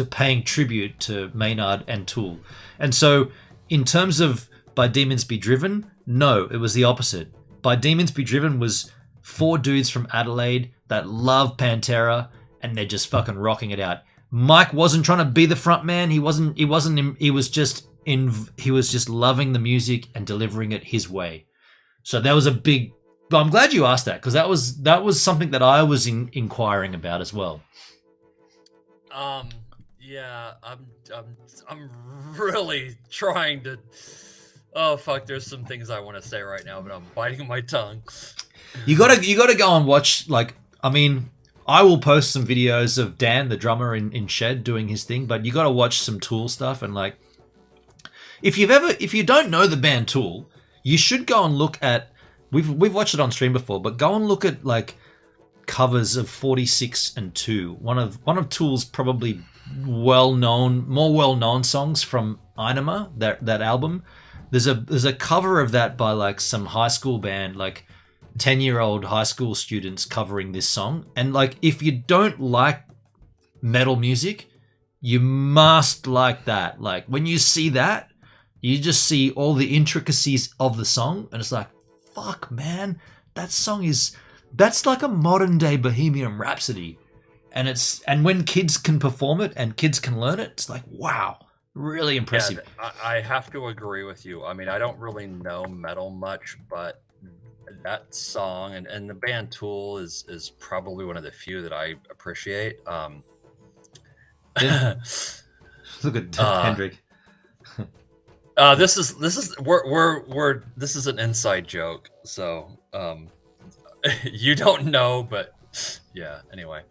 paying tribute to Maynard and Tool. And so in terms of By Demons Be Driven, no, it was the opposite. By Demons Be Driven was 4 dudes from Adelaide that love Pantera, and they're just fucking rocking it out. Mike wasn't trying to be the front man. He was just loving the music and delivering it his way. So that was a big. But I'm glad you asked that, because that was something that I was inquiring about as well. Yeah, I'm really trying to. Oh fuck! There's some things I want to say right now, but I'm biting my tongue. You gotta go and watch. Like, I mean, I will post some videos of Dan, the drummer in Shed, doing his thing. But you gotta watch some Tool stuff, and like, if you don't know the band Tool, you should go and look at. We've watched it on stream before, but go and look at like covers of 46 and 2. One of Tool's probably more well-known songs from Einema, that album. There's a cover of that by like some high school band, like 10-year-old high school students covering this song. And like, if you don't like metal music, you must like that. Like when you see that, you just see all the intricacies of the song, and it's like, fuck, man, that's like a modern day Bohemian Rhapsody. And when kids can perform it and kids can learn it, it's like, wow, really impressive. Yeah, I have to agree with you. I mean, I don't really know metal much, but that song and the band Tool is probably one of the few that I appreciate. Look at Hendrik. This is an inside joke, so you don't know, but Yeah. Anyway.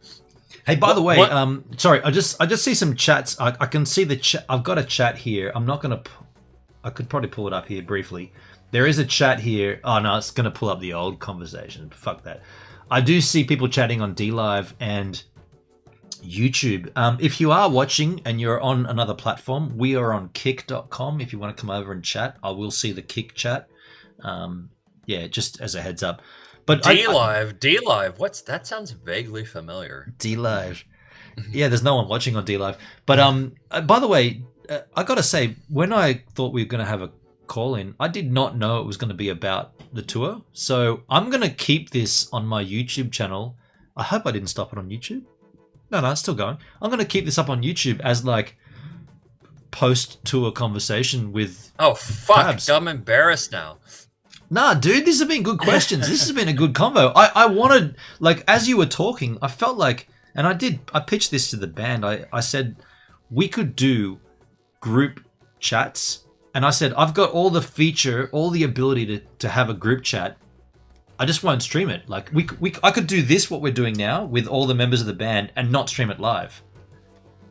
Hey, by the way, What? sorry, I just see some chats. I can see the chat. I've got a chat here. I'm not gonna. I could probably pull it up here briefly. There is a chat here. Oh no, it's gonna pull up the old conversation. Fuck that. I do see people chatting on DLive and YouTube. If you are watching and you're on another platform, we are on kick.com. If you want to come over and chat, I will see the Kick chat. Yeah, just as a heads up. But D-Live. What's that? Sounds vaguely familiar. DLive. Yeah, there's no one watching on DLive. But by the way, I gotta say, when I thought we were gonna have a call in, I did not know it was gonna be about the tour. So I'm gonna keep this on my YouTube channel. I hope I didn't stop it on YouTube. No, it's still going. I'm gonna keep this up on YouTube as like post-tour conversation with. Oh fuck! Tabs. I'm embarrassed now. Nah, dude, these have been good questions. This has been a good convo. I wanted, like, as you were talking, I felt like, and I pitched this to the band. I said we could do group chats, and I said I've got all the ability to have a group chat. I just won't stream it. Like I could do this, what we're doing now, with all the members of the band, and not stream it live.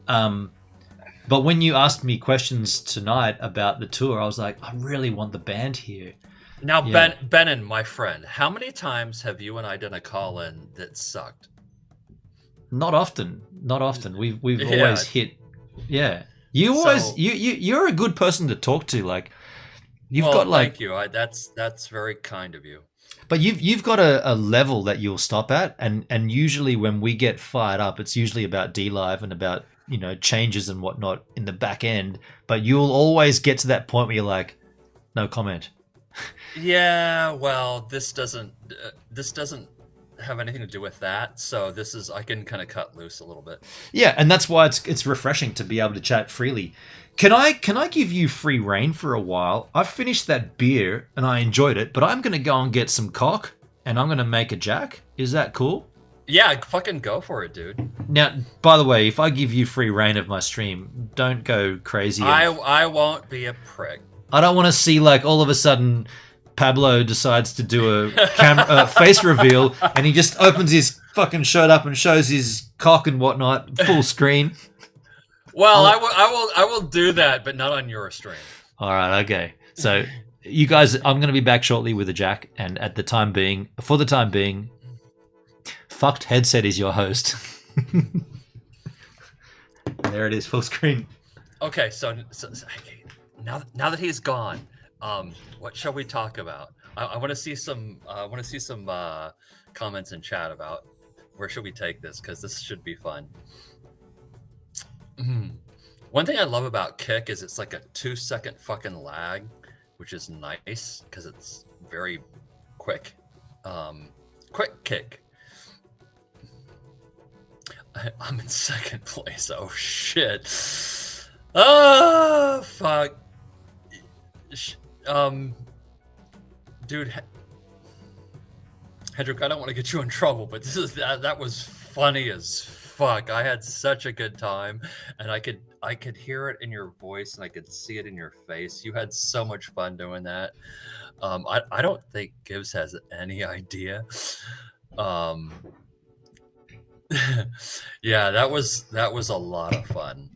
But when you asked me questions tonight about the tour, I was like, I really want the band here. Now, yeah. Benin, my friend, how many times have you and I done a call in that sucked? Not often. We've always hit. Yeah, you're a good person to talk to. Like, thank you. That's very kind of you. But you've got a level that you'll stop at, and usually when we get fired up, it's usually about DLive and about changes and whatnot in the back end. But you'll always get to that point where you're like, no comment. Yeah, well, this doesn't have anything to do with that. So I can kind of cut loose a little bit. Yeah, and that's why it's refreshing to be able to chat freely. Can I give you free reign for a while? I've finished that beer and I enjoyed it, but I'm gonna go and get some cock and I'm gonna make a jack. Is that cool? Yeah, fucking go for it, dude. Now, by the way, if I give you free reign of my stream, don't go crazy. I won't be a prick. I don't want to see like all of a sudden Pablo decides to do a face reveal and he just opens his fucking shirt up and shows his cock and whatnot full screen. Well, I will do that, but not on your stream. All right, okay. So you guys, I'm going to be back shortly with a jack, and for the time being, fucked headset is your host. There it is, full screen. Okay, so now that he's gone, what shall we talk about? I want to see some. Comments in chat about where should we take this, because this should be fun. One thing I love about Kick is it's like a 2-second fucking lag, which is nice because it's very quick. Quick Kick. I'm in second place. Oh shit. Oh fuck. Dude, Hendrik, I don't want to get you in trouble, but that was funny as fuck. I had such a good time, and I could hear it in your voice, and I could see it in your face. You had so much fun doing that. I don't think Gibbs has any idea. Yeah, that was a lot of fun.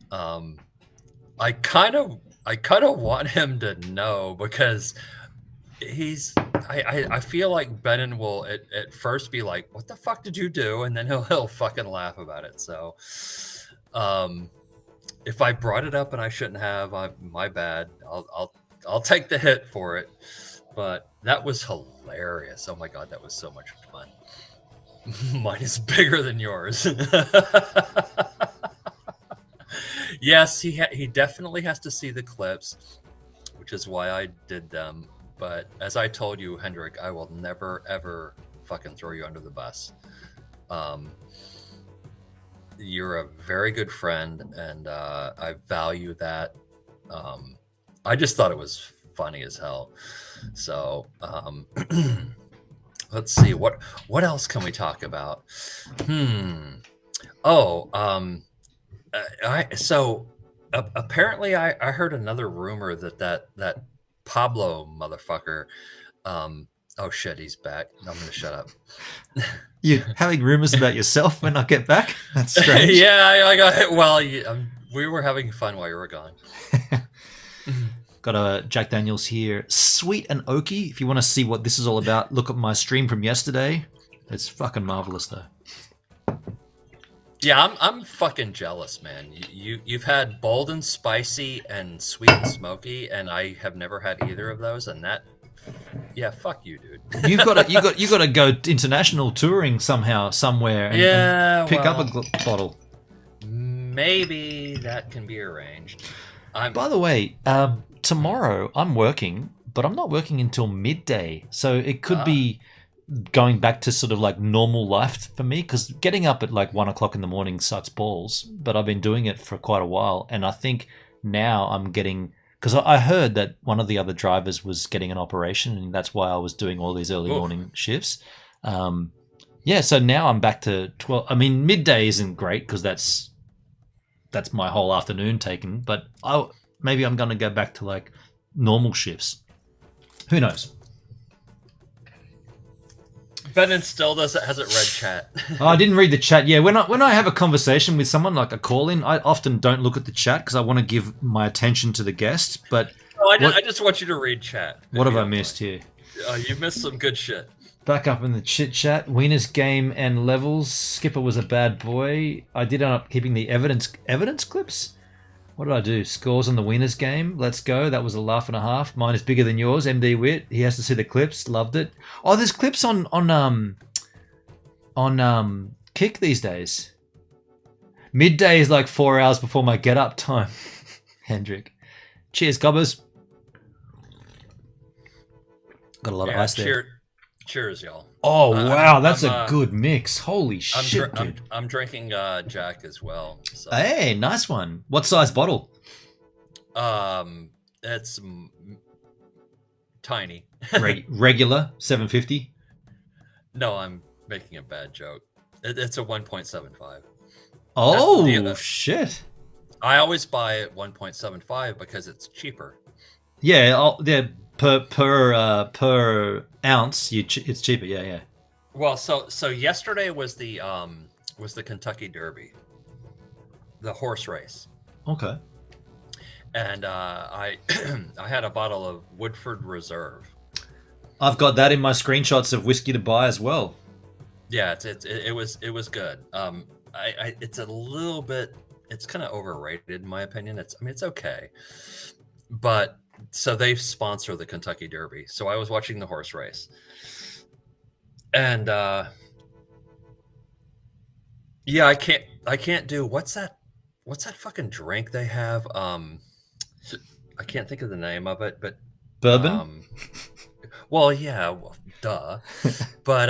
I kind of want him to know, because I feel like Benin will at first be like, what the fuck did you do? And then he'll fucking laugh about it. So if I brought it up and I shouldn't have, my bad. I'll take the hit for it. But that was hilarious. Oh my god, that was so much fun. Mine is bigger than yours. Yes, he definitely has to see the clips, which is why I did them. But as I told you, Hendrik, I will never, ever fucking throw you under the bus. You're a very good friend, and I value that. I just thought it was funny as hell. So let's see, what else can we talk about? Apparently I heard another rumor that Pablo motherfucker Oh shit, he's back. I'm gonna shut up. You're having rumors about yourself when I get back? That's strange. Yeah, I got it. Well, we were having fun while you were gone. Got a Jack Daniels here. Sweet and oaky. If you want to see what this is all about, look at my stream from yesterday. It's fucking marvelous, though. Yeah, I'm fucking jealous, man. You've had bold and spicy and sweet and smoky, and I have never had either of those. And that, yeah, fuck you, dude. You got to go international touring somehow, somewhere, and pick up a bottle. Maybe that can be arranged. By the way, tomorrow I'm working, but I'm not working until midday, so it could be going back to sort of like normal life for me, because getting up at like 1 o'clock in the morning sucks balls, but I've been doing it for quite a while, and I think now I'm getting, because I heard that one of the other drivers was getting an operation, and that's why I was doing all these early morning shifts. Yeah, so now I'm back to 12. I mean, midday isn't great because that's my whole afternoon taken, but maybe I'm going to go back to like normal shifts. Who knows? Bennett still hasn't read chat. I didn't read the chat. Yeah, when I have a conversation with someone, like a call-in, I often don't look at the chat because I want to give my attention to the guest. But I just want you to read chat. What have I missed here? You missed some good shit. Back up in the chit chat. Wiener's game and levels. Skipper was a bad boy. I did end up keeping the evidence clips. What did I do? Scores on the Wieners game. Let's go. That was a laugh and a half. Mine is bigger than yours. MD Wit. He has to see the clips. Loved it. Oh, there's clips on Kick these days. Midday is like 4 hours before my get up time. Hendrik. Cheers, Cobbers. Got a lot of ice there. Cheers, y'all. Oh, wow. That's a good mix. Holy shit, dude. I'm drinking Jack as well. So. Hey, nice one. What size bottle? It's tiny. Regular, 750? No, I'm making a bad joke. It's a 1.75. Oh, shit. I always buy it 1.75 because it's cheaper. Yeah, per ounce, it's cheaper. Yeah. Well, so yesterday was the Kentucky Derby, the horse race. Okay. And I I had a bottle of Woodford Reserve. I've got that in my screenshots of whiskey to buy as well. Yeah, it was good. It's a little bit, it's kind of overrated in my opinion. It's okay, but. So they sponsor the Kentucky Derby. So I was watching the horse race. And yeah, I can't do what's that fucking drink they have? I can't think of the name of it, but bourbon? Well, yeah, duh. But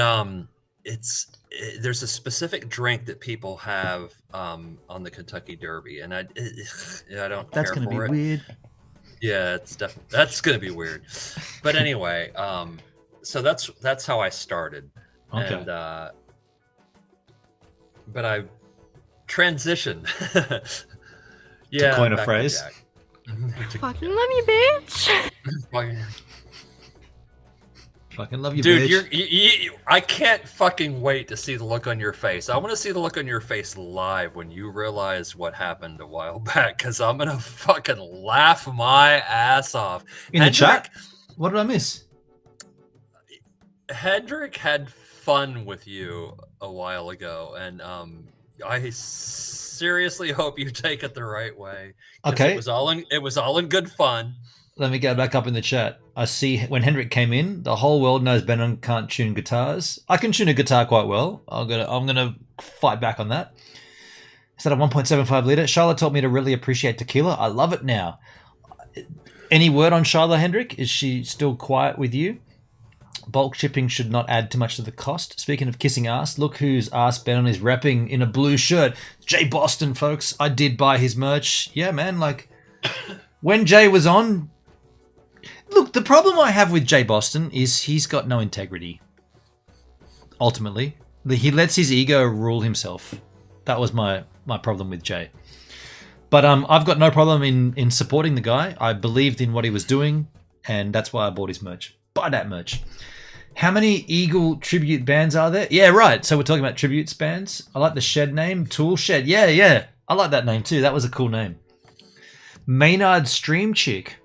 there's a specific drink that people have on the Kentucky Derby, and I don't That's care for it. That's going to be weird. Yeah, that's gonna be weird. But anyway, so that's how I started. Okay. And but I transitioned. Yeah. To coin a phrase. Fucking love you, bitch. Fucking love you, dude. bitch. I can't fucking wait to see the look on your face. I want to see the look on your face live when you realize what happened a while back, because I'm gonna fucking laugh my ass off. In the chat? What did I miss? Hendrik had fun with you a while ago, and I seriously hope you take it the right way. Okay. It was all in good fun. Let me go back up in the chat. I see when Hendrik came in, the whole world knows Benon can't tune guitars. I can tune a guitar quite well. I'm gonna fight back on that. Is that a 1.75 liter? Charlotte taught me to really appreciate tequila. I love it now. Any word on Charlotte, Hendrik? Is she still quiet with you? Bulk shipping should not add too much to the cost. Speaking of kissing ass, look whose ass Benon is repping in a blue shirt. Jay Boston, folks. I did buy his merch. Yeah, man. Like when Jay was on. Look, the problem I have with Jay Boston is he's got no integrity. Ultimately, he lets his ego rule himself. That was my problem with Jay. But I've got no problem in supporting the guy. I believed in what he was doing, and that's why I bought his merch. Buy that merch. How many Eagle tribute bands are there? Yeah, right. So we're talking about tributes bands. I like the Shed name. Tool Shed. Yeah. I like that name too. That was a cool name. Maynard Stream Chick.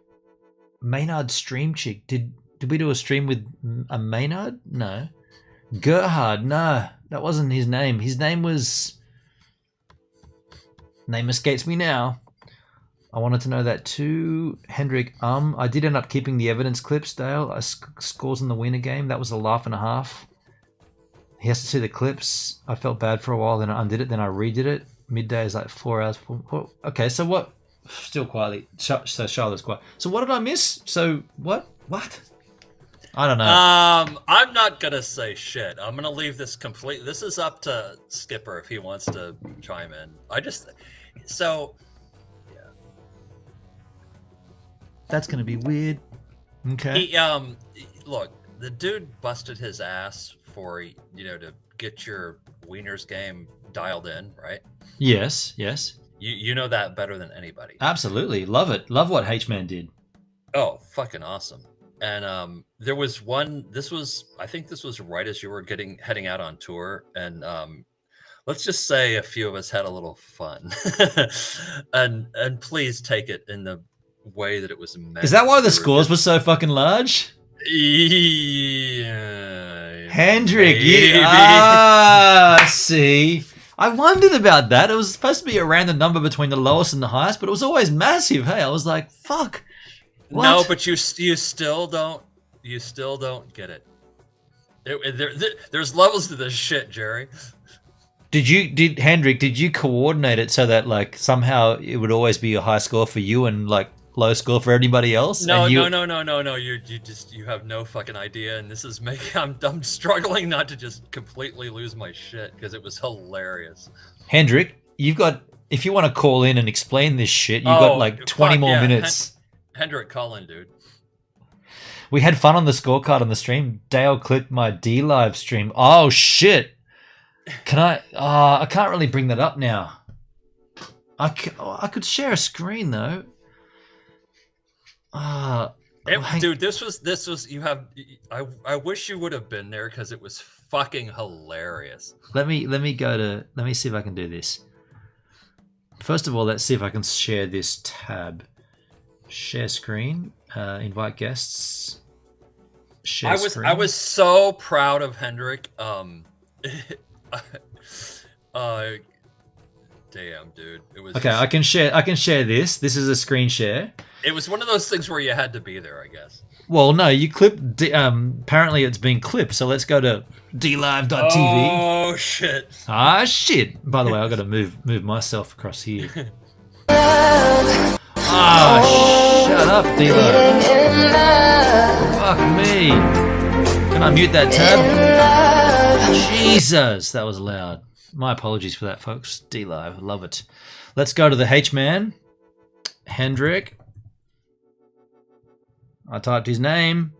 Did we do a stream with a Maynard? No. Gerhard. No, that wasn't his name. His name was... Name escapes me now. I wanted to know that too. Hendrik, I did end up keeping the evidence clips, Dale. Scores in the winner game. That was a laugh and a half. He has to see the clips. I felt bad for a while, then I undid it, then I redid it. Midday is like 4 hours. Okay, so what? Still quietly. So Charlotte's quiet. So what did I miss? So what? I don't know. I'm not gonna say shit. I'm gonna leave this complete. This is up to Skipper if he wants to chime in. That's gonna be weird. Okay. Look, the dude busted his ass for to get your Wieners game dialed in, right? Yes. You know that better than anybody. Absolutely, love it. Love what H-Man did. Oh, fucking awesome! And there was one. I think this was right as you were heading out on tour, and let's just say a few of us had a little fun, and please take it in the way that it was meant. Is that why the scores were so fucking large? Yeah, Hendrik, see. I wondered about that. It was supposed to be a random number between the lowest and the highest, but it was always massive. Hey, I was like, fuck. What? No, but you still don't get it. There's levels to this shit, Jerry. Hendrik, did you coordinate it so that like somehow it would always be a high score for you and like low score for everybody else? No. You have no fucking idea, and this is making I'm struggling not to just completely lose my shit because it was hilarious. Hendrik, if you want to call in and explain this shit, you've got like 20 more minutes. Hendrik, call in, dude. We had fun on the scorecard on the stream. Dale clipped my D live stream. Oh shit! Can I? I can't really bring that up now. I could share a screen though. Dude, this was you have. I wish you would have been there because it was fucking hilarious. Let me see if I can do this. First of all, let's see if I can share this tab. Share screen. Invite guests. Share screen. I was so proud of Hendrik. Damn, dude. It was okay. I can share this. This is a screen share. It was one of those things where you had to be there, I guess. Well, no, you clipped. Apparently, it's been clipped. So let's go to dlive.tv. Oh shit! Shit! By the way, I've got to move myself across here. Shut up, D-Live. Fuck me. Can I mute that tab? Jesus, that was loud. My apologies for that, folks. D-Live, love it. Let's go to the H-Man. Hendrik. I typed his name.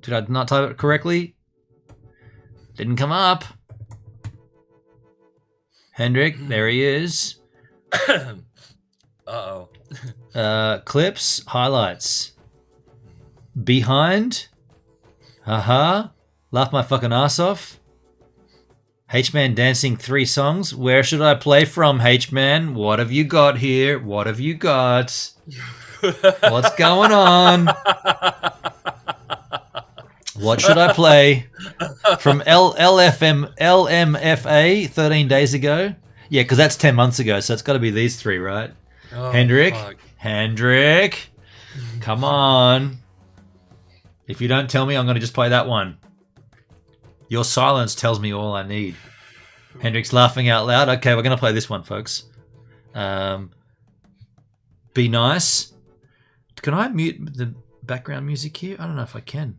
Did I not type it correctly? Didn't come up. Hendrik, there he is. Uh-oh. Clips, highlights. Behind. Laugh my fucking ass off. H-Man dancing 3 songs. Where should I play from, H-Man? What have you got here? What have you got? What's going on? What should I play? From LMFA 13 days ago? Yeah, because that's 10 months ago, so it's got to be these 3, right? Oh, Hendrik? fuck. Hendrik? Come on. If you don't tell me, I'm going to just play that one. Your silence tells me all I need. Hendrik's laughing out loud. Okay, we're going to play this one, folks. Be nice. Can I mute the background music here? I don't know if I can.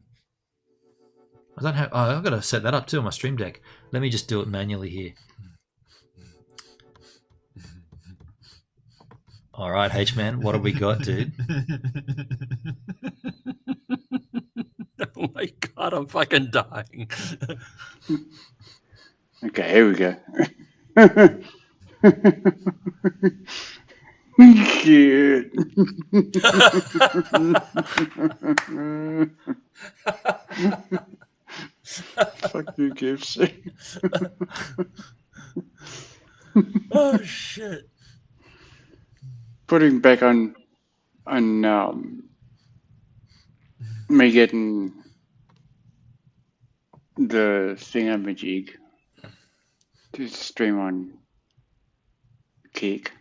I don't have... Oh, I've got to set that up too on my stream deck. Let me just do it manually here. All right, H-Man, what have we got, dude? Oh my god, I'm fucking dying. Okay, here we go. Shit. Fuck you, Gibbs. Oh shit. Putting back on me getting the thingamajig to stream on Kick.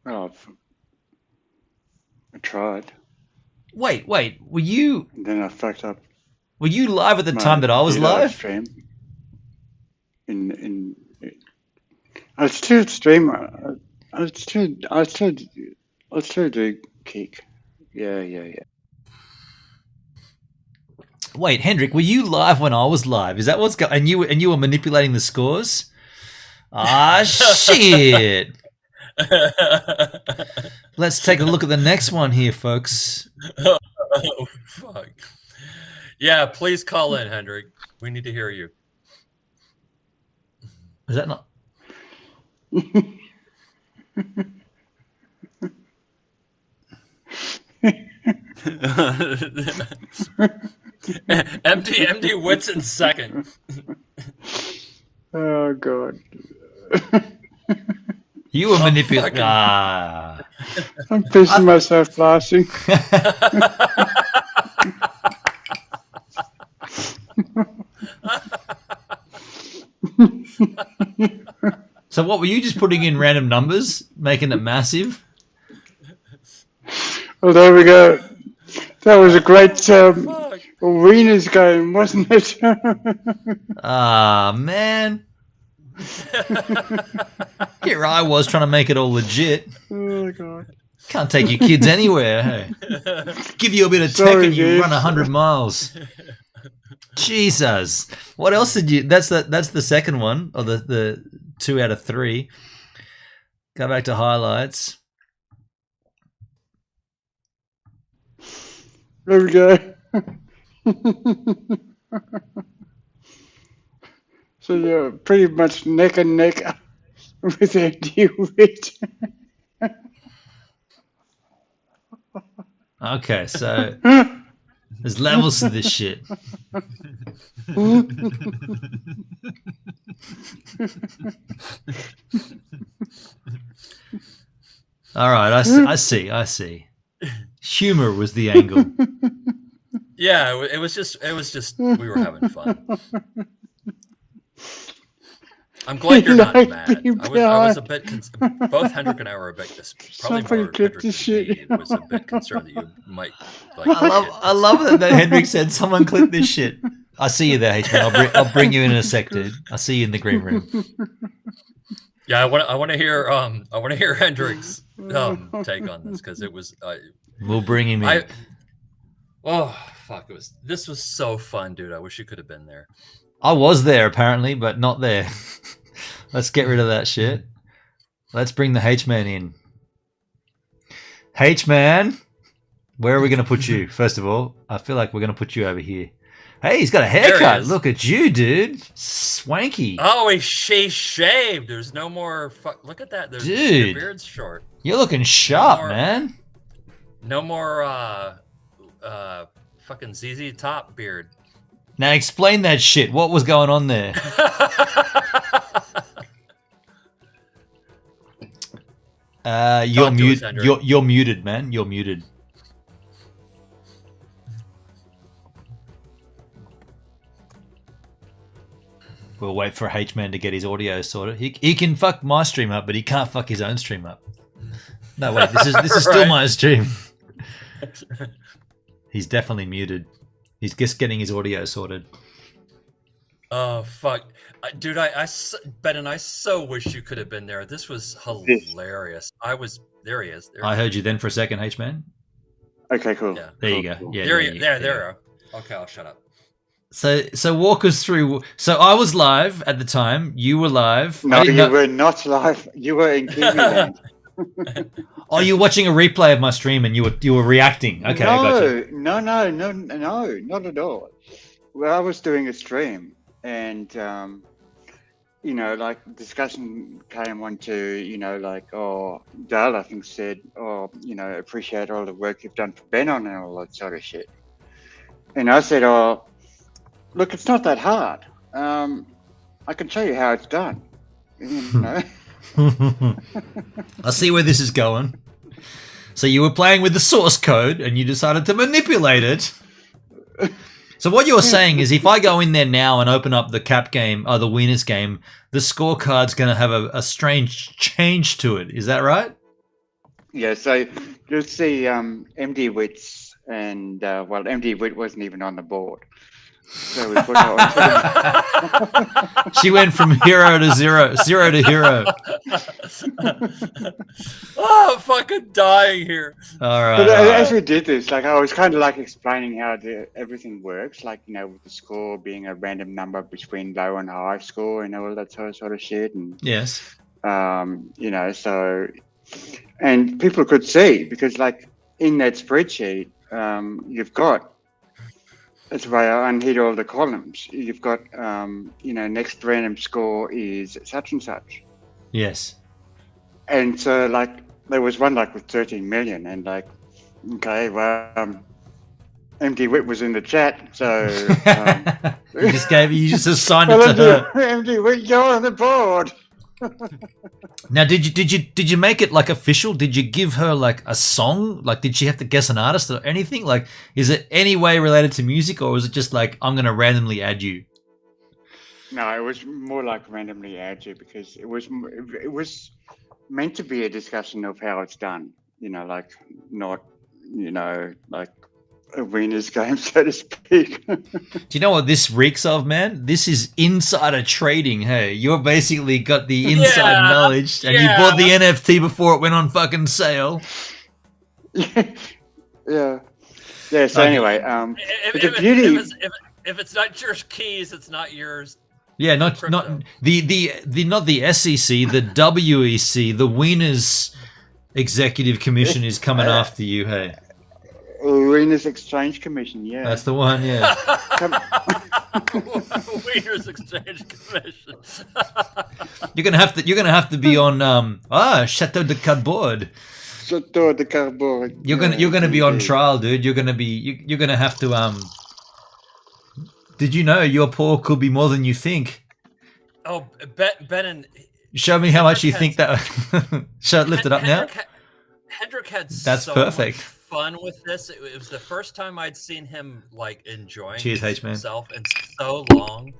Oh, I tried, Wait, were you and then I fucked up live at the my time that I was live? stream. I still stream. I still do Kick. Yeah. Wait, Hendrik, were you live when I was live? Is that what's going? And you were manipulating the scores? Ah, shit. Let's take a look at the next one here, folks. Oh, fuck. Yeah, please call in, Hendrik. We need to hear you. Is that not? empty wits in second. Oh god. You were manipulating. fucking- Ah. I'm pissing myself laughing. So what were you just putting in random numbers, making it massive? Well, there we go. That was a great Fuck. arenas game, wasn't it? Ah, man. Here I was trying to make it all legit. Oh god. Can't take your kids anywhere. Hey. Give you a bit of tech Sorry, and you dude. run 100 miles. Jesus. What else did you? That's the second one, or the 2 out of 3. Go back to highlights. There we go. So you're pretty much neck and neck with Andy Witt. Okay, so there's levels to this shit. All right, I see. Humor was the angle. Yeah, it was just we were having fun. I'm glad you're not Like mad. being I was a bad. bit both Hendrik and I were a bit probably Somebody more clip Hendrik this than me. shit. Was a bit concerned that you might like I love that Hendrik said, "Someone clip this shit." I see you there, H-Man. I'll bring you in a sec, dude. I see you in the green room. Yeah, I want to hear Hendrik's take on this because it was We'll bring him in. oh fuck, this was so fun, dude. I wish you could have been there. I was there apparently, but not there. Let's get rid of that shit. Let's bring the H-Man in. H-Man, where are we going to put you? First of all, I feel like we're going to put you over here. Hey, he's got a There he haircut. is. Look at you, dude. Swanky. Oh, he shaved. There's no more. Look at that. Your Dude. beard's short. You're looking sharp, more- man. No more fucking ZZ Top beard. Now explain that shit. What was going on there? You're Talk to us, muted. Hendrik. You're muted, man. You're muted. We'll wait for H-Man to get his audio sorted. He can fuck my stream up, but he can't fuck his own stream up. No, wait. This is still Right. my stream. He's definitely muted. He's just getting his audio sorted. Oh fuck, dude! Ben and I so wish you could have been there. This was hilarious. There he is. There I heard you then for a second, H-Man. Okay, cool. Yeah. There you Cool, go. cool. Yeah, There you you go. are. Okay, I'll shut up. So walk us through. So I was live at the time. You were live. I No, didn't you know- were not live. You were in Kiwiland. Oh, you're watching a replay of my stream and you were reacting. Okay, I gotcha. No, not at all. Well, I was doing a stream, and like discussion came on to, Dale, I think, said, appreciate all the work you've done for Ben on and all that sort of shit. And I said, Look, it's not that hard. I can show you how it's done. You know? I see where this is going. So you were playing with the source code and you decided to manipulate it. So what you're saying is if I go in there now and open up the cap game or the winners game, the scorecard's going to have a strange change to it. Is that right? Yeah, so you'll see MD Wits and, well, MD Wit wasn't even on the board. So we put her on. She went from hero to zero to hero. Oh, I'm fucking dying here. All right. But all right. as we did this, like I was kind of like explaining how everything works, like, you know, with the score being a random number between low and high score and all that sort of shit. And, Yes. you know, so, and people could see because like in that spreadsheet, you've got, that's why I unhid all the columns. You've got, you know, next random score is such and such. Yes. And so, like, there was one, like, with 13 million. And, like, okay, well, MD Wit was in the chat. So, you just assigned it to her. MD Wit, you're on the board. Now, did you make it like official? Did you give her like a song? Like, did she have to guess an artist or anything? Like, is it any way related to music, or was it just like I'm gonna randomly add you? No, it was more like randomly add you because it was meant to be a discussion of how it's done. You know, like not, you know, like a winner's game, so to speak. Do you know what this reeks of, man? This is insider trading. Hey, you're basically got the inside knowledge, and you bought the NFT before it went on fucking sale. Yeah. So anyway, If, the beauty. if it's not your keys, it's not yours. Yeah, not the not the SEC, the WEC, the Wieners Executive Commission is coming after you. Hey, Wieners Exchange Commission. Yeah, that's the one. Yeah. Wieners Exchange Commission. You're gonna have to be on Chateau de Cardboard. Chateau de Cardboard. You're gonna be on trial, dude. You're gonna have to Did you know your paw could be more than you think? Oh, Ben and show me how much you think that. Lift it up now. Hendrik had That's so perfect. much fun with this. It was the first time I'd seen him like enjoying himself in so long,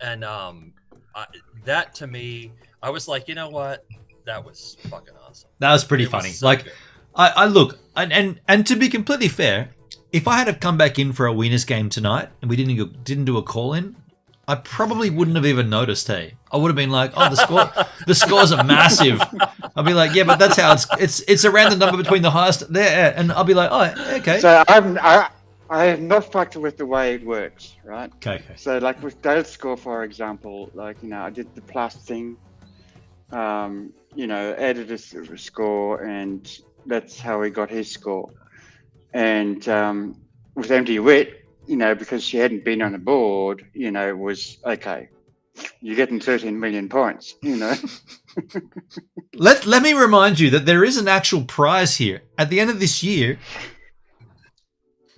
and that to me, I was like, you know what, that was fucking awesome. That was pretty funny. So like, good. I look, and to be completely fair, if I had to come back in for a winners game tonight and we didn't do a call in, I probably wouldn't have even noticed. Hey, I would have been like, "Oh, the scores are massive." I'll be like, "Yeah, but that's how it's a random number between the highest there," and I'll be like, "Oh, okay." So I have not fucked with the way it works, right? Okay. So like with Dale's score, for example, like, you know, I did the plus thing, you know, added a score, and that's how he got his score. And with MD Wit, you know, because she hadn't been on the board, you know, it was okay. You're getting 13 million points, you know. Let me remind you that there is an actual prize here. At the end of this year,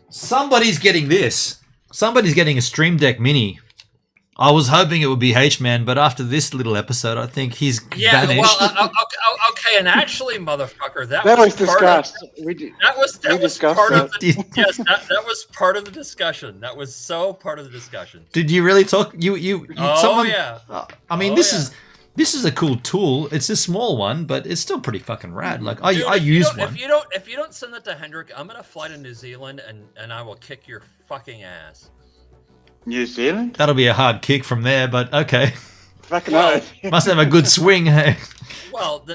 somebody's getting this. Somebody's getting a Stream Deck Mini. I was hoping it would be H-Man, but after this little episode, I think he's vanished. Well, okay, and actually, motherfucker, that was discussed. That was discussed part that. of the yes, that was part of the discussion. That was so part of the discussion. Did you really talk? Someone, yeah. I mean, this is a cool tool. It's a small one, but it's still pretty fucking rad. Like I use one. If you don't send that to Hendrik, I'm gonna fly to New Zealand and I will kick your fucking ass. New Zealand? That'll be a hard kick from there, but okay. Fucking hell. Must have a good swing, hey. Well,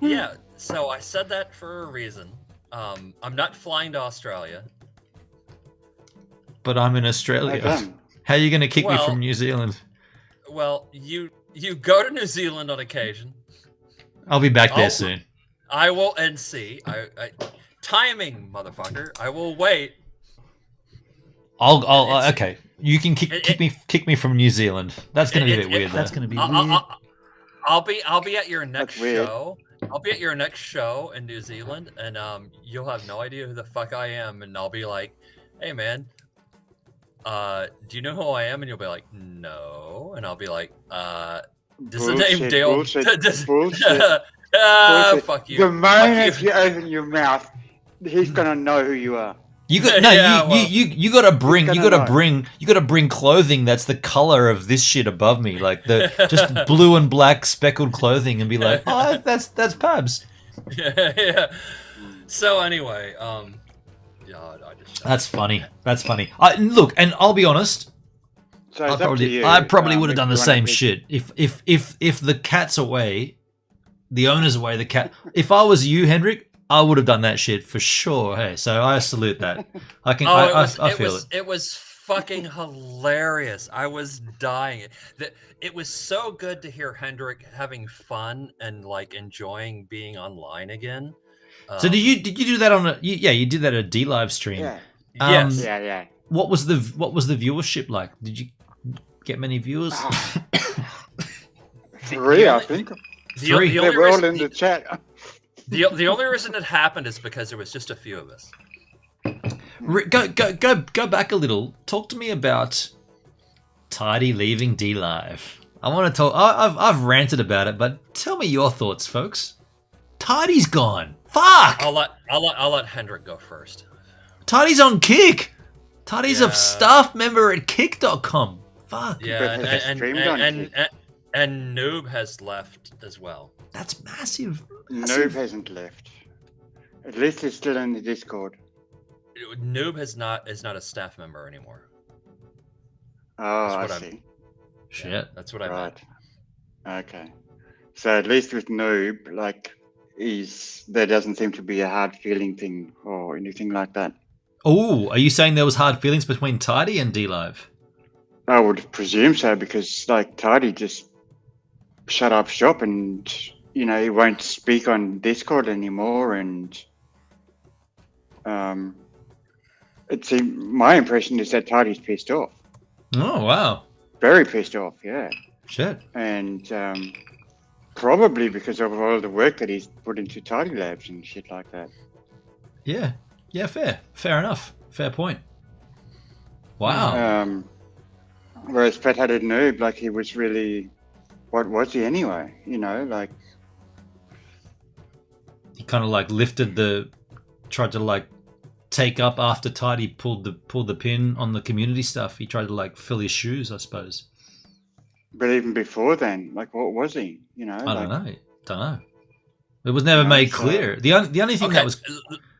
yeah. So I said that for a reason. I'm not flying to Australia. But I'm in Australia. Okay. How are you going to kick me from New Zealand? Well, you go to New Zealand on occasion. I'll be back there soon. I will see. I timing, motherfucker. I will wait. Okay. You can kick me from New Zealand. That's going to be a bit weird. That's going to be weird. I'll be at your next weird. show. I'll be at your next show in New Zealand, and you'll have no idea who the fuck I am, and I'll be like, "Hey, man, do you know who I am? And you'll be like, no. And I'll be like, does the Bullshit, name Dale? bullshit, does- bullshit. Ah, fuck you. The moment Fuck you. you open your mouth, he's gonna know who you are. You got no. Yeah, You gotta bring. You gonna gotta know. bring. You gotta bring clothing that's the color of this shit above me, like the just blue and black speckled clothing, and be like, oh, that's Pabs. Yeah. So anyway, yeah, I just. That's funny. That's funny. Look, and I'll be honest. So I it's up to you. probably would have if done the you wanna same pick- shit if the cat's away, the owner's away, the cat. If I was you, Hendrik, I would have done that shit for sure. Hey, so I salute that. I can. I feel it. It was fucking hilarious. I was dying. It was so good to hear Hendrik having fun and like enjoying being online again. So did you do that on a? You did that at a D live stream. Yeah, Yes. yeah. What was the viewership like? Did you get many viewers? Three, I think. The, Three. the They only were all reason, in the chat. the only reason it happened is because there was just a few of us. Go back a little. Talk to me about Tidy leaving D Live. I want to talk. I've ranted about it, but tell me your thoughts, folks. Tidy's gone. Fuck. I'll let Hendrik go first. Tidy's on Kick. Tidy's Yeah. a staff member at Kick.com. Fuck. Yeah, But has it streamed on and Noob has left as well. That's massive. Noob hasn't left. At least he's still in the Discord. Noob is not a staff member anymore. Oh, That's I what I'm- see. Shit. That's what I meant. Right. Okay. So at least with Noob, like, there doesn't seem to be a hard feeling thing or anything like that. Oh, are you saying there was hard feelings between Tidy and D Live? I would presume so because, like, Tidy just shut up shop and, he won't speak on Discord anymore. And my impression is that Tidy's pissed off. Oh wow. Very pissed off, yeah. Shit. And probably because of all the work that he's put into Tidy Labs and shit like that. Yeah. Yeah. Fair enough. Fair point. Wow. Whereas Fat-Headed Noob, like, he was really, what was he anyway? Like, He kind of like tried to like take up after Tidy pulled the pin on the community stuff. He tried to like fill his shoes, I suppose. but even before then, like, what was he? I don't know. It was never made clear. The only thing Okay. that was.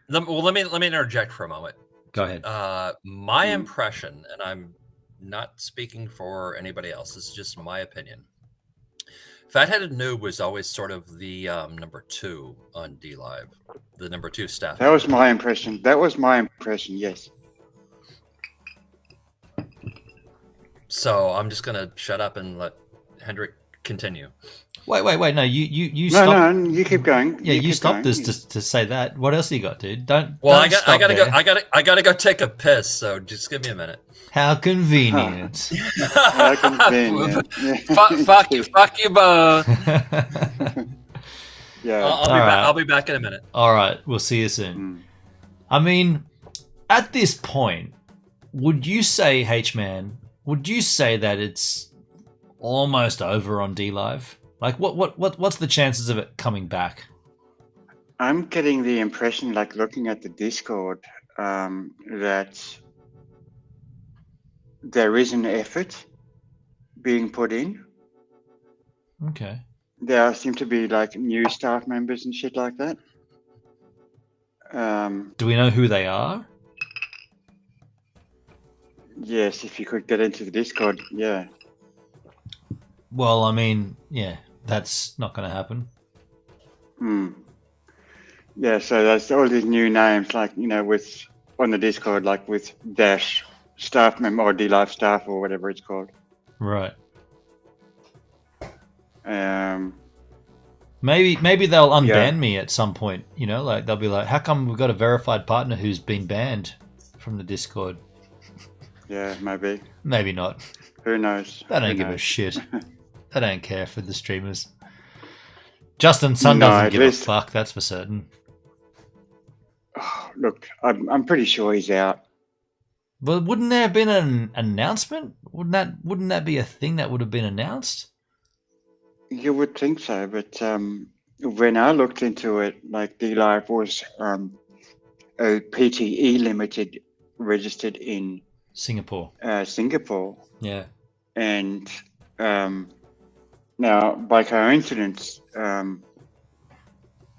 Well, let me interject for a moment. Go ahead. My impression, and I'm not speaking for anybody else. This is just my opinion. Fat-Headed Noob was always sort of the number 2 on D Live, the number 2 staff. That was my impression. Yes. So I'm just gonna shut up and let Hendrik continue. Wait. No, you No, stopped. no, you keep going. Yeah, you keep stopped going. this to say that. What else you got, dude? Don't. Well, don't I gotta stop go. there. I gotta go take a piss. So just give me a minute. How convenient. How convenient. fuck you both. Yeah. I'll be back in a minute. All right, we'll see you soon. Mm. I mean, at this point, would you say, H-Man, would you say that it's almost over on D Live? Like, what's the chances of it coming back? I'm getting the impression, like, looking at the Discord, that there is an effort being put in. Okay. There seem to be, like, new staff members and shit like that. Do we know who they are? Yes, if you could get into the Discord, yeah. Well, I mean, yeah, that's not going to happen. Yeah, so there's all these new names, like, with on the Discord, like with Dash staff member or D Live staff or whatever it's called. Right. Maybe Maybe they'll unban me at some point. Like they'll be like, "How come we've got a verified partner who's been banned from the Discord?" Yeah, maybe. Maybe not. Who knows? They don't Who give a knows? shit. They don't care for the streamers. Justin Sun No, doesn't at give least- a fuck. That's for certain. Look, I'm pretty sure he's out. But wouldn't there have been an announcement? Wouldn't that be a thing that would have been announced? You would think so, but when I looked into it, like D-Live was a PTE limited registered in Singapore. Singapore, Yeah. and now by coincidence,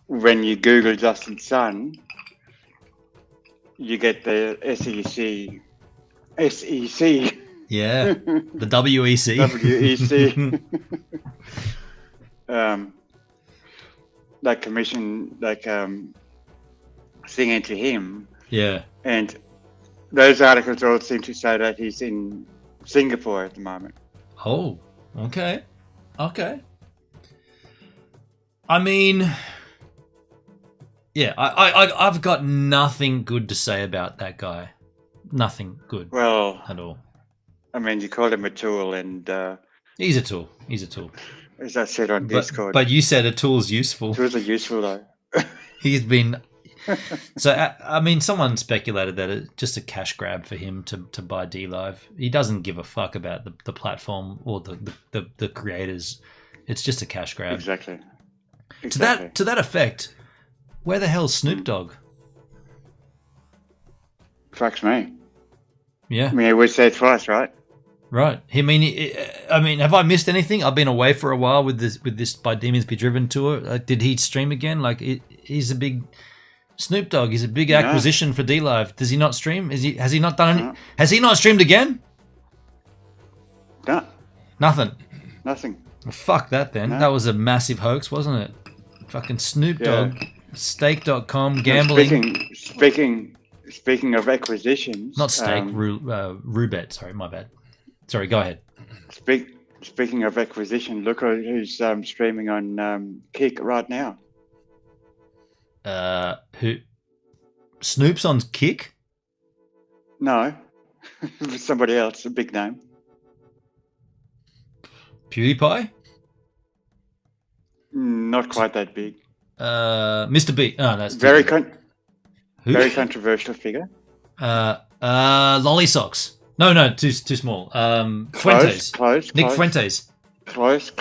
when you Google Justin Sun, you get the SEC. Yeah. The WEC. WEC. Like commission, like singing to him, Yeah. and those articles all seem to say that he's in Singapore at the moment. Oh, okay. Okay. I mean, yeah, I've got nothing good to say about that guy. Nothing good Well, at all. I mean, you called him a tool, and He's a tool. He's a tool. as I said on Discord, But you said a tool's useful. tools are useful though. He's been. So, I mean, someone speculated that it's just a cash grab for him to buy D-Live. He doesn't give a fuck about the platform or the creators. It's just a cash grab. Exactly. To that effect, where the hell's Snoop Dogg? Fucks me. Yeah. I mean, we said twice, right? Right. I mean, have I missed anything? I've been away for a while with this By Demons Be Driven tour. Did he stream again? Like, he's a big Snoop Dogg. He's a big acquisition for D-Live. Does he not stream? Has he not done any? No. Has he not streamed again? No, Nothing. nothing. Well, fuck that then. No. That was a massive hoax, wasn't it? Fucking Snoop Yeah. Dogg, Stake.com, gambling. Speaking of acquisitions, Not Stake, Rubet. Sorry, my bad. Sorry, go ahead. Speaking of acquisition, look who's streaming on Kick right now. Who? Snoop's on Kick? No, somebody else, a big name. PewDiePie? Not quite that big. Mr. B. Oh, that's Very Who? very controversial figure. Lolly Socks. No, too small. Fuentes. Close. Nick Fuentes. Close.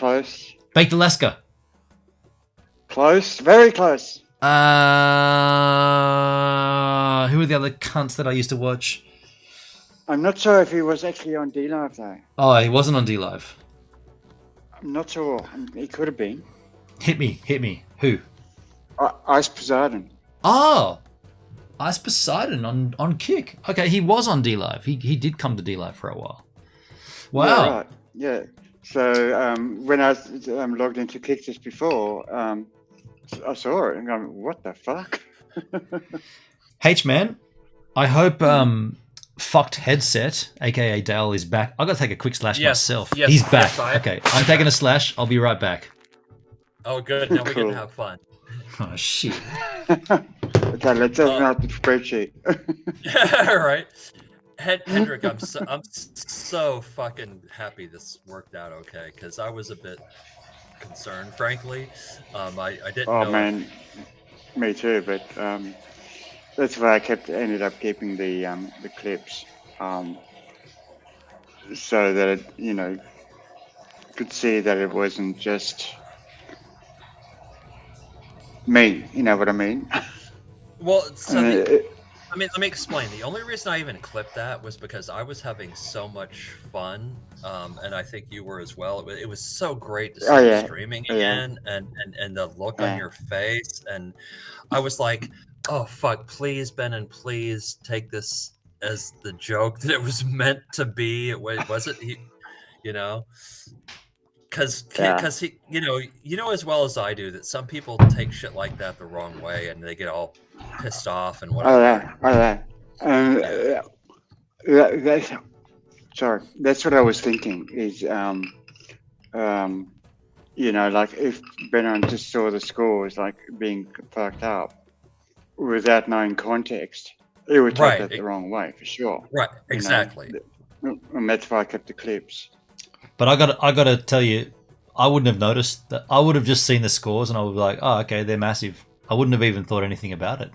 Baked Alaska. Close. Very close. Who are the other cunts that I used to watch? I'm not sure if he was actually on D-Live though. Oh, he wasn't on D-Live. I'm not sure. He could have been. Hit me. Who? Ice Poseidon. Oh, Ice Poseidon on Kick. Okay, he was on D-Live. He did come to D-Live for a while. Wow. Yeah, right. Yeah. So when I was logged into Kick just before, I saw it and I'm, what the fuck? H-Man, I hope Fucked Headset, aka Dale, is back. I gotta take a quick slash myself. Yes, He's back. yes, Okay, I'm taking a slash. I'll be right back. Oh, good. Now we Cool. can have fun. Oh shit. Okay, let's open out the spreadsheet. Yeah, right. Hendrik, I'm so fucking happy this worked out okay, because I was a bit concerned, frankly. I didn't know. Oh man, me too. But that's why I ended up keeping the clips, so that it, could see that it wasn't just me. You know what I mean? Well, so And let me explain. The only reason I even clipped that was because I was having so much fun, and I think you were as well. It was so great to see you streaming again, and the look on your face, and I was like, "Oh fuck, please, Ben, please take this as the joke that it was meant to be." Was it? Because he, as well as I do that some people take shit like that the wrong way and they get all pissed off and whatever. That's what I was thinking. Is like if Benon just saw the scores like being fucked up without knowing context, he would take that the wrong way for sure. Right, exactly. And that's why I kept the clips. But I gotta tell you, I wouldn't have noticed that. I would have just seen the scores and I would be like, oh, okay, they're massive. I wouldn't have even thought anything about it.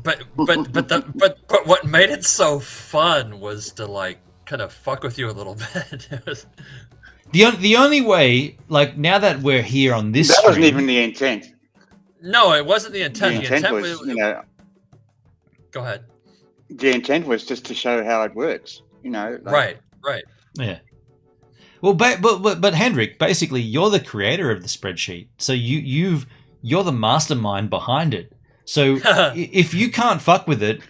but what made it so fun was to like kind of fuck with you a little bit. It was, The only way, like now that we're here on this, That wasn't stream- even the intent. no, it wasn't the The intent. intent was, you know, Go ahead. the intent was just to show how it works. You know, like, Right. Yeah. Well, but Hendrik, basically, you're the creator of the spreadsheet, so you're the mastermind behind it. So if you can't fuck with it,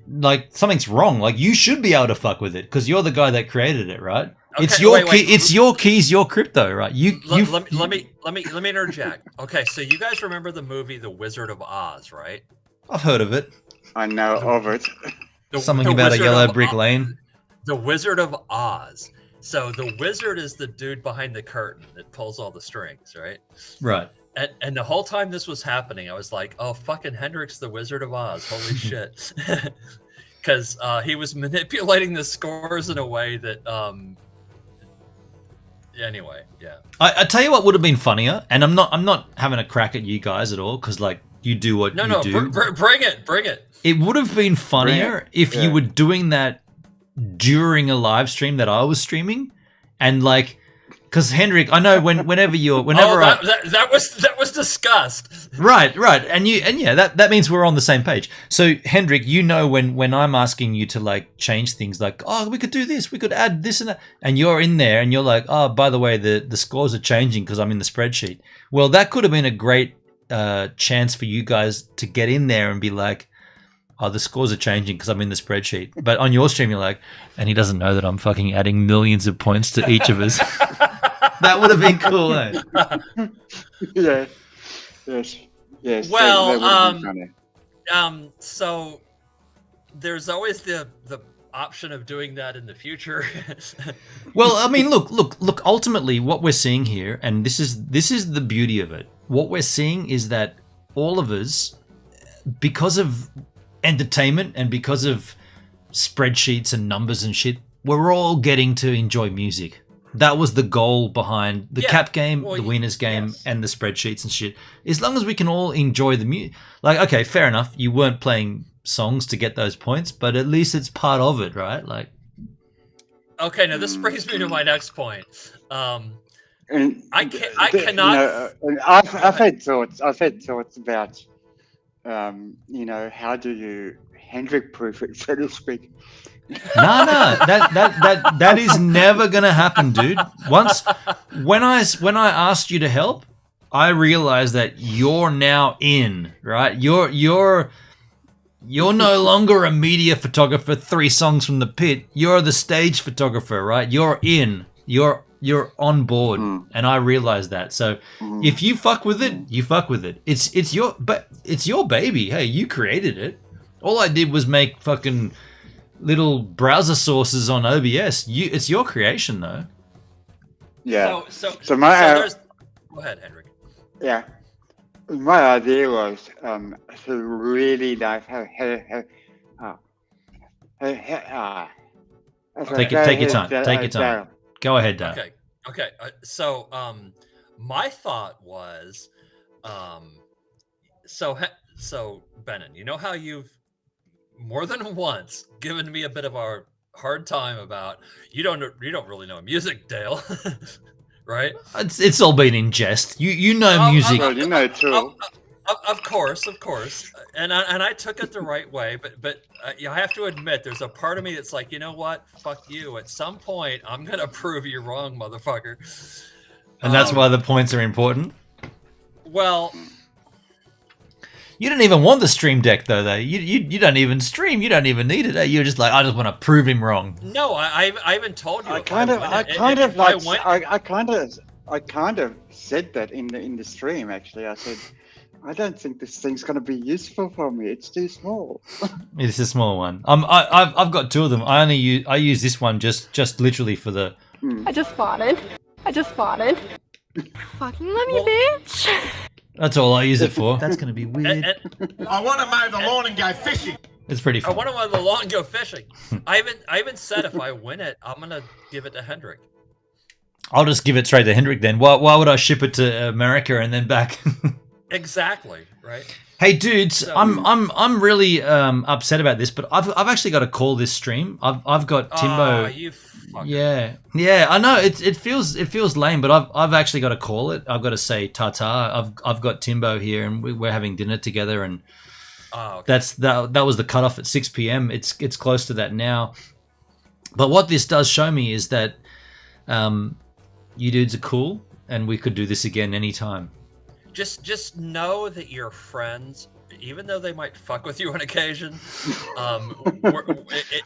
like something's wrong. Like you should be able to fuck with it because you're the guy that created it, right? It's Okay, your wait. key. It's your keys, your crypto, right? Let me interject. Okay, so you guys remember the movie The Wizard of Oz, right? I've heard of it. I know of it. Something The about a Wizard yellow of brick Oz- lane. The Wizard of Oz. So the wizard is the dude behind the curtain that pulls all the strings, right? Right. And the whole time this was happening, I was like, "Oh, fucking Hendrix, the Wizard of Oz! Holy shit!" Because he was manipulating the scores in a way that, anyway, yeah. I tell you what would have been funnier, and I'm not having a crack at you guys at all because like you do what you do. Bring it. It would have been funnier if you were doing that during a live stream that I was streaming, and like, because Hendrik, I know whenever that was discussed. Right, and yeah, that means we're on the same page. So Hendrik, you know when I'm asking you to like change things, like, oh, we could do this, we could add this and that, and you're in there and you're like, oh, by the way, the scores are changing because I'm in the spreadsheet. Well, that could have been a great chance for you guys to get in there and be like, oh, the scores are changing because I'm in the spreadsheet. But on your stream, you're like, and he doesn't know that I'm fucking adding millions of points to each of us. That would have been cool, eh? Yeah. Yes. Well, that would have been funny. so there's always the option of doing that in the future. Well, I mean, look. Ultimately, what we're seeing here, and this is the beauty of it. What we're seeing is that all of us, because of entertainment and because of spreadsheets and numbers and shit, we're all getting to enjoy music. That was the goal behind the cap game, the winners game, and the spreadsheets and shit. As long as we can all enjoy the music. Like, okay, fair enough. You weren't playing songs to get those points, but at least it's part of it, right? Like, okay, now this brings me to my next point. And I cannot. I've had thoughts. I've had thoughts about, how do you Hendrik proof it, so to speak. No, that is never gonna happen, dude. When I asked you to help, I realized that you're now in, right? You're no longer a media photographer, 3 songs from the pit. You're the stage photographer, right? You're in. You're on board, and I realized that. So if you fuck with it, you fuck with it. It's your baby. Hey, you created it. All I did was make fucking little browser sources on OBS. It's your creation, though. Yeah. So go ahead, Henrik. Yeah. My idea was to really like Take your time. Take your time. Go ahead, Dale. Okay. So my thought was, so Benon, you know how you've more than once given me a bit of a hard time about you don't really know music, Dale, right? It's all been in jest. You know music. Well, you know too. Of course, and I took it the right way, but I have to admit, there's a part of me that's like, you know what? Fuck you. At some point, I'm gonna prove you wrong, motherfucker. And that's why the points are important. Well, you don't even want the stream deck, though. You don't even stream. You don't even need it. You're just like, I just want to prove him wrong. No, I even told you. I kind of said that in the stream. Actually, I said, I don't think this thing's going to be useful for me. It's too small. It's a small one. I've got 2 of them. I use this one just literally for the. I just farted. Fucking let me, bitch. That's all I use it for. That's going to be weird. I want to mow the lawn and go fishing. It's pretty fun. I want to mow the lawn and go fishing. I even said if I win it, I'm gonna give it to Hendrik. I'll just give it straight to Hendrik then. Why would I ship it to America and then back? Exactly, right? Hey dudes, So- I'm really upset about this, but I've actually got to call this stream. I've got Timbo. Oh, you fucker. Yeah, I know it feels lame, but I've actually got to call it. I've got to say ta-ta. I've got Timbo here, and we're having dinner together, and Oh, okay. that was the cutoff at 6 p.m. It's close to that now. But what this does show me is that you dudes are cool, and we could do this again anytime. Just know that your friends, even though they might fuck with you on occasion,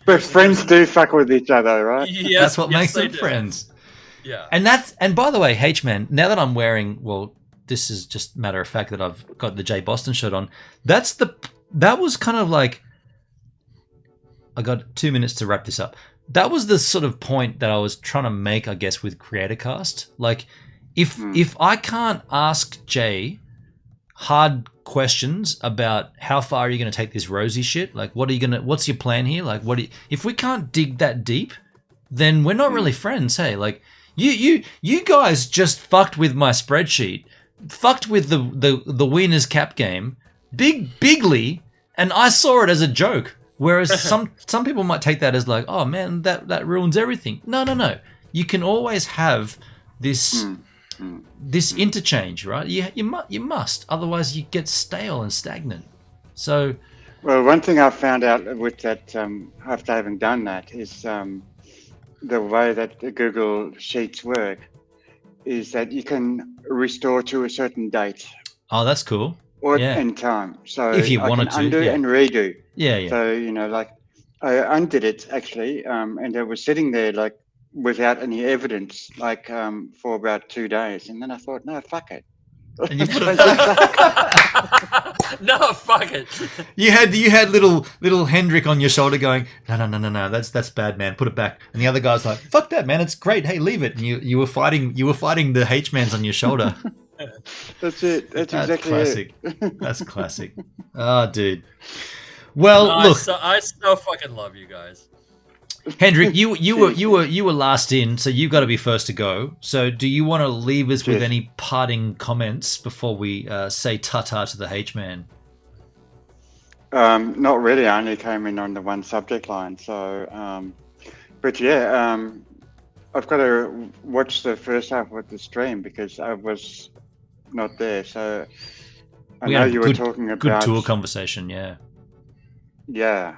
But friends do fuck with each other, right? Yes, That's what yes, makes they them do. friends. Yeah. And by the way, H-Man, now that I'm wearing, well, this is just matter of fact that I've got the J Boston shirt on. That was kind of like, I got 2 minutes to wrap this up. That was the sort of point that I was trying to make, I guess, with CreatorCast. Like, if I can't ask Jay hard questions about how far are you going to take this Rosie shit, like what's your plan here, like if we can't dig that deep, then we're not really friends. Hey, like you guys just fucked with my spreadsheet, fucked with the winners cap game bigly, and I saw it as a joke. Whereas some people might take that as like, oh man, that ruins everything. No. You can always have this interchange, right? You must. Otherwise, you get stale and stagnant. So, Well, one thing I've found out with that, after having done that, is the way that the Google Sheets work is that you can restore to a certain date oh, that's cool. or Yeah. in time. So If you I wanted can to, undo yeah. and redo. Yeah. So, like I undid it actually, and it was sitting there like without any evidence, like for about 2 days. And then I thought, no, fuck it. And you put it No, fuck it. You had little Hendrik on your shoulder going, no, that's bad, man. Put it back. And the other guy's like, fuck that, man. It's great. Hey, leave it. And you were fighting the H-mans on your shoulder. That's it. That's exactly classic. it. That's classic. Oh, dude. Well, No, look, I so fucking love you guys. Hendrik, you were last in, so you've got to be first to go. So, do you want to leave us with Cheers. any parting comments before we say ta-ta to the H-man? Not really. I only came in on the one subject line. So, but yeah, I've got to watch the first half of the stream because I was not there. So I We know had a you were talking good about tour conversation, yeah. yeah,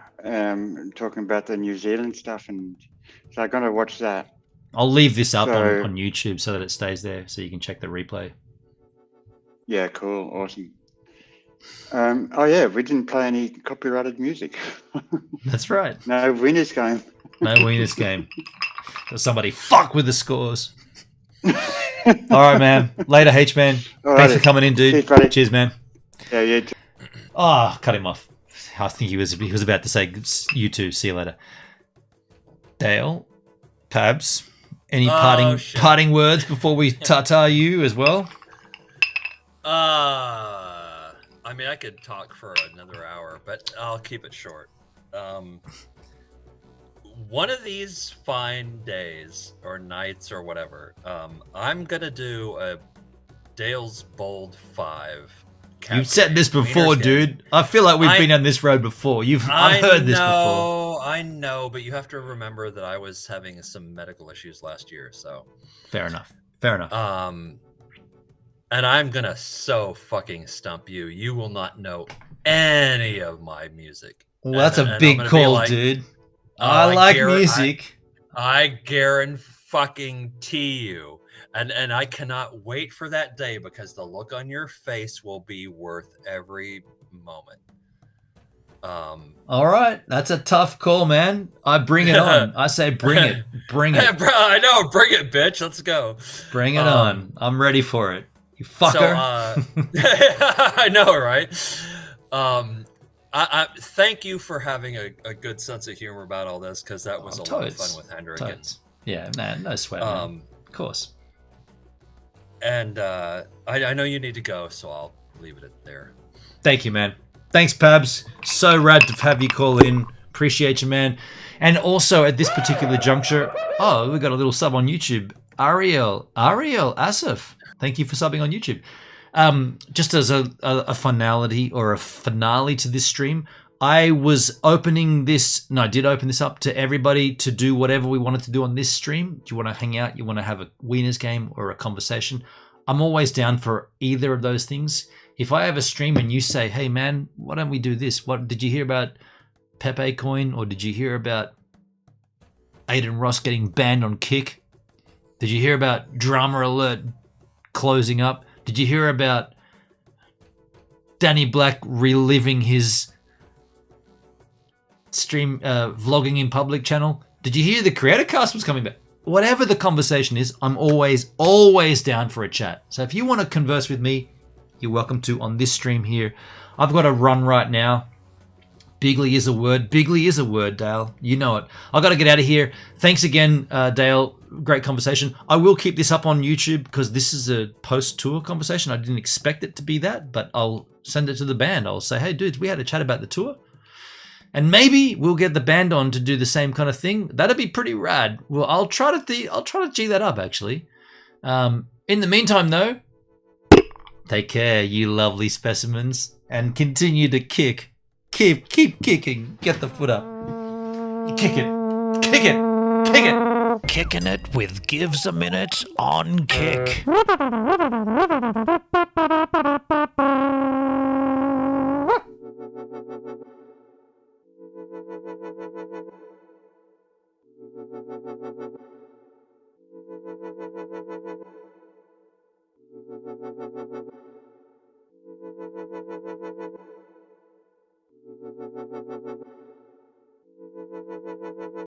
talking about the New Zealand stuff, and so I'm gonna watch that. I'll leave this up So- on YouTube so that it stays there, so you can check the replay. Yeah, cool, awesome. Oh yeah, we didn't play any copyrighted music. That's right. No winners game. No winners game. Does somebody fuck with the scores? All right, man. Later, H-man. Thanks for Alrighty. coming in, dude. Cheers, buddy. Cheers, man. Yeah, yeah. Oh, cut him off. I think he was about to say you too. See you later. Dale, Pabs, any Oh, shit. parting words before we ta-ta you as well? I mean, I could talk for another hour, but I'll keep it short. One of these fine days or nights or whatever, I'm gonna do a Dale's Bold 5. You've said this before, Winners game. dude. I feel like we've been down this road before. I've heard this before. I know, but you have to remember that I was having some medical issues last year, so. Fair enough. Fair enough. And I'm gonna so fucking stump you. You will not know any of my music. Well, that's And a I'm big gonna be call, like, dude. oh, I like guarantee- music. I guarantee you. And I cannot wait for that day because the look on your face will be worth every moment. All right, that's a tough call, man. I bring it on. I say bring it. Bring it. Bro, I know, bring it, bitch. Let's go. Bring it on. I'm ready for it. You fucker. I know, right? I thank you for having a good sense of humor about all this because that was a lot of fun with Hendrik. Totes. Yeah, man, no sweat. Man. Of course. And I know you need to go, so I'll leave it there. Thank you, man. Thanks, Pabs. So rad to have you call in. Appreciate you, man. And also at this particular juncture, we got a little sub on YouTube. Ariel Asif. Thank you for subbing on YouTube. Just as a finality or a finale to this stream, I was opening this, and I did open this up to everybody to do whatever we wanted to do on this stream. Do you want to hang out? You want to have a wieners game or a conversation? I'm always down for either of those things. If I have a stream and you say, hey man, why don't we do this? What did you hear about Pepe Coin, or did you hear about Aiden Ross getting banned on Kick? Did you hear about Drama Alert closing up? Did you hear about Danny Black reliving his stream vlogging in public channel? Did you hear the Creator Cast was coming back? Whatever the conversation is, I'm always down for a chat. So if you want to converse with me, you're welcome to on this stream here. I've got to run right now. Bigly is a word. Bigly is a word, Dale. You know it. I've got to get out of here. Thanks again, Dale. Great conversation. I will keep this up on YouTube because this is a post-tour conversation. I didn't expect it to be that, but I'll send it to the band. I'll say, hey, dudes, we had a chat about the tour. And maybe we'll get the band on to do the same kind of thing. That'd be pretty rad. Well, I'll try to G that up, actually. In the meantime, though, take care, you lovely specimens, and continue to kick. Keep kicking. Get the foot up. Kick it. Kick it. Kick it. Kicking it with Gives a Minute on Kick.